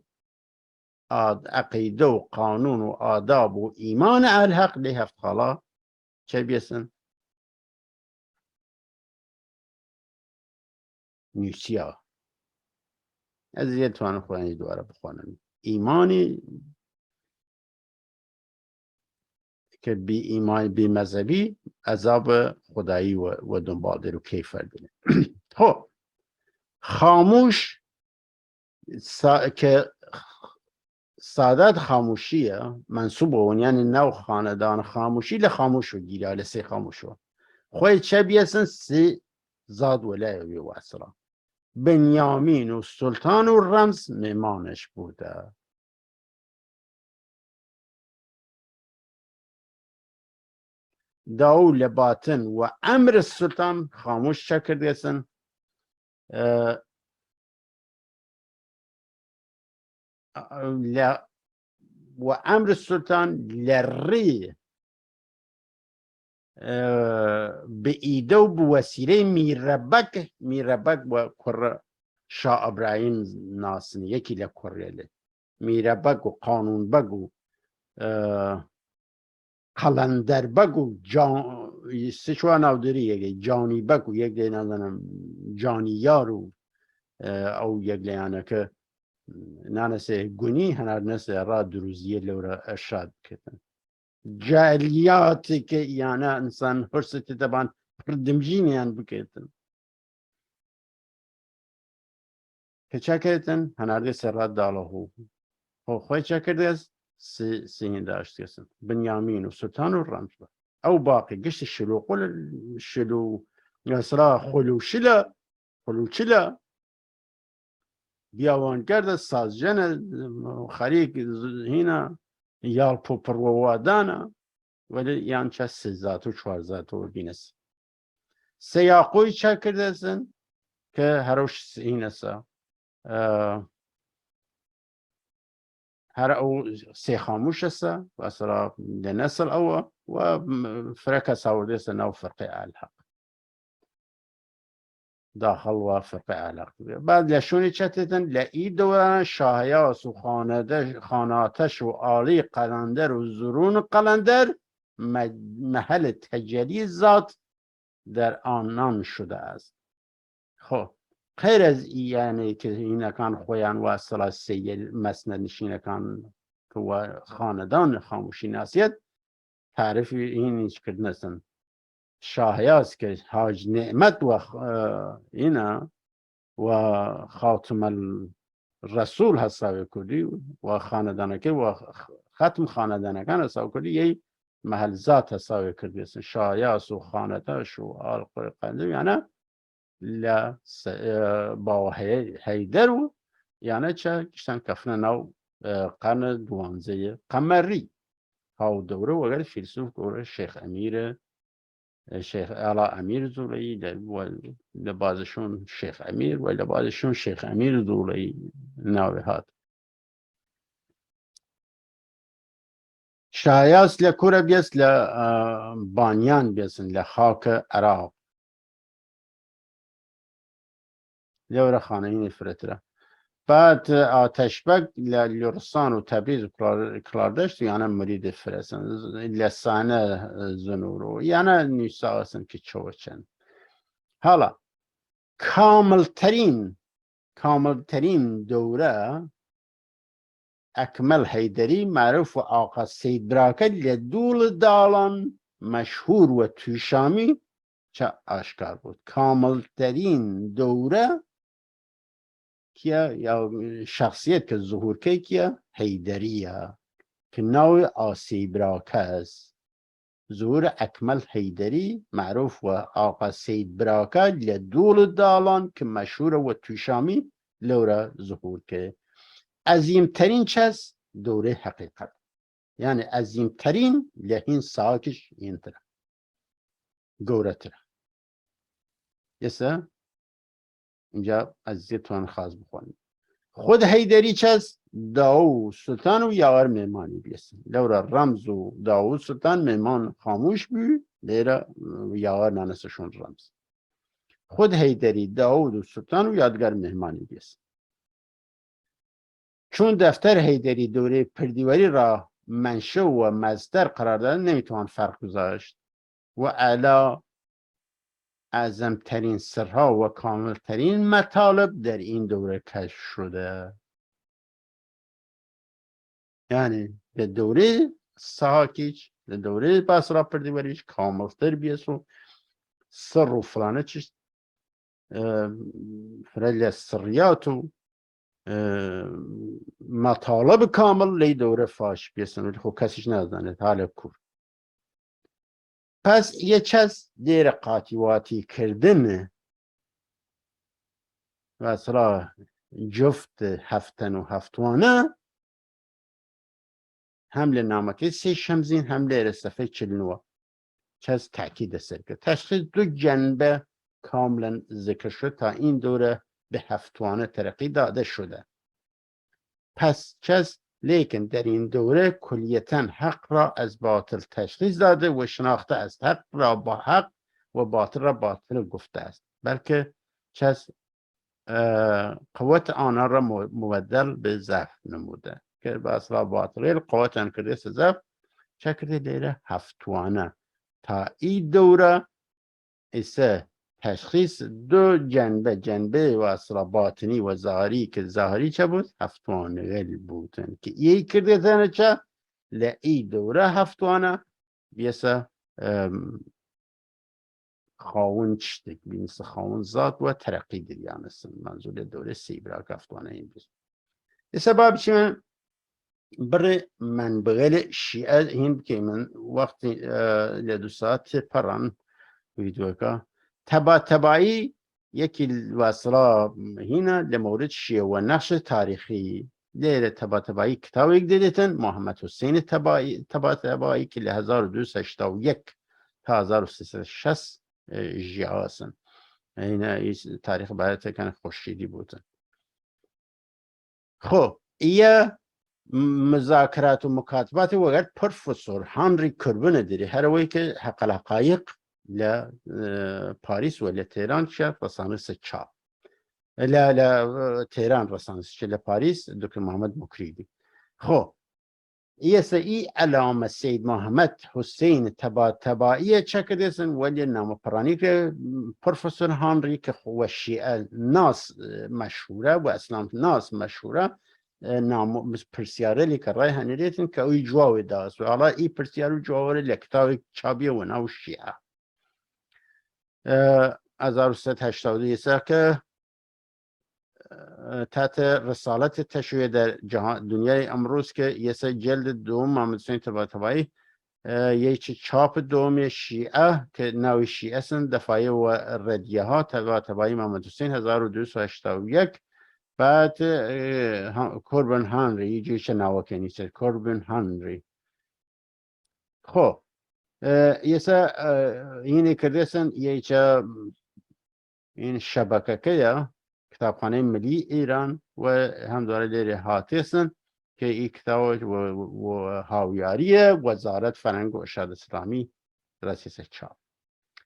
عقیده و قانون و آداب و ایمان الحق لی هفت خالا چه بیسن؟ نوسیا از یه توان خودنی دواره بخوانم ایمانی که بی ایمان بی مذهبی عذاب خدایی و دنبال رو کیفر بینه. خب خاموش که سعادت خاموشیه منصوب اون یعنی نو خاندان خاموشی لخاموش رو گیره لسی خاموش رو خوی چه بیسن سی زاد ولای و اصلا بنیامین و سلطان و رمز میمانش بوده داول باطن و امر سلطان خاموش چه کردیسن و امر سلطان لری به ایده و به وسیله میربک و کره شاه ابراهیم ناسن یکی لکره میربک و قانون بگو قلندر بگو سچوان او داری یکی جانی بگو یک دی نزنم جانی یارو او یک لیانه که نانسه گونی هنر نسه را دروزیه لورا ارشاد کتن جالیاتی که یعنی انسان حرستی تبان پردمجینی هن بکیتن که چه کتن هنر دی سرات داله هو خوی چه کرده است سین داشت کسن بنیامین و سلطان و رمز با او باقی گشت شلو نصرا خلوشلا بیاوان کرده سازجن خریک هینا یال پوپر و وادانا ولی یان چه سزات و چوار ذات و بینست سیاقوی چه کرده استن که هروش هینسا هر او سی خاموش است و اصلا لنسل او و فرق سعودی است نو فرق الحق داخل و فرق الحق بعد لشونی چتتن لئی دوران شاهیاس و خاناتش و عالی قلندر و زرون قلندر محل تجلی ذات در آنان شده است خب غیر از یعنی که این کان خویان و اصلا سیل مسند نشین کان و خاندان خاموشی ناسیت تعریف این نیچ کرد نستن شاهیاست که حاج نعمت و اینا و خاتم الرسول حساب کردی و خاندانکه و ختم خاندانکان حساب کردی یه محل ذات حساب کردی شاهیاست و خانداش و آل قرقنده یعنی لا با هیدر و یعنی چه کشتن کفنه نو قرن دوانزه قمری ها دوره و اگر فیلسوف دوره شیخ علا امیر زولایی لبازشون شیخ امیر و لبازشون شیخ امیر زولایی ناوی هات شایست لکوره بیست لبانیان بیستن لخاک عراق لوره خانه این فرتره بعد آتشبک لرسان و تبریز کلاردشت یعنی مرید فرسن لسانه زنورو یعنی نیسا هستن که چوچن حالا کاملترین دوره اکمل حیدری معروف و آقا سید براکه لدول دالان مشهور و توشامی چه آشکار بود کاملترین دوره کیا یا شخصیت که ظهور که کیا حیدریه که نوع آسیب راکه است ظهور اکمل حیدری معروف و آقا سید براکه لدول دالان که مشهور و توشامی لورا ظهور که عظیمترین چیز دوره حقیقت یعنی عظیمترین لحین ساکش این طرف گوره طرف یسه اینجا عزیزتون خواست بخونید خود حیدری چست داو سلطان و یاور میمانی بیستن لورا رمز و داو سلطان میمان خاموش بی لیره یاور نانستشون رمز خود حیدری داود و سلطان و یادگر مهمانی بیستن چون دفتر حیدری دوره پردیواری را منشأ و مصدر قرار داد نمیتوان فرق گذاشت و اعلی اعظمترین سرها و کاملترین مطالب در این دوره کشف شده. یعنی در دوره ساکیچ در دوره باسرا پردیوریش کاملتر بیسو سر و فلانه چیست فرلی سریاتو مطالب کامل لی دوره فاش بیسن ولی خب کسیش نزدانه حالا کور. پس یه چیز دیر قاطیواتی کردن و اصلا جفت هفتن و هفتوانه حمل نامکه سی شمزین حمله رصفه چلنوه چیز تأکید سرکه تشخیص دو جنبه کاملا ذکر شد تا این دوره به هفتوانه ترقی داده شده. پس چیز لیکن در این دوره کلیتا حق را از باطل تشخیص داده و شناخته از حق را با حق و باطل را باطل گفته است، بلکه چیز قوت آنها را مبدل به ضعف نموده که به اصلا باطل قوت انکرده ضعف چه کرده دیره هفتوانه تا این دوره ایسه تشخیص دو جنبه و اصلا باطنی و ظاهری که ظاهری چه بود؟ هفتوانه بودن که ای کرده تنه چه؟ لئی دوره هفتوانه بیسه خاون چشتک بینس خاون ذات و ترقی دریانستن منظور دوره سیبراک هفتوانه این بیست. ایسه باب چی من بر من بغل شیعه هند که من وقتی لدو ساعت پران ویدیو که تبایی یکی واسرا هنا لمورد شیعه و نقش تاریخی لیره تبایی کتاب یک دیدتن محمد حسین تبایی که ل 1281 تا 1360 جیعه هستن. این تاریخ باید تکن خوشیدی بودن. خب ایه مذاکرات و مکاتبات وقت پروفسور هنری کربن داری هر وی که حقایق لپاریس و لتهران شد رسانس چاپ لتهران رسانس چه لپاریس دکتر محمد مکریدی. خب ای علامه سید محمد حسین تبایی چه کردن ولی نام پرانی که پروفسور هنری که و شیعه ناس مشهوره و اسلام ناس مشهوره نام پرسیاره لی که رای هنریتن که اوی جواوی داست و حالا ای پرسیاره جواوی لکتاوی چابی و ناو شیعه 1383 که تحت رسالت تشییع در دنیای امروز که یه جلد دوم محمد حسین تبایی یه چاپ دوم شیعه که ناوی شیعه سن دفاعی و ردیه ها تبایی محمد حسین 1281 بعد کوربن هنری یه جوش نواکه نیست کوربن هنری. خب یه اینی کرده سن یه چه این شبکه که کتابخانه ملی ایران و هم داره لیره هاتیسن که این کتاب و هاویاری وزارت فرهنگ و ارشاد اسلامی رسیس چاپ.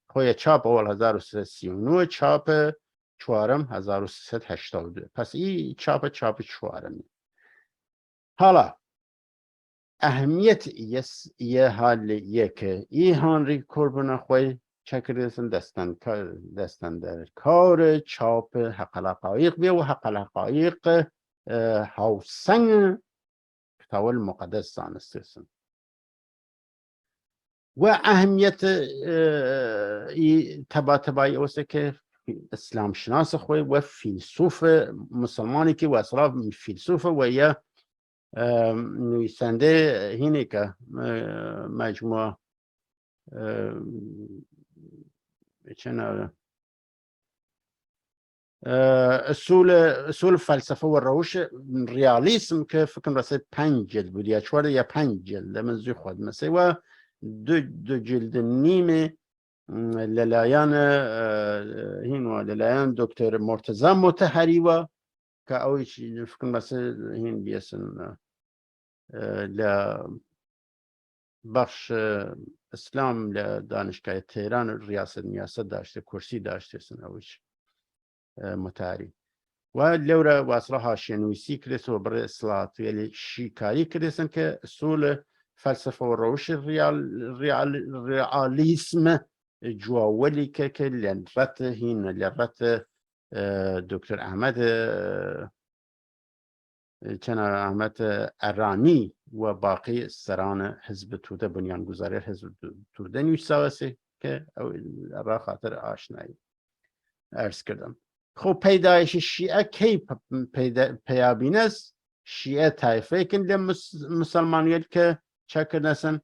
خوی چاپ اول 1339 چاپ چوارم 1382 پس این چاپ چوارمی. حالا اهمیت یه حال که این هنری کوربن خوی چکردن دستن در کار چاپ حقایق بیا و حقایق هاوسنگ کتاب المقدس دانستن و اهمیت تبایی اوسته که اسلام شناس خوی و فیلسوف مسلمانی که و اصلا فیلسوف و یا نویسنده هینه که مجموعه چنان اصول فلسفه و روش ریالیسم که فکر رسید 5 جلد بود یا 4 یا 5 جلد منظور خود مثل و دو جلد نیم للایان دکتر مرتضی مطهری و که اویش فکر مثل هین بیسن بخش اسلام لدانشگاه تهران ریاست نیاست داشته کرسی داشته سنوش متحری واللورا واصلها شنويسي كريسو بر إصلاحات يلي شيكاري كريسن كأصول فلسفة والروش الرياليسم جوا ولي كل رت هين لرت دكتور أحمد كان أحمد أراني وباقي السران حزب توده بنيان گذاری حزب توده نویساوسه که را خاطر آشنایی ارز کردم. خب پیدایش شیعه کی پیابین است؟ شیعه طایفه که مسلمانیت که چکر نسن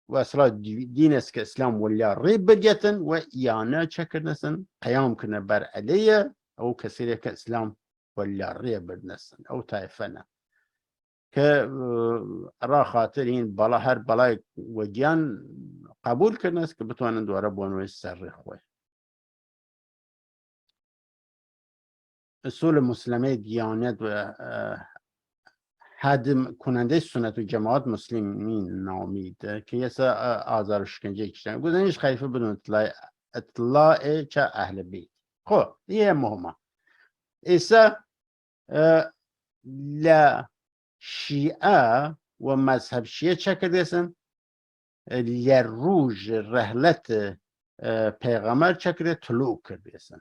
و اصلا دین است که اسلام ولیا ریب بجتن و ایانه چکر نسن قیام کنه بر علیه او کسی که اسلام ولیا ریب بدنسن او طایفه نه که را خاطر این بالا هر بالای وجیان قبول کرده است که بتوانن دواره بانوی سر خواه. اصول مسلمه دیانت و هدم کننده سنت و جماعت مسلمین نامید که یه آزار و شکنجه کشتن گذنش خلیفه بدون اطلاع چه اهل بیت. خب یه مهمه ایسا شیعه و مذهب شیعه چه کردیسن؟ لروج رحلت پیغمبر چه کرده؟ طلوع کردیسن.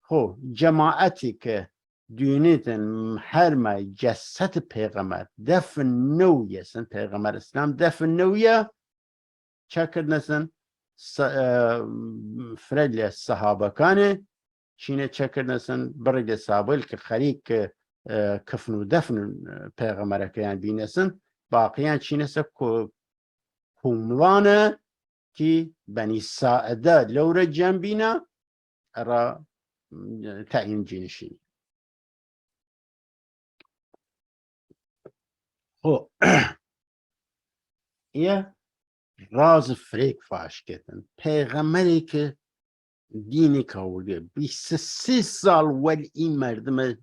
خب جماعتی که دونیتن هر ما جسد پیغمبر دفن نویسن پیغمبر اسلام دفن نویه چه کردنسن؟ فرد صحابه کانه چینه چه کردنسن؟ برد صحابه که خریق کفن و دفن پیغمبر که یعنی بینسن باقیان چینه سه کوملانه که بنی ساعده لور جنبینا را تعیین جنشی. خب یه راز فریق فاش کردن پیغمبری که دینی که آورده 23 سال ولی این مردم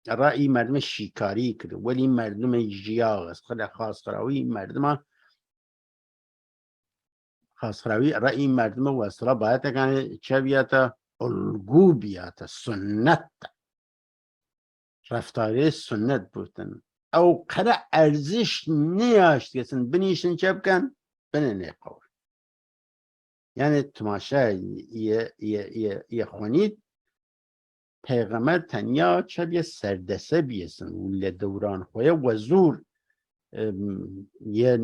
را این مردم شیکاری کرده ولی این مردم جیاغ است خدا خاص خراوی این مردم خاص خراوی را این مردم و اصلا باید اگه چه بیاتا الگو بیاتا سنت رفتاری سنت بودن او قرا ارزش نیاشت کسن بنیشن چه بکن بنه نیقور یعنی تماشا یه خونید پیغمبر تنیا چه بیه سردسه بیسن و دوران خواه و زور یه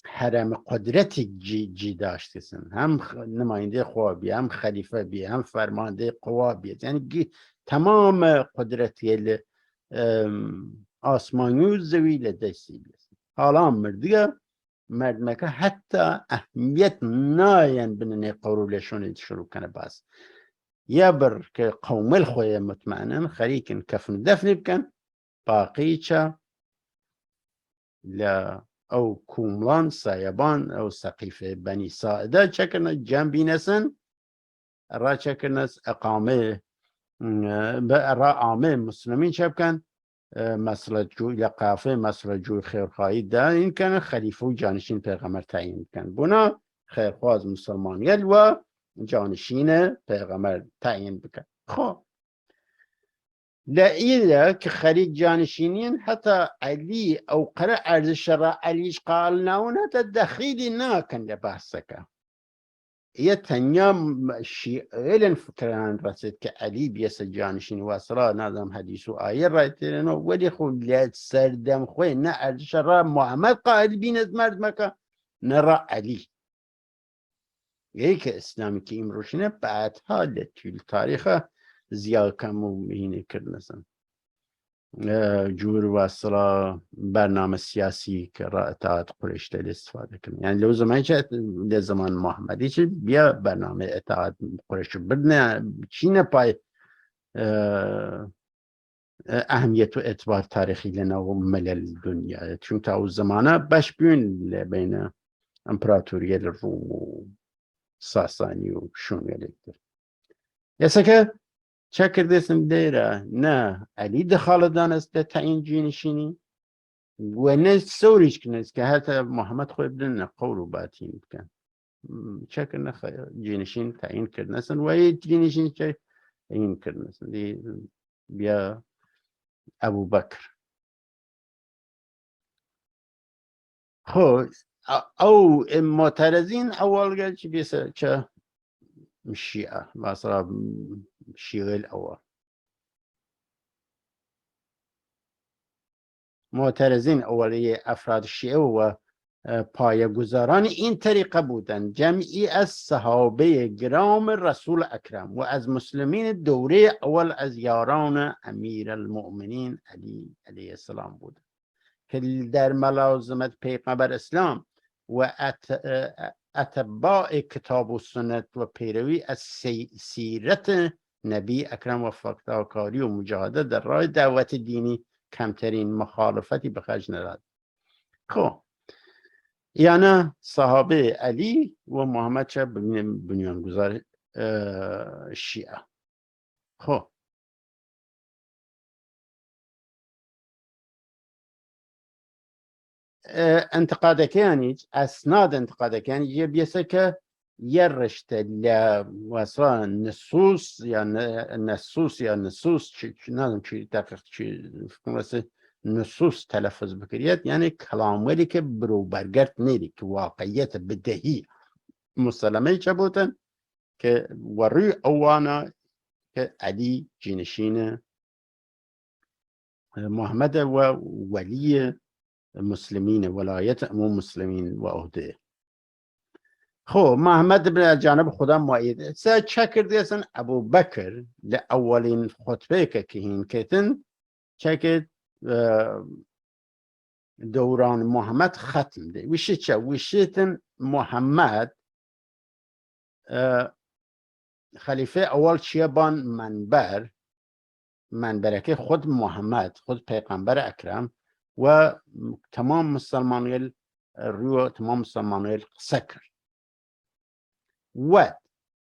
حرم قدرت جی داشت کسن هم نماینده خواه بی هم خلیفه بی هم فرمانده قوا بی یعنی تمام قدرتی آسمانی و زویل دستی بیسن حالا مردگه مردمکه حتی اهمیت ناین بننه قرولشون شروع کنه باز یا بر که قوم الخوی مطمئنن خریکن کفن دفن بکن باقی چه او کوملان سایبان او سقیفه بنی ساعده چکنه جنبی نسن را چکنه اقامه را عامه مسلمین چه بکن مسئله جوی لقافه مسئله جوی خیرخواهی ده این کنه خلیفه و جانشین پیغمبر تعیین کن بنا خیرخواز مسلمانیت و جانشین پیغمبر تعیین بکن. خب لئیله که خریج جانشینین حتی علی او قرأ ارزش را علیش قال ناون حتی دخیلی ناکن لبحثکه یه تنیا شیعه فکران رسید که علی بیست جانشین و اصلا نظام حدیث و آیه رایترین ولی خود لیت سردم خوی نه ارزش را محمد قائل بیند مرد مکه نه را علی یک اسلامی که این روشنه بعدها لطول تاریخ زیاد کم و مهینه کردنسن جور و اصلا برنامه سیاسی که را اطاعت قریش دل استفاده کنه یعنی لو زمانی چه زمان محمدی چه بیا برنامه اطاعت قریش بدنه چینه پای اهمیت و اعتبار تاریخی لنا و ملل دنیا چون تا او زمانه بش بیون بین امپراتوری روم و ساسانی و شونگلی یسا که چه کردیسم دیره نه علی دخال دانست ده تعیین جینشینی و نه سوریش کنست که حتی محمد خوی بدن قول و باطین بکن چکن جینشین تعیین کردنسن و یه جینشین چه تعیین کردنسن بیا ابو بکر. خو او معترضین اول قال چی بیسه چه شیعه مثلا شیعه الاول معترضین اولیه افراد شیعه و پایه‌گذاران این طریقه بودند جمعی از صحابه گرام رسول اکرم و از مسلمین دوره اول از یاران امیر المؤمنین علی علیه السلام بود که در ملازمت پیغمبر اسلام و اتباع کتاب و سنت و پیروی از سیرت نبی اکرم و فداکاری و مجاهده در راه دعوت دینی کمترین مخالفتی به خرج نداد. خب یعنی صحابه علی و محمد چه بنیانگذار شیعه. خب انتقادکیانی اسناد انتقادکیانی یه بیسه که یه رشته مثلا نصوص یا نصوص نادم چی دقیق چی مثل نصوص تلفظ بکرید یعنی کلامولی که برو برگرد نیری که واقعیت بدهی مسلمه چه بودن که وروی اوانا که علی جینشین محمد و ولی مسلمین ولایت عموم مسلمین و عهده. خب محمد بن جانب خدا مؤید سه چه کردی اصلا ابو بکر لأولین خطبه که هین کتن چه دوران محمد ختم ده وشی چه وشیتن محمد خلیفه اول چیه بان منبره که خود محمد خود پیغمبر اکرم و تمام مسلمانیل روی تمام مسلمانیل قصه کرد و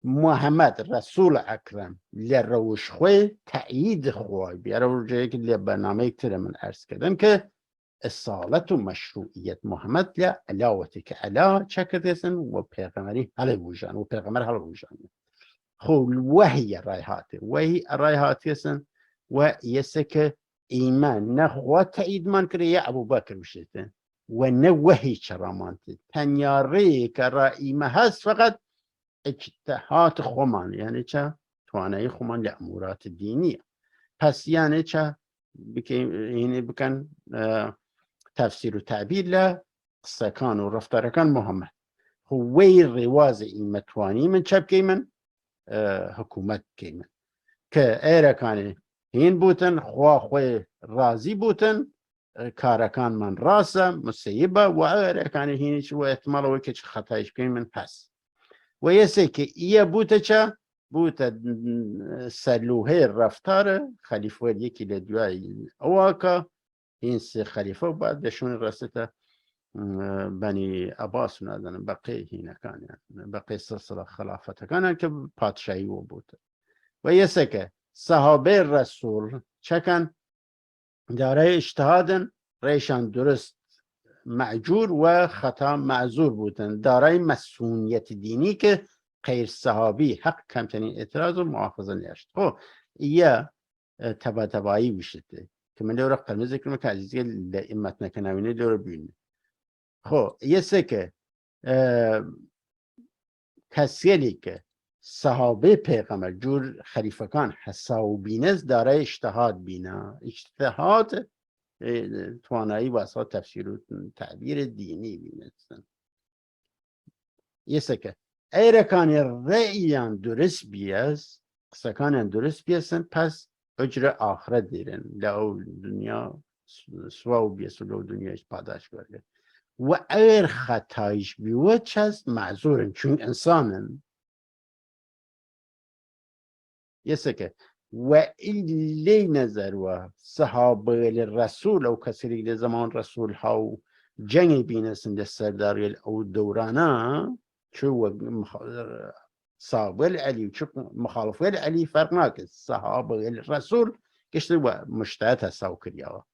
محمد رسول اکرم لروش خوی تأیید خواه بیاره جایی که برنامه اکتر من عرض کردم که اصالت و مشروعیت محمد لعلاوتی که علا چه کردیسن و پیغمبری حل بوشن و پیغمبر حل بوشن. خب وحی رایحاتی هستن و یسه که ایمان نه خواه تأیید من کرده یا ابو بکر بشیدن و نه وحی چرا مانده تنیاری که را ایمه هست فقط اجتهاد خمان یعنی چه توانایی خمان لامورات دینی پس یعنی چه بکن تفسیر و تعبیر لقصکان و رفتارکان محمد وی رواز این متوانی من چپ که من حکومت که من که ایرکانی این بودن خواه راضی بودن کارکان من راسه مسیبه و ایرکانی هینش و احتمال وی که چه خطایش که من پس و یه که ایه بوده چه بوده سلوه رفتار خلیفه یکی لدوای اواکا این سه خلیفه بعد دشون رسته بنی عباس ندارن بقیه هینه کان یعنی بقیه سلسله خلافت کانن که پادشاهی و بود و یه که صحابه رسول چکن داره اجتهادن ریشان درست معجور و خطا معذور بودن دارای مسئولیت دینی که غیر صحابی حق کمترین اعتراض و محافظه نیاشت. خب یه تبایی بشده که من دور قرمز ذکر که عزیزی لئمت نکنوینه دور بینه. خب یه که کسیلی که صحابه پیغمبر جور خلیفکان حساو بینز دارای اجتهاد بینه اجتهاد توانایی واسه تفسیر و تعبیر دینی بینستن یه که ایرکانی رئیان درست بیست قصکان درست بیستن پس اجر آخرت دیرن لعو دنیا سواو بیست و لعو دنیاش پاداش برده و اگر خطایش بیود چست معذورن چون انسانن یه که و ایلی نظر و صحابه رسول او کسری زمان رسول ها جنگ بینستن در سرداری او دورانا چو صحابه علی و چو مخالفه علی فرق ناکد صحابه رسول کشتر و مشتهد هستاو کریا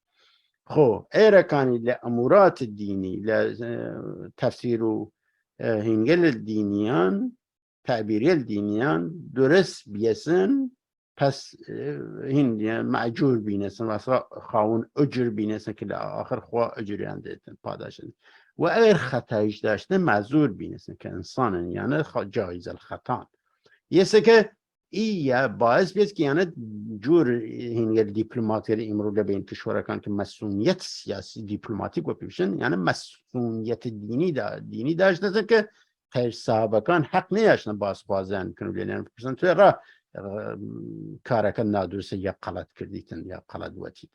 خو ایرکانی لامورات دینی لتفسیر و هنگل دینیان تعبیری دینیان درست بیسن پس هین معجور بینسن و خاون اجر بینسن که آخر خواه اجری اندیتن پاداشن و اگر خطایش داشته معذور بینسن که انسانن یعنی جایز الخطان یه که ای باعث بیست که یعنی جور هنگل دیپلماتی امرو لبین کشورکان که مسئولیت سیاسی دیپلماتیک و پیشن یعنی مسئولیت دینی داشته که خیر صاحبکان حق نیاشتن بازخوازن کنو بیان پیشن توی راه کارکن نادرسه یا غلط کردیتن یا غلط وطید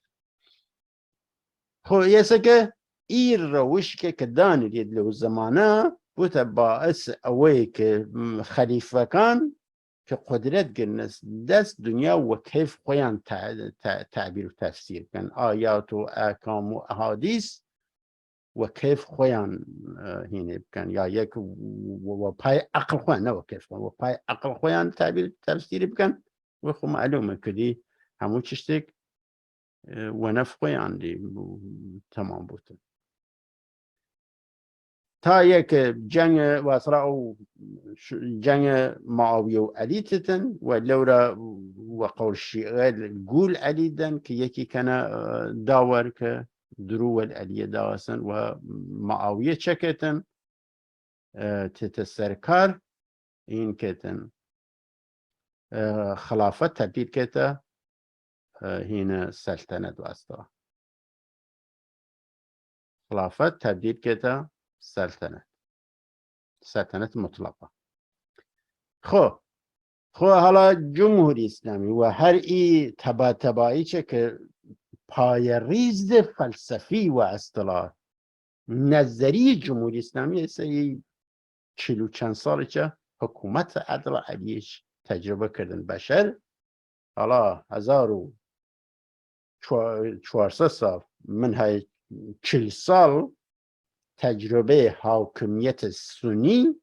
خو یه که ای روش که دانید لو زمانه بوده باعث اوی که خلیفه کان که قدرت گرنس دست دنیا و کیف خویان تعبیر و تفسیر کن آیات و احکام و احادیث و کیف خویان هینه بکن یا یک و پای عقل خویان نه و کیف خویان و پای عقل خویان تعبیر تفسیر بکن و خو معلومه کدی همون چشتک و نف خویان دی تمام بودن تا یک جنگ واسرا و جنگ معاویه و علی تتن و لورا و قول شیعه قول علی دن که یکی کنه داور که درو علی داوسن و معاویه چکتن تت سرکار این کتن خلافت تبدیل کتا هین سلطنت واسطا خلافت تبدیل کتا سلطنت مطلقه خب حالا جمهوری اسلامی و هر ای تبایی چه که پای ریز فلسفی و اصطلاح نظری جمهوری اسلامی سی 40 چند سال چه حکومت عدل علیش تجربه کردن بشر حالا 1400 سال من های 40 سال تجربه حاکمیت سنی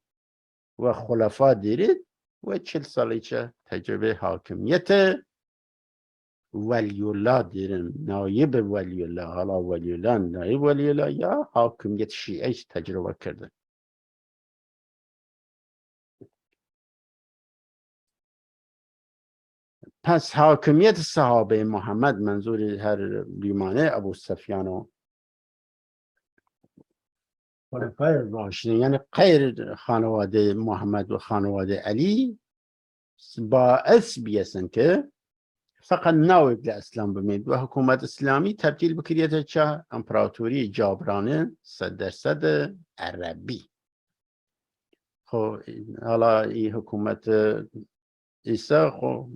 و خلفا دیرید و 40 سالی چه تجربه حاکمیت ولی الله دیرن نایب ولی الله حالا ولی الله نایب ولی الله یا حاکمیت شیعه تجربه کرده پس حاکمیت صحابه محمد منظور هر بیمانه ابو سفیان و خلفای راشدین یعنی غیر خانواده محمد و خانواده علی باعث بیسن که فقط ناوید اسلام بمید و حکومت اسلامی تبدیل بکریت چه امپراتوری جابرانه 100% عربی خب حالا این حکومت عیسی خب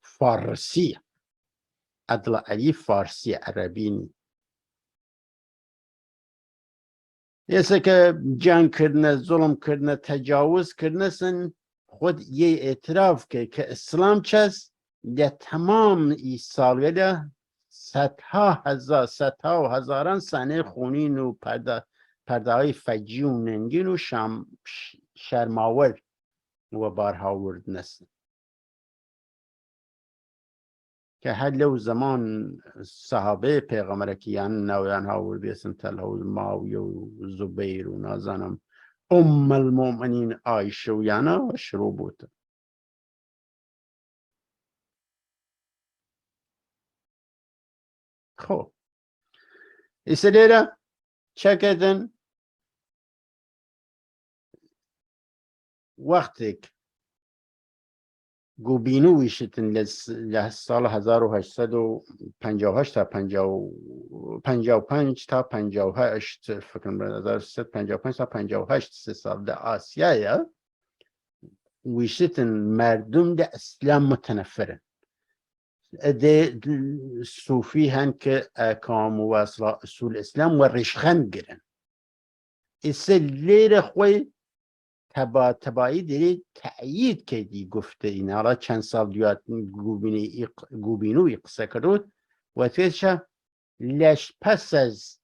فارسی عدل علی فارسی عربی نی ایسا که جنگ کردن ظلم کردن تجاوز کردن سن خود یه اعتراف که اسلام چست در تمام ای سالگرده صدها و هزاران سنه خونین و پرده های فجی و ننگین و شرماور و بارها ورد نسن که هر لو زمان صحابه پیغمبر کیان نویان ها وردیسن تلها معاویه و زبیر و نازنم المؤمنین عایشه و یانا و شروع بود خب ایسا دیره چه کردن وقتی گوبینو ویشتن لسال 1858 تا 55 تا 58 فکر کنم 1355 تا 58 3 سال در آسیا ویشتن مردم در اسلام متنفرن ده صوفی هن که احکام و اصول اسلام و رشخند گرن ایسا لیر خوی تبایی دیری تأیید که دی گفته این حالا چند سال دیوات گوبینو قصه کرد و تیشه لش پس از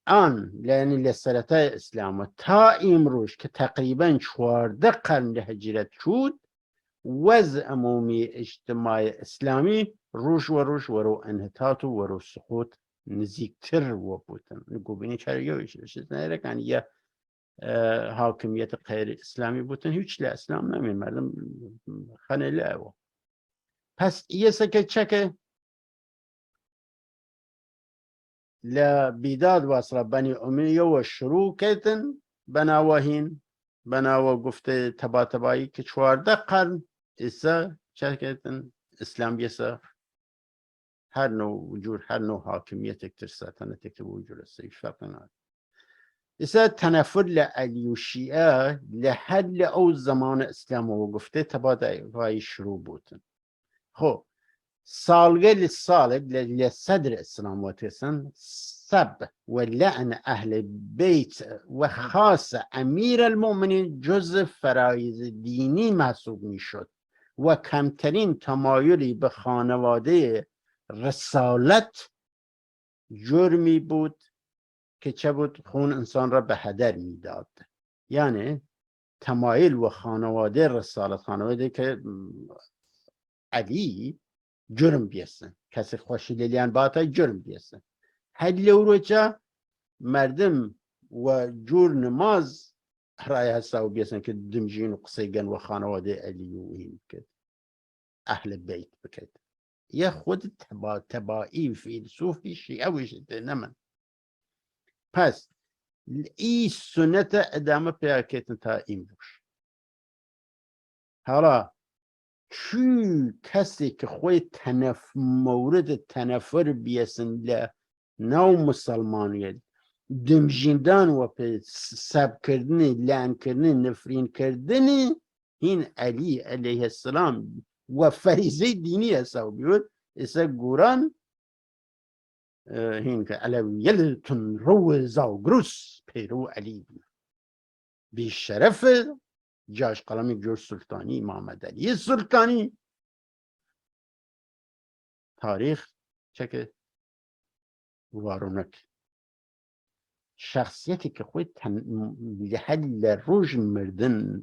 آن یعنی لسرطه اسلام تا امروز که تقریبا 14 قرن هجرت شد وضع عمومی اجتماع اسلامی روش و رو انحطاط و رو سقوط نزدیکتر و بودن گوبینی چرا یه حاکمیت غیر اسلامی بودن هیچ لاسلام نمی مردم خانه لاو پس یسه که چکه لبیداد واصله بنی امیه و شروع کردن بناوهین بناو گفته تبا تبایی که 14 قرن ایسا چه کردن اسلام بیسا هر نوع وجود هر نوع حاکمیت اکتر ساتانه تکتب وجود است هیچ فرق نداره ایسا تنفر لعلی و شیعه لحد او زمان اسلام و گفته تبا تبایی شروع بودن خب سالگه للصالب لصدر الإسلام وتسن سب ولعن أهل بيت وخاصة أمير المؤمنين جزء فرایض دینی محسوب میشد و کمترین تمایلی به خانواده رسالت جرمی بود که چه بود خون انسان را به هدر میداد یعنی تمایل و خانواده رسالت خانواده که علی جرم بیستن کسی خوشی لیلیان باتا جرم بیستن هدلی روچا مردم و جور نماز رای هستا و بیستن که دمجین و قصیگن و خانواده علی و این کد اهل بیت بکد یه خود تبایی فیلسوفی شیعه ویشده نمن پس ای سنت ادامه پیاکتن تا این بوش حالا چی کسی که خوی مورد تنفر بیسن نو مسلمانیت دمجیندن و په سب کردنی لعن کردنی نفرین کردنی این علی علیه السلام و فریضه دینی حساب بیود ایسا گوران هین که علویلتون رو زاگروس پیرو علی بی شرف جاش قلم جور سلطانی محمد علی سلطانی تاریخ چکه وارونک شخصیتی که خود لحل روز مردن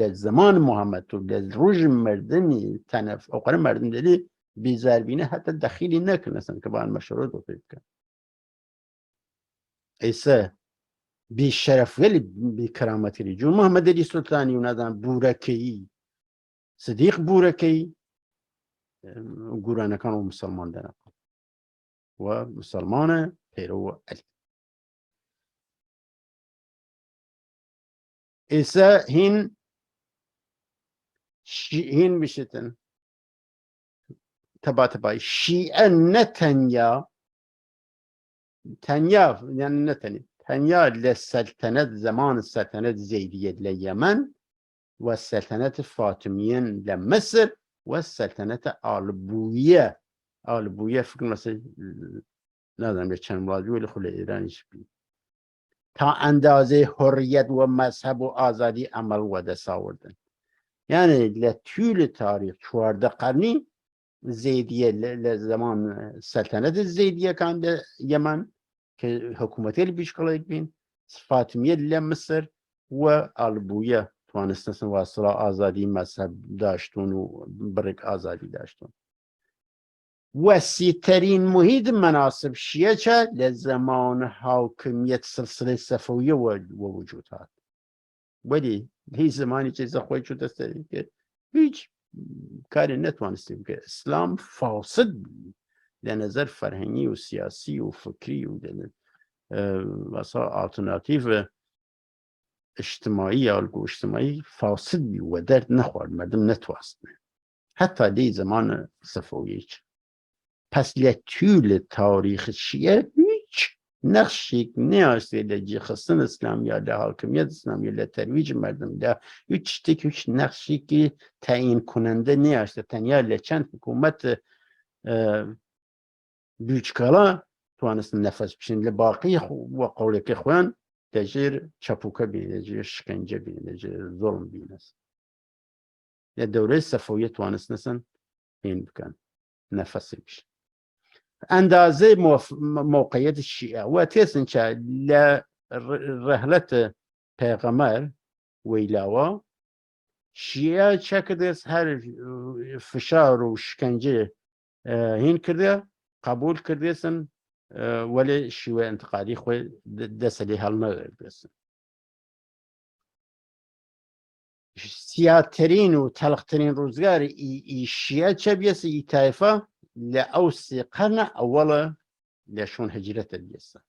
لزمان محمد تو لروز مردنی تنف اوقات مردن دلی بیزاربینه حتی دخیلی نکنه اصلا که با آن مشروع رو پیدا کن ایسا بی شرف ولی بی کرامتی ری جون محمد علی سلطانی اونادان بورکی صدیق بورکی گورانکان و مسلمان دارن و مسلمان پیرو علی ایسا هین بشتن تبای شیعه نتنیا یعنی نتنی تنیا لسلطنت زمان السلطنت زیدیه لیمن و السلطنت فاطمیین لمصر و السلطنت آلبویه فکر مثل ندارم به چند واجه ولی خود ایرانیش بید تا اندازه حریت و مذهب و آزادی عمل و دست آوردن یعنی لطول تاریخ 14 قرنی زیدیه لزمان سلطنت زیدیه کان در یمن که حکومتی بیش کلایک بین فاطمیه لمصر و آلبویه توانستن واصله آزادی مذهب داشتون و برک آزادی داشتون وسیع‌ترین محیط مناسب شیعه چه لزمان حاکمیت سلسله صفویه و وجود هست ولی هی زمانی چیز خواهی شده است که هیچ کاری نتوانستیم که اسلام فاسد در نظر فرهنگی و سیاسی و فکری و مثلا آلترناتیو اجتماعی الگو اجتماعی فاسد بی و درد نخورد مردم نتوانستن حتی دی زمان صفویه پس لطول تاریخ شیعه هیچ نقشی نیاسته لجی خستن اسلام یا لحاکمیت اسلام یا لترویج مردم ده هیچ نقشی که تعیین کننده نیاسته تنیا لچند حکومت بیچکالا توانست نفس بشین لباقی و قوله که خوان لجیر چپوکه بین لجیر شکنجه بین لجیر ظلم بین است یا دوره صفویه توانست نسن این بکن نفسی بشین اندازه موقعیت شیعه و تیسن چه لرحلت پیغمبر ویلاوا شیعه چه کدیس هر فشار و شکنجه هین کرده قبول کردیسن ولی شیوه انتقادی خوی دست لی حل نگردیسن سیاترین و تلخترین روزگار شیعه چه بیست ای طایفه لأوسي قرن أولا لشون هجرت الجسد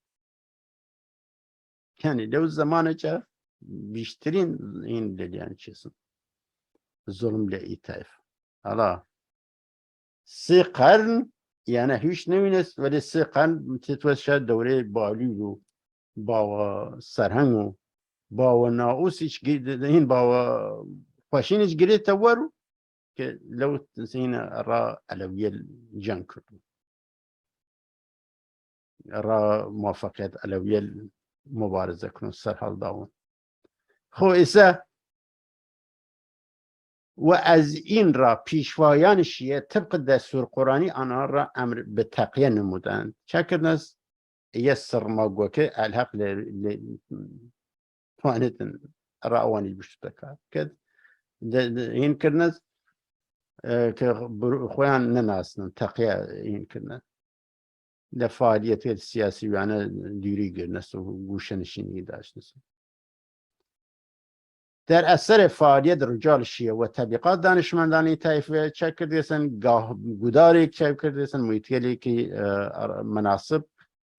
يعني لو زمانه جا بيشترين إن يعني شيء ظلم لأي طائفة هلا 3 قرن يعني هیچ نمی‌نست ولی 3 قرن تتوسع دوره بالو با سرهنگ با ناوسیش این با خوشینش گریت ورو که لو تنسين را علوية الجنگ كردو را موافقت علوية المبارزة كنو سرحال داون خو إسا و از این را پیشوایان شیعه طبق دستور قرآنی آنها را امر به تقیه نمودند چه کردنست یسر ما که الحق توانیتن رأوانی بشتکا کد این کردنست که خویان نناسن تقیه این کردن لفعالیت سیاسی یعنی دیری گرنست و گوشنشینی داشتنست در اثر فعالیت رجال شیعه و طبقات دانشمندان طایفه چه کردیسن گوداری چه کردیسن محیطی که مناسب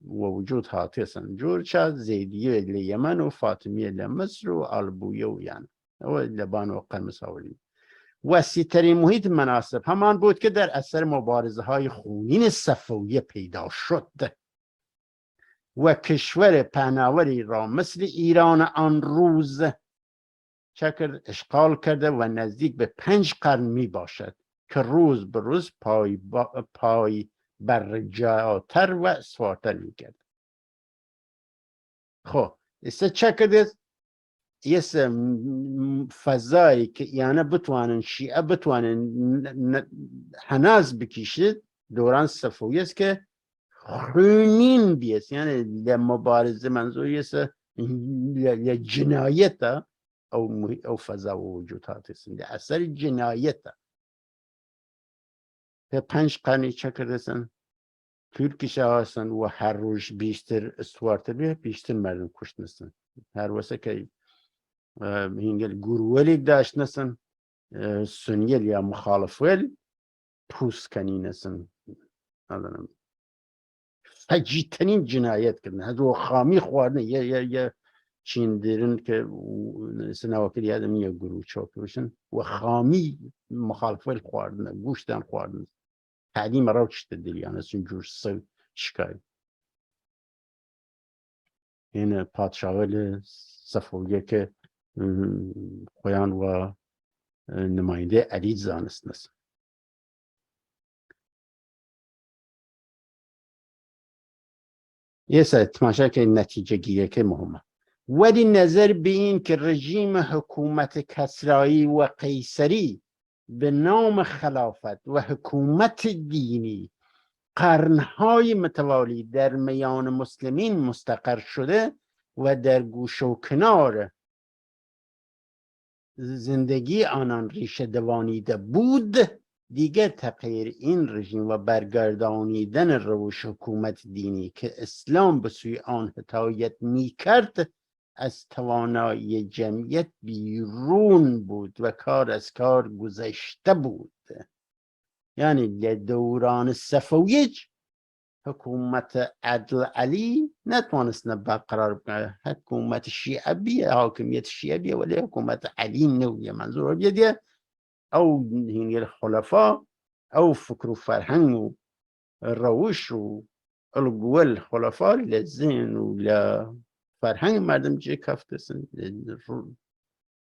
و وجود هاتیسن جورچا زیدیه لیمن و فاطمیه لمصر و البویه و یعنی و لبان و قرمز هاولی وسیع‌ترین محیط مناسب همان بود که در اثر مبارزه های خونین صفویه پیدا شد و کشور پهناوری را مثل ایران آن روز چکر اشغال کرده و نزدیک به 5 قرن می باشد که روز به روز پای برجاتر و اسوارتر می کرد. خب ایسا چه کرده؟ ایسا فضایی که یعنی بتوانن شیعه بتوانن هناز بکشید دوران صفویه است که خونین بیست یعنی لمبارزه منظور ایسا لجنایت او فضا و وجودات هستند اثر جنایت به 5 قرنی چه کردن ترکیش هستند و هر روز بیشتر استوارتر بیشتر مردم کشت نستن هر واسه که هنگل گروهلی داشت نستن سنیل یا مخالفل پوست کنی نستن فجیتنین جنایت کردن هدو خامی خواردن یا چین دیرن که سنواکری آدم یا گروه چاپی باشن و خامی مخالفه خواردن گوشتن خواردن تعلیم را چشت دیلیان از اینجور سو شکای این پادشاهل صفویه که خویان و نماینده علی زانست نست یه سه تماشا که نتیجه گیره که مهمه ولی نظر به این که رژیم حکومت کسرایی و قیصری به نام خلافت و حکومت دینی قرنهای متوالی در میان مسلمین مستقر شده و در گوش و کنار زندگی آنان ریشه دوانیده بود دیگر تغییر این رژیم و برگردانیدن روش حکومت دینی که اسلام به سوی آن هدایت می‌کرد از توانایی جمعیت بیرون بود و کار از کار گذشته بود یعنی دوران صفویه حکومت عدل علی نتوانست برقرار بکنه حکومت شیعه بیه حاکمیت شیعه بیه ولی حکومت علی نویه منظور بیه او هنگل خلفا او فکر و فرهنگ و روش و الگوال خلفا لذهن و فرهنگ مردم چه کفتستن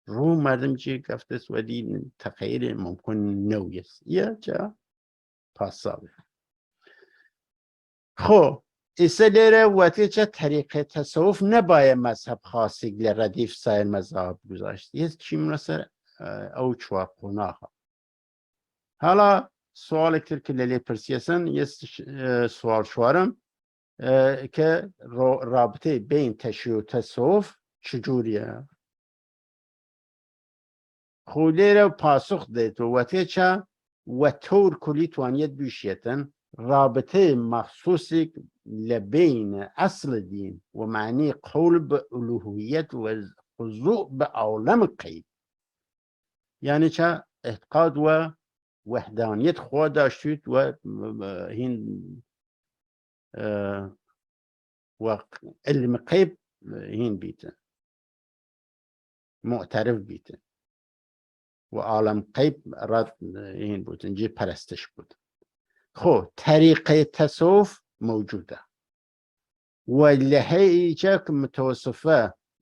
رو مردم چه کفتست ولی تغییر ممکن نویست یا چه پاسابه خب ایسا لیره وقتی چه طریق تصوف نباید مذهب خاصی لردیف سایر مذهب گذاشت یه چی منصر او چواقونا ها حالا سوال اکتر که لیلی پرسیسن یه سوال شوارم که رابطه بین تشیع و تصوف چجوریه خولی رو پاسخ دید و وقتی چه و طور کلی توانیت بیشیتن رابطه مخصوصی لبین اصل دین و معنی قول به الوهیت و خضوع به عالم غیب یعنی چه اعتقاد و وحدانیت خوا داشتید و هین و علم غیب هین بیتن معترف بیتن و عالم غیب رد هین بودن جی پرستش بود. خب طریقه تصوف موجوده و لحی چک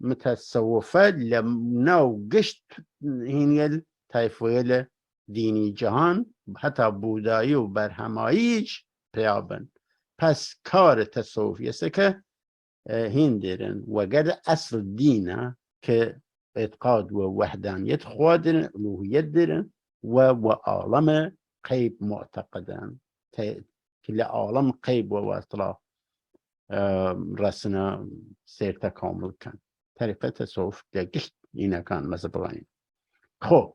متصوفه لنو قشت هین طایفه دینی جهان حتی بودایی و برهماییش پیابن. پس کار تصوف یسته که هین دیرن و گر اصل دینه که اعتقاد و وحدانیت خود دیرن الوهیت دیرن و عالم غیب معتقدن که لعالم غیب و اطلاع رسنا سیر تکامل کن. طریقه تصوف گشت اینه کن مذهب غنی. خب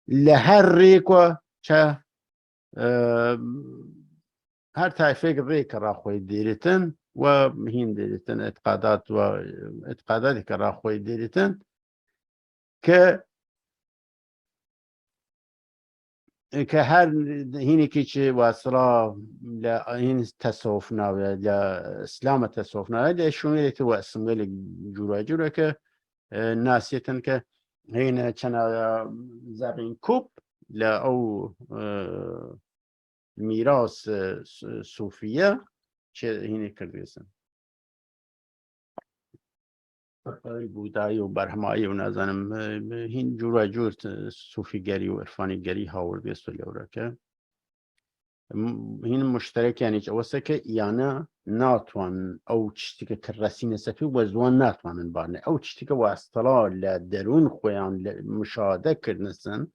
لهر ریکو چه هر طایفه ریک را خوی دیریتن و هین دیریتن اعتقاداتی که را خوی دیریتن که هر هینی که چه واصلا هین تصوف ناوی اسلام تصوف ناوی شونیت و اسمگل جورا که ناسیتن که هین چنا زرین کوب او میراث صوفیه چه هینی کردیسن بودایی و برهمایی و نازنم هین جور صوفیگری و عرفانیگری هاورده سولیورا که هین مشترک یعنی چه واسه که یانا ناتوان او چتی که رسین سفی و زوان ناتوانن بارنه او چتی که واصطلا لدرون خویان مشاهده کردنسن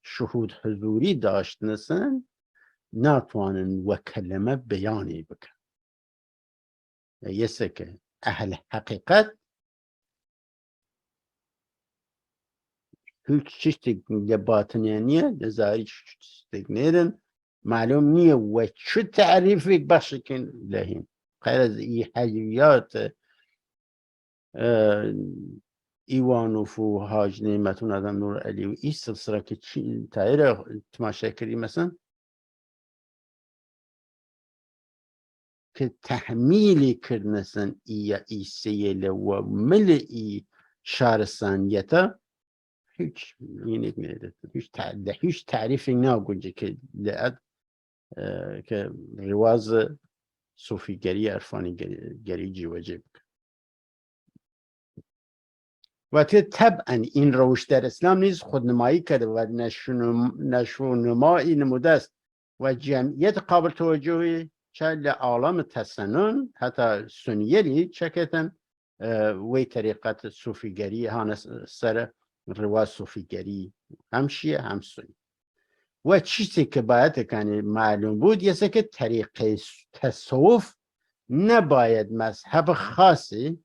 شهود حضوری داشتنسن ناتوانن و کلمه بیانی بکن. یسه که اهل حقیقت هیچ چیزی باطنیه لذاری چیزی نیرن معلوم نیه و چه تعریفی بخش کن لهین غیر از ای حجیات ایوانوف و حاج نعمتون آدم نور علی و ای سلسله که چی تایره تماشا کردی مثلا که تحمیلی کردنسن ای سیله و ملئی شارستانیتا هیچ اینیک نیده هیچ تعریفی نگوجه که لعد که رواز صوفیگری عرفانی گری جیوجه بکن و طبعا این روش در اسلام نیز خودنمایی کرده و نشونمایی نموده است و جمعیت قابل توجهی چه لعالم تسنن حتی سنیلی چکتن وی طریقت صوفیگری هان سر رواز صوفیگری هم شیعه هم سنی و چیزی که باید کنی معلوم بود یه که طریقه تصوف نباید مذهب خاصی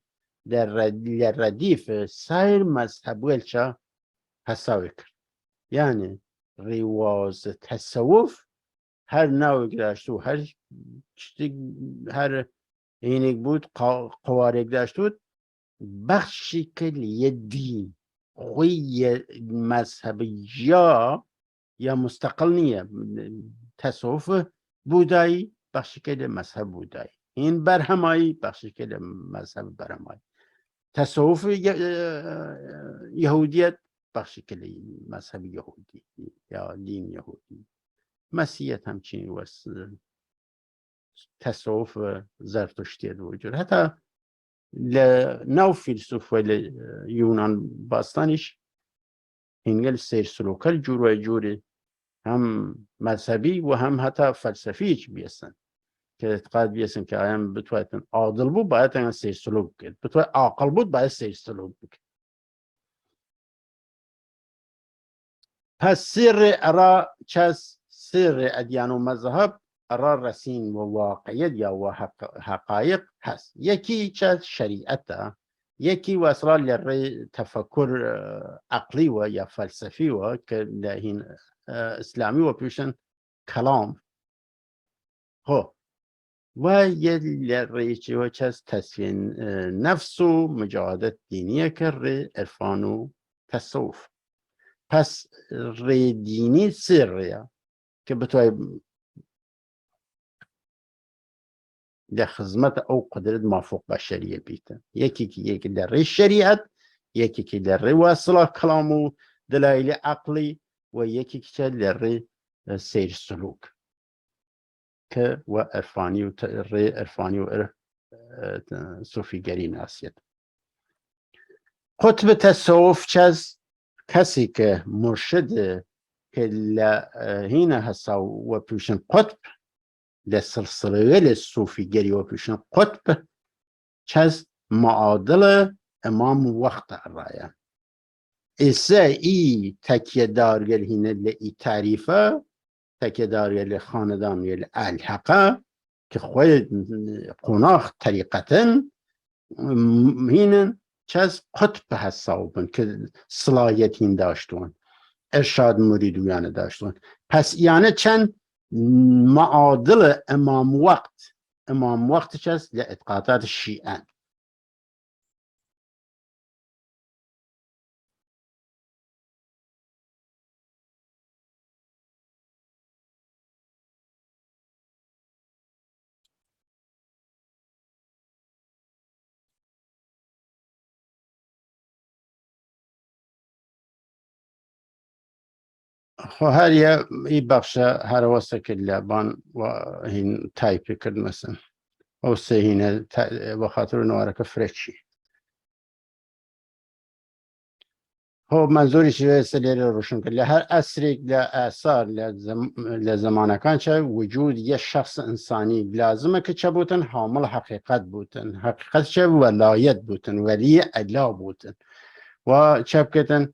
در ردیف سایر مذهب ولچا حساوی کرد. یعنی رواز تصوف هر نوعی داشت و هر اینی بود قوارگ داشت بود بخشی که یه دین خوی مذهب یا مستقل نیه. تصوف بودایی بخشی که مذهب بودایی این برهمایی بخشی که مذهب برهمایی تصوف یهودیت بخشی که مذهب یهودی یا دین یهودی مسیحیت همچنین و تصوف زرتشتیت وجود حتی نو فیلسوف یونان باستانیش هنگل سیر سلوکل جوری هم مذهبی و هم حتی فلسفیش بیستن که اعتقاد بیستن که آیم بتوید عادل بود باید این سیر سلوک کرد بتوید عاقل بود باید سیر سلوک بکن. پس سر ارا چس سر ادیان و مذهب ارا رسین و واقعیت یا و حقایق هست. یکی چس شریعت یکی وصلا لری تفکر عقلی و یا فلسفی و که لهین اسلامی و پیشن کلام خب و یه لری چی و چس تصفیه نفس و مجاهدت دینیه که ری عرفان و تصوف پس ریدینی سریه که بتوی در خدمت او قدرت مافوق بشریه بیتن، یکی در ری شریعت، یکی که در ری واصله کلام و دلایل عقلی و یکی که در ری سیر سلوک که و عرفانی و ری عرفانی و صوفیگری ناسید. قطب تصوف چز کسی که مرشد که هینه هسا و پیشن قطب لسلسله صوفیگری و پیشن قطب چز معادل امام وقت الرأي إسا إي تكيه دار يل هنا لإي تعريفه تكيه دار يل خاندان يل الحقه كخوي قناخ طريقة هنا چز قطب هستاوبن که صلاحیتین داشتون ارشاد مریدویان داشتون. پس یعنی چند معادل امام وقت چز لإعتقادات الشیعه. خو هر یه بخش هر واسه که لبان و هین تایپی کرد مثلا او سه هینه و خاطر نوارک فرچی. خب منظوری چیه سلیری روشن کرد هر اثری لآثار لزمان کان چه وجود یه شخص انسانی لازمه که چه بودن حامل حقیقت بودن، حقیقت چه ولایت بودن، ولی الا بودن و چه بکتن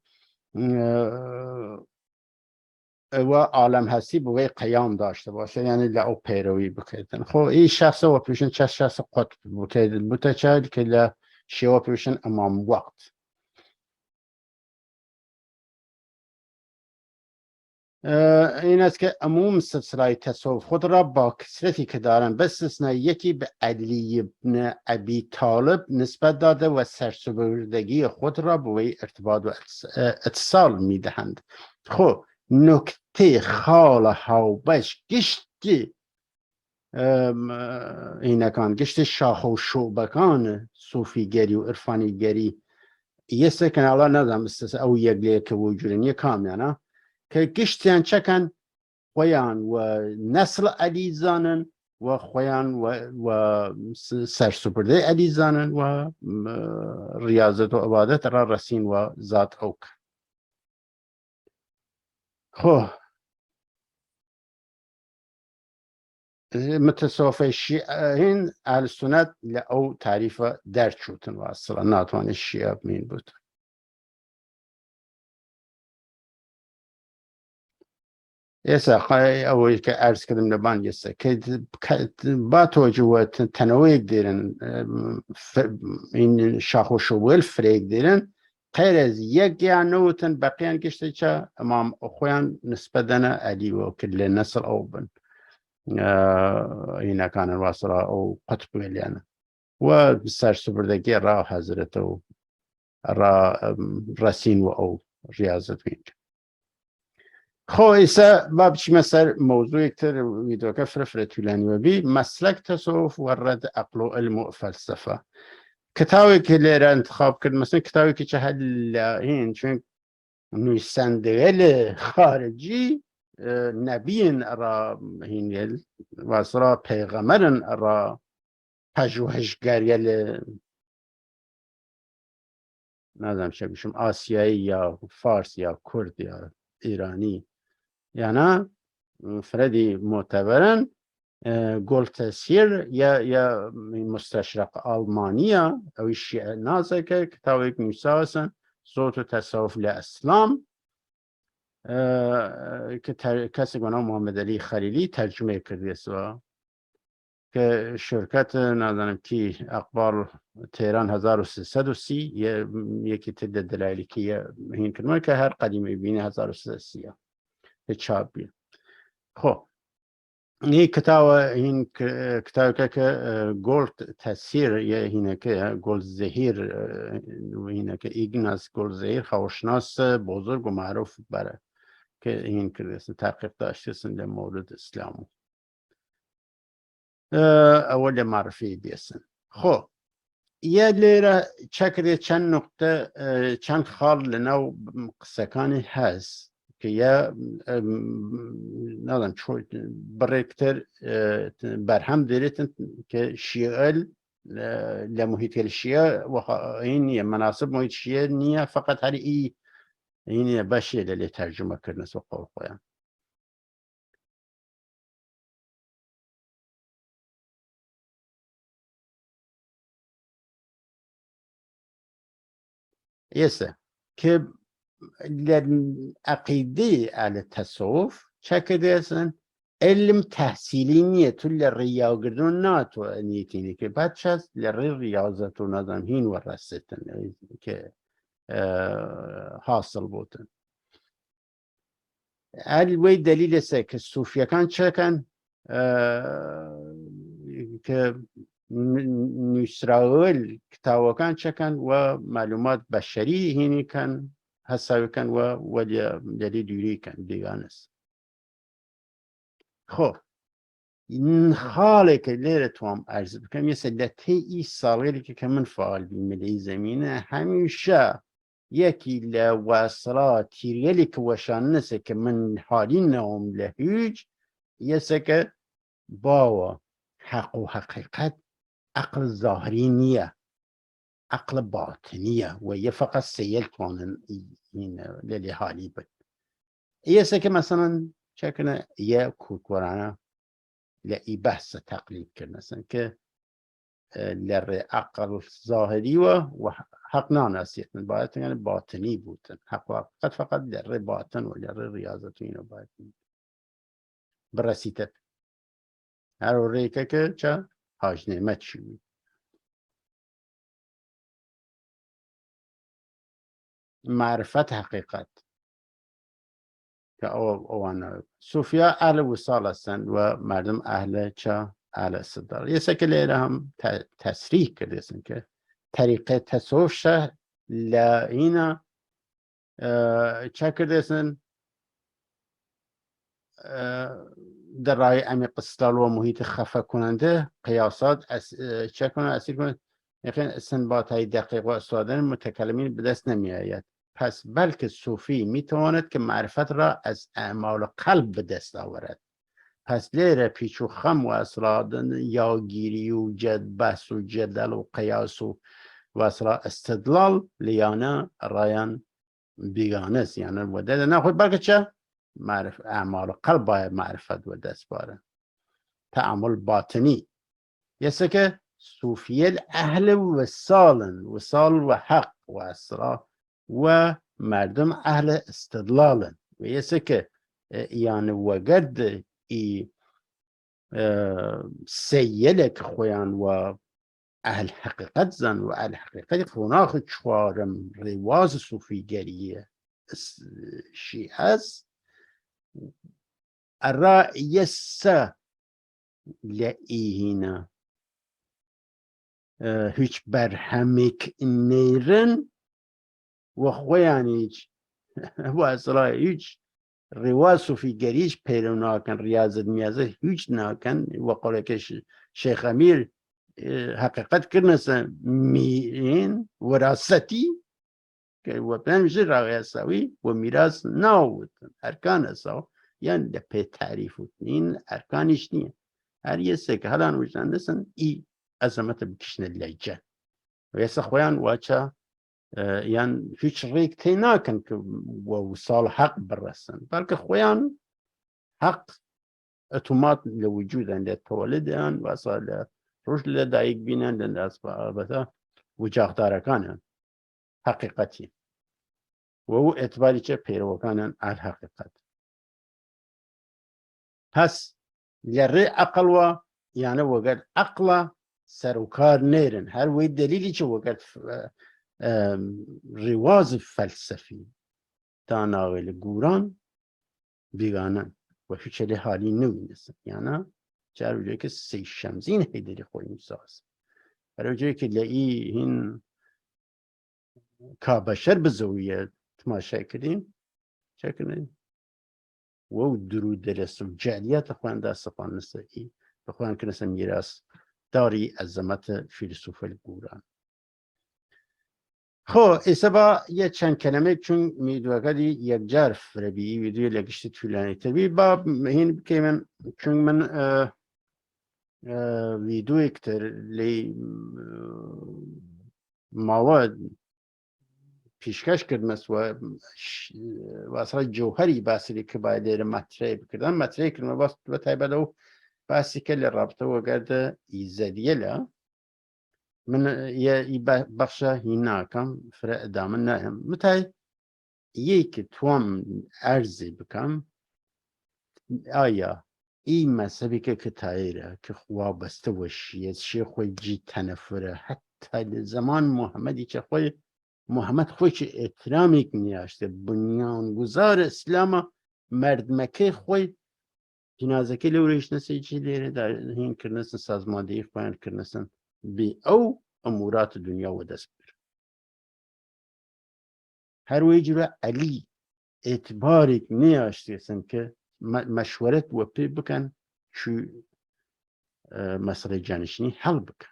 و عالم هستی بوی قیام داشته باشه یعنی لعو پیروی بکردن. خب این شخص و پیشن چه شخص قطب بوده چه که لشیوه پیشن امام وقت. این است که عموم سلسله تصوف خود را با کثرتی که دارن بستثنا یکی به علی ابن ابی طالب نسبت داده و سرسپردگی خود را به ارتباط و اتصال میدهند. خب نکته خال هاوبش گشتی اینکان گشت شاخ و شعبکان صوفیگری و عرفانیگری یه سکن الله ندام استثنا او یک که وجودن یک کامیانه که گشتیان چکن خویان و نسل علی زانن و خویان و سرسپرده علی زانن و ریاضت و عبادت را رسین و ذات اوک. خب متصوفه شیعین اهل سنت لأو تعریف در چوتن و اصلا ناتوان شیعه بمین بود. یسا اولی که عرض کردم لبان یسا که با توجه و تنوع دیرن این شاخ و شوال فریق دیرن غیر از یک نوتن بقیان گشته چه امام اخوان نسبتاً علی و کل نسل او بن اینا کان الواصله او قطب ولیانه و سرسپردگی را حضرت و را رسین و او ریاضت وینک. خو ایسا باب چی مثل موضوع اکتر ویدیو که فرفره طولانی و بی مسلک تصوف و رد عقل و علم و فلسفه کتابی که لیره انتخاب کرد مثلا کتابی که چه هل این چون نویسنده خارجی نبیین را هین واسرا پیغمبرن را پژوهشگر نادم چه بشم آسیایی یا فارس یا کرد یا ایرانی یعنی فردی معتبرن گلتسیر یا مستشرق آلمانیا او شیعه نازه که کتابی که میساسن صوت و تصوف لاسلام که کسی گناه محمد علی خلیلی ترجمه کرده است که شرکت نادانم کی اقبال تهران 1330 یکی تد دلایلی که این کلمه که هر قدیمه بینه 1330 به چاپ بین. خب نی کتاوه این کتاوه که گل تاثیر یه هینه که گل زهیر هینه که ایگناس گل زهیر خوشناس بزرگ و معروف بره که این که تحقیق داشته در مورد اسلام اول معرفی بیسن. خب یه لیره چکری چند نقطه چند خال لنو قسکانی هست که یه نادم چون برکتر برهم دارید که شیعه لمحیط الشیعه و این یه مناسب محیط شیعه نیه فقط هر این باشه اللي ترجمه کردن سو قول قویم یسه که عقیده على التصوف چکده هستن علم تحصیلی نیه تو لریا گردون ناتو نیتینی که بعد هست لری ریاضتو نظام هین و رستن که حاصل بودن وی دلیل سه که صوفیکان چکن که نوسراول کتاوکان چکن و معلومات بشری هینی کن حسابی کن و دلیل دیوری کن دیگانست. خب این حاله که لیره تو هم عرض بکنم یه سلطه ای سالی که من فعال بیملی زمینه همیشه یکی لوصلا تیریلی که وشان نسه که من حالی نوم لهیج یه سکه باوا حق و حقیقت عقل ظاهری نیه عقل باطنیه و یه فقط سیل کنن این لیلی حالی بود یه سکه مثلا چکنه یه کوکورانه لئی بحث تقلید کردن که لر عقل ظاهری و حق نانسیتن باید یعنی باطنی بودن حق و حقیقت فقط لر باطن و لر ریاضت اینو باید برسیده هر ریکه که چه حاج نعمت شوید معرفت حقیقت که اوان صوفیا اهل وصال هستند و مردم اهل چه اهل استدلال یه سکه لیره هم تصریح کرده که طریقه تصوف شه لاینا چه کرده در رای عمیق استدلال و محیط خفه کننده قیاسات چه کنه اسیر کنه یقین استنباط های دقیق و استادن متکلمین به دست نمی آید پس بلکه صوفی می تواند که معرفت را از اعمال قلب به دست آورد پس لیره پیچ و خم و اسرادن یا گیری و بحث و جدل و قیاس و اصلا استدلال لیانه رایان بیگانه است یعنی و ده نه خود بلکه چه اعمال قلب باید معرفت و دست باره تعامل باطنی یسه که صوفیه اهل وصال و حق و اسرا و مردم اهل استدلالن و یسه که یعنی وگرد ای سیلک خویان و اهل حقیقت زن و اهل حقیقت خوناخ چوارم رواز صوفیگریه شیعه است ارا یسه لئیهینا هیچ برهمک نیرن و خویانیچ و اصلا هیچ رواز صوفیگریش پیرو ناکن ریاضت میازه هیچ ناکن و قوله که شیخ امیر حقیقت کرنسه میرین وراستی که و پنجه راوی سوی و میراث ناود ارکان سو یعنی ده تعریف این ارکانش نیه هر یه سکه هلان وجدان نسن ای عظمت بکشن لجه و یسا خویان واچه یعنی هیچ ریک تینا کن که و وصال حق برسن بلکه خویان حق اتومات لوجودن لتولدن و اصلا روش لدایک بینن البته وجاق دارکانن حقیقتی و او اعتباری چه پیروکانن الحقیقت پس لره عقل و یعنی وقت عقل سروکار نیرن هر وی دلیلی چه وقت رواز فلسفی داناویل گوران بیگانن وهیچ لی حالی نوینست یعنی جار وجه که سی شمزین هیدری خویم ساز برای وجه که لئی هین کابشر بزویه تماشا کردیم چه کردیم و درود درستم جالیات خوان دا سپان نسایی بخوان کنسم میراث داری عظمت فیلسوف الگوران خب ایسا یه چند کلمه چون میدوگدی یک جار فربی ویدیو لگشتی طولانی تبی با هین که من چون من ویدیو اکتر لی مواد پیشکش کردمست و اصلا جوهری باسی که باید لیر مطرح بکردم مطرح کردم و تایبه دو باسی که لرابطه و گرده ایزدیه لا من یه بخشا هیناکم فرا ادامه نهم متى یک توام ارزی بکم آیا این مذهبی که تایره که خواه بسته وشیه شی خوی جی تنفره حتی زمان محمدی که خوی محمد خوی چه احترامی کنیاشته بنیانگذار اسلام مردمکه خوی جنازه لوریش نسی چی لیره در هین کرنسن سازماندهی خوین کرنسن بی او امورات دنیا و دست بیر هر ویجره علی اعتباری نیاشتیسن که مشورت و پی بکن چو مسئله جانشینی حل بکن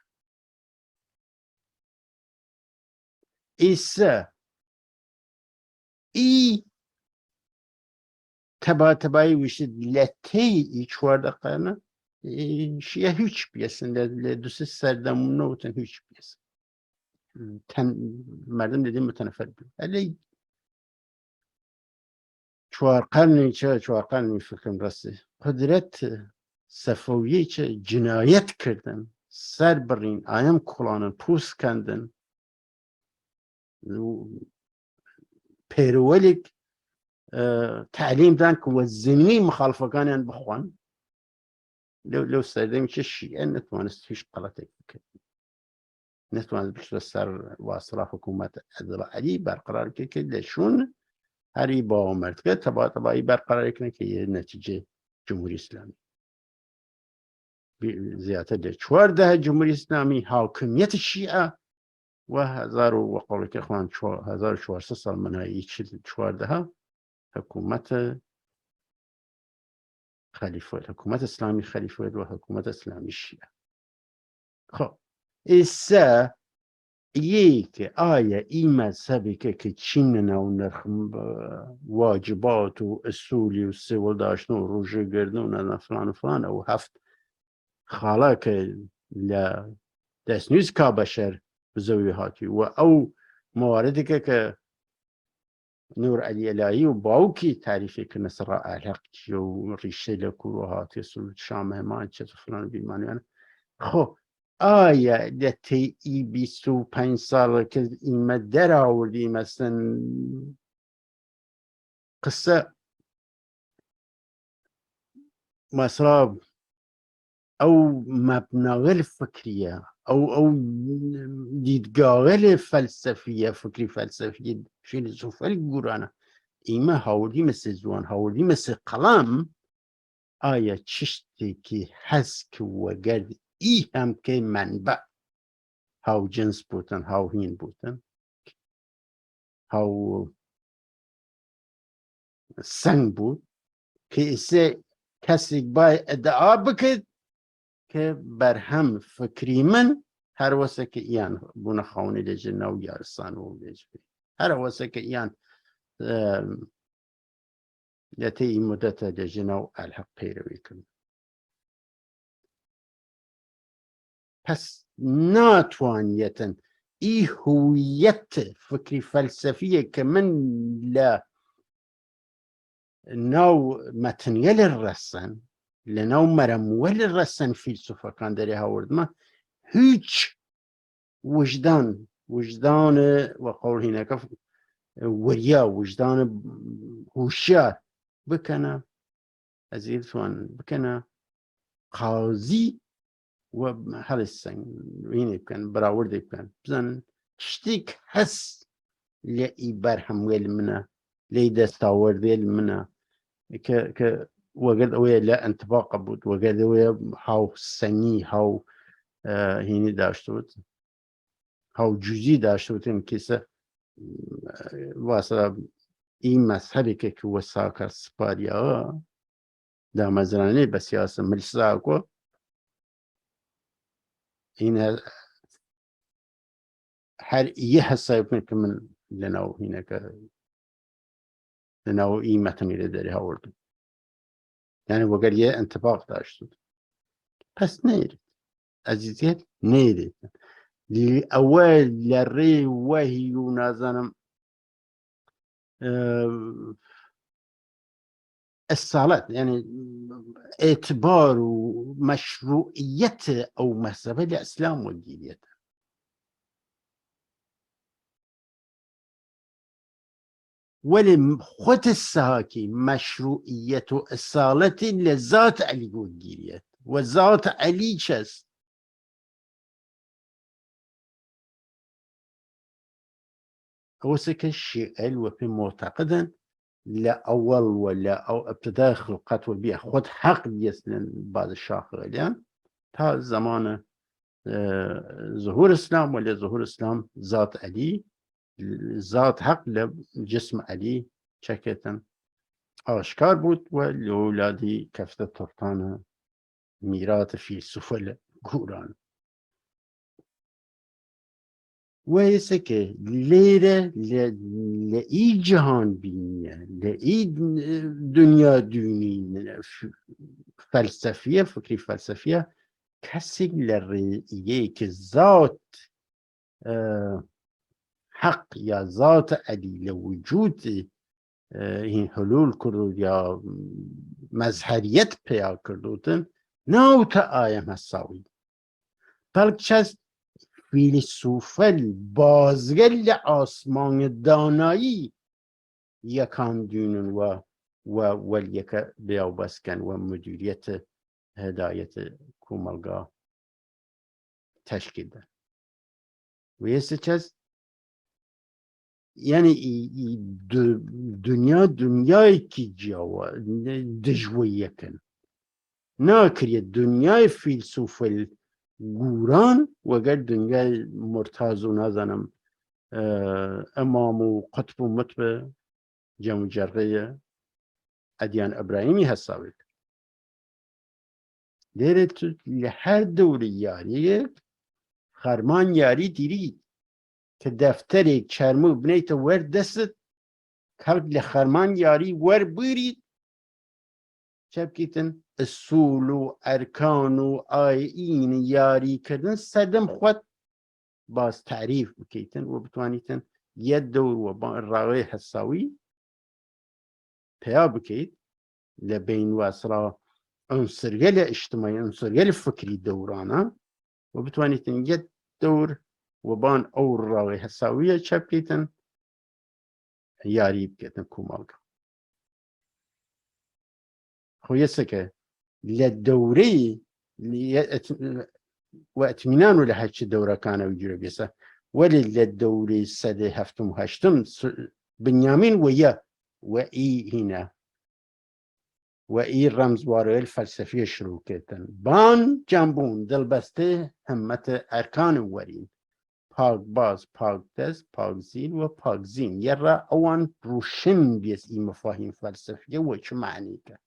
ایسا ای تبایی وشید لطی ای 4 دقیقه شیعه هیچ بیسن لدوسه سردمون نوتن هیچ بیسن مردم دیدیم متنفر بود ولی 4 قرنی چه 4 قرنی فکرم راسته قدرت صفویه چه جنایت کردن سر برین آیم کلانن پوست کندن پیرولیک تعلیم دن که و زمینی مخالفگان بخوان لو سردیم چه شیعه نتوانست هیچ غلطی بکن نتوانست بشه سر واصله حکومت علی برقرار که لشون هری با مرد که تبایی برقرار کنه که یه نتیجه جمهوری اسلامی زیادت ده 14 جمهوری اسلامی حاکمیت شیعه و هزار و قول که خوان 1400 سال منایی 14 حکومت خلیفه حکومت اسلامی خلیفه و حکومت اسلامی شیعه خب ایسا یک آیا این مذهبی که چین نو واجبات و اصولی و سیول داشتن و روژه گردن و فلان و فلان و هفت خاله که دستنیز که بشر بزوی هاتی و او مواردی که نور علی الهی و باوکی تعریفی که نصر احلق و ریشه لکور و هاتی سلط شام همان چه فلان بیمانیان خب آیا دتی ای 25 سال که این مدر آوردی مثلا قصه مثلا او مبناغ الفکریه او دیدگاه فلسفیه فکری فلسفیه فیلسوف الگورانه ایمه هاوردی مثل زوان هاوردی مثل قلم آیا چشتی که هست که وگرد ای هم که منبع هاو جنس بودن هاو هین بودن هاو سنگ بود که ایسه کسی باید ادعا بکد که بر هم فکری من هر واسه که ایان بونه خونه لیجه نو یارستان و لیجه هر واسه که ایان یتی این مدت لیجه نو الحق پیروی کن پس ناتوانیتن ای هویت فکری فلسفیه که من لا نو متنیل الرسن لنو مرمول الرسن فیلسوفا کان داری هاورد ما هیچ وجدان و قول هناك وریا وجدان هوشیار بکنه ازیلتوان بکنه قاضی و هلسن وینی بکن براورده بکن بزن شتیک هست لی برهم ویل منه لی دستاورده منه که وقد اوی لا انطباق بود وقد اوی هاو سنی هاو هینی داشته بود هاو جزئی داشته بود این کیسه واسه این مذهبی که وساکر سپاریا دا مزرانه به سیاست ملسا کو این هر یه حساب که من لناو هنا که لناو این متنی رو داری هاورد یعنی وگر یه انطباق داشت پس نیرید عزیزیت نیرید اول لری وحی و نازنم الصلاة يعني اعتبار ومشروعية أو مذهب الإسلام والدينية ولم خد الساكي مشروعية الصلاة لذات علي والدينية وذات علي شس هو سك الشيء وفي معتقدا لا أول ولا أو ابتداء خلقات وبيع خد حق يسلن بعض الشاخرين تا زمان ظهور الإسلام ولا ظهور الإسلام ذات علي ذات حق لجسم علي شكتا آشكار بود ولولادي كفتة ترطانة ميرات في سفل قوران ويسكي ليرة لأي جهان بينية لأي دنيا دوني فلسفية فكري فلسفية كسي لرئيه كذات حق يا ذات علي لوجود این حلول کرد یا مظهریت پیدا کردن نه تا آیم هستاوی بلکه از فیلسوفل بازگل آسمان دانایی یکان دونن و یک بیا بسکن و مدیریت هدایت کوملگاه تشکیل ده و یه سچست یعنی دنیای کی جوا دجویه کن ناکریه دنیای فیلسوف گوران وگر دنیای مرتاز و نازنم امام و قطب و مطب جمع جرقه ادیان ابراهیمی حسابید دیره تو لهر دوری یاری خرمان یاری دیرید که دفتر چرمو بنیت ور دست کلب لخرمان یاری ور برید چه بکیتن اصول و ارکان و آیین یاری کردن سدم خود باز تعریف بکیتن و بتوانیتن یه دور و با راوی حساوی پیا بکید لبین واسرا عنصرگل اجتماعی عنصرگل فکری دورانا و بتوانیتن یه دور وبان او راوي حساوية شبكيتن ياري بكيتن كومالك خويا سكا للدوري واتمنان لهاتش الدورة كان ويجرب يسا ولي للدوري سدي هفتم هشتم بنيامين ويا وإي هنا وإي الرمز وارو الفلسفية شروكيتن بان جنبون دلبسته همت أركان ورين پاک باز پاک دست پاک زین و پاک زین یه را اوان روشن بیس این مفاهیم فلسفیه و چه معنی که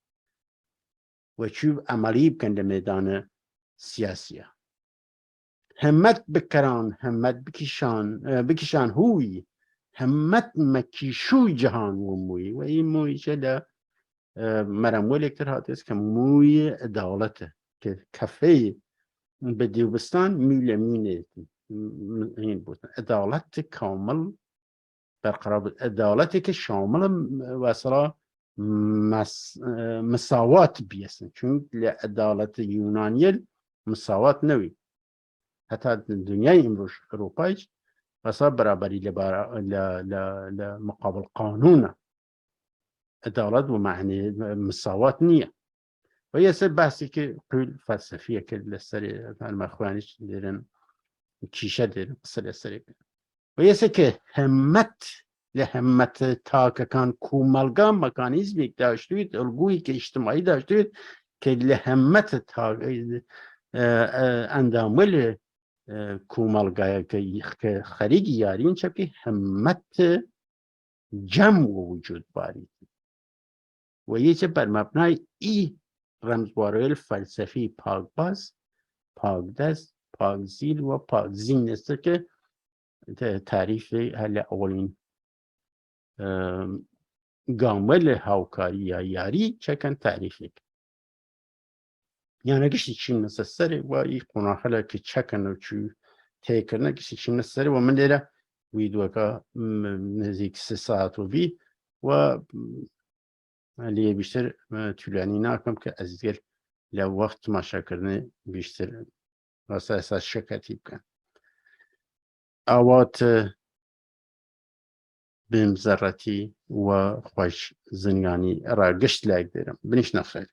و چه عملی بکن در میدان سیاسیه همت بکران همت بکشان هوی همت مکیشوی جهان و موی و این موی چه در مرمول اکتر هاتیست که موی عدالته که کفه به دیوبستان میلمینه این بود عدالت کامل برقرار بود عدالتی که شامل واسرا مساوات بیسن چون عدالت یونانی مساوات نوی حتی دنیای امروز اروپایش واسرا برابری لمقابل قانون عدالت و معنی مساوات نیه و یه سر بحثی که قیل فلسفیه که لسری مخوانیش دیرن کیشه داریم قصر سری و یه که همت لهمت تاککان کومەلگا مەکانیزمێک داشتوید الگویی اجتماعی داشتوید که لهمت ئەندامل کومەلگایە که خەریکی یارین چەپی همت جمع وجود بارید و یه بر مبنای ای رمزواره الفلسفی پاکباز، پاکدست، پاکزیل و پاکزین است که تعریف هل اولین گامل هاوکاری یا یاری چکن تعریفی یعنی کسی چی نسسره و ای قناحله که چکن و چی تیکرنه کسی چی نسسره و من لیره ویدیو که نزدیک 3 ساعت و بی و لیه بیشتر طولانی نکم که از دیگر لوقت تماشا کردن بیشتر واسه اساس شرکتی بکن اوات بمزرتی و خوش زنیانی را گشت لاک دیرم بنیش نخیر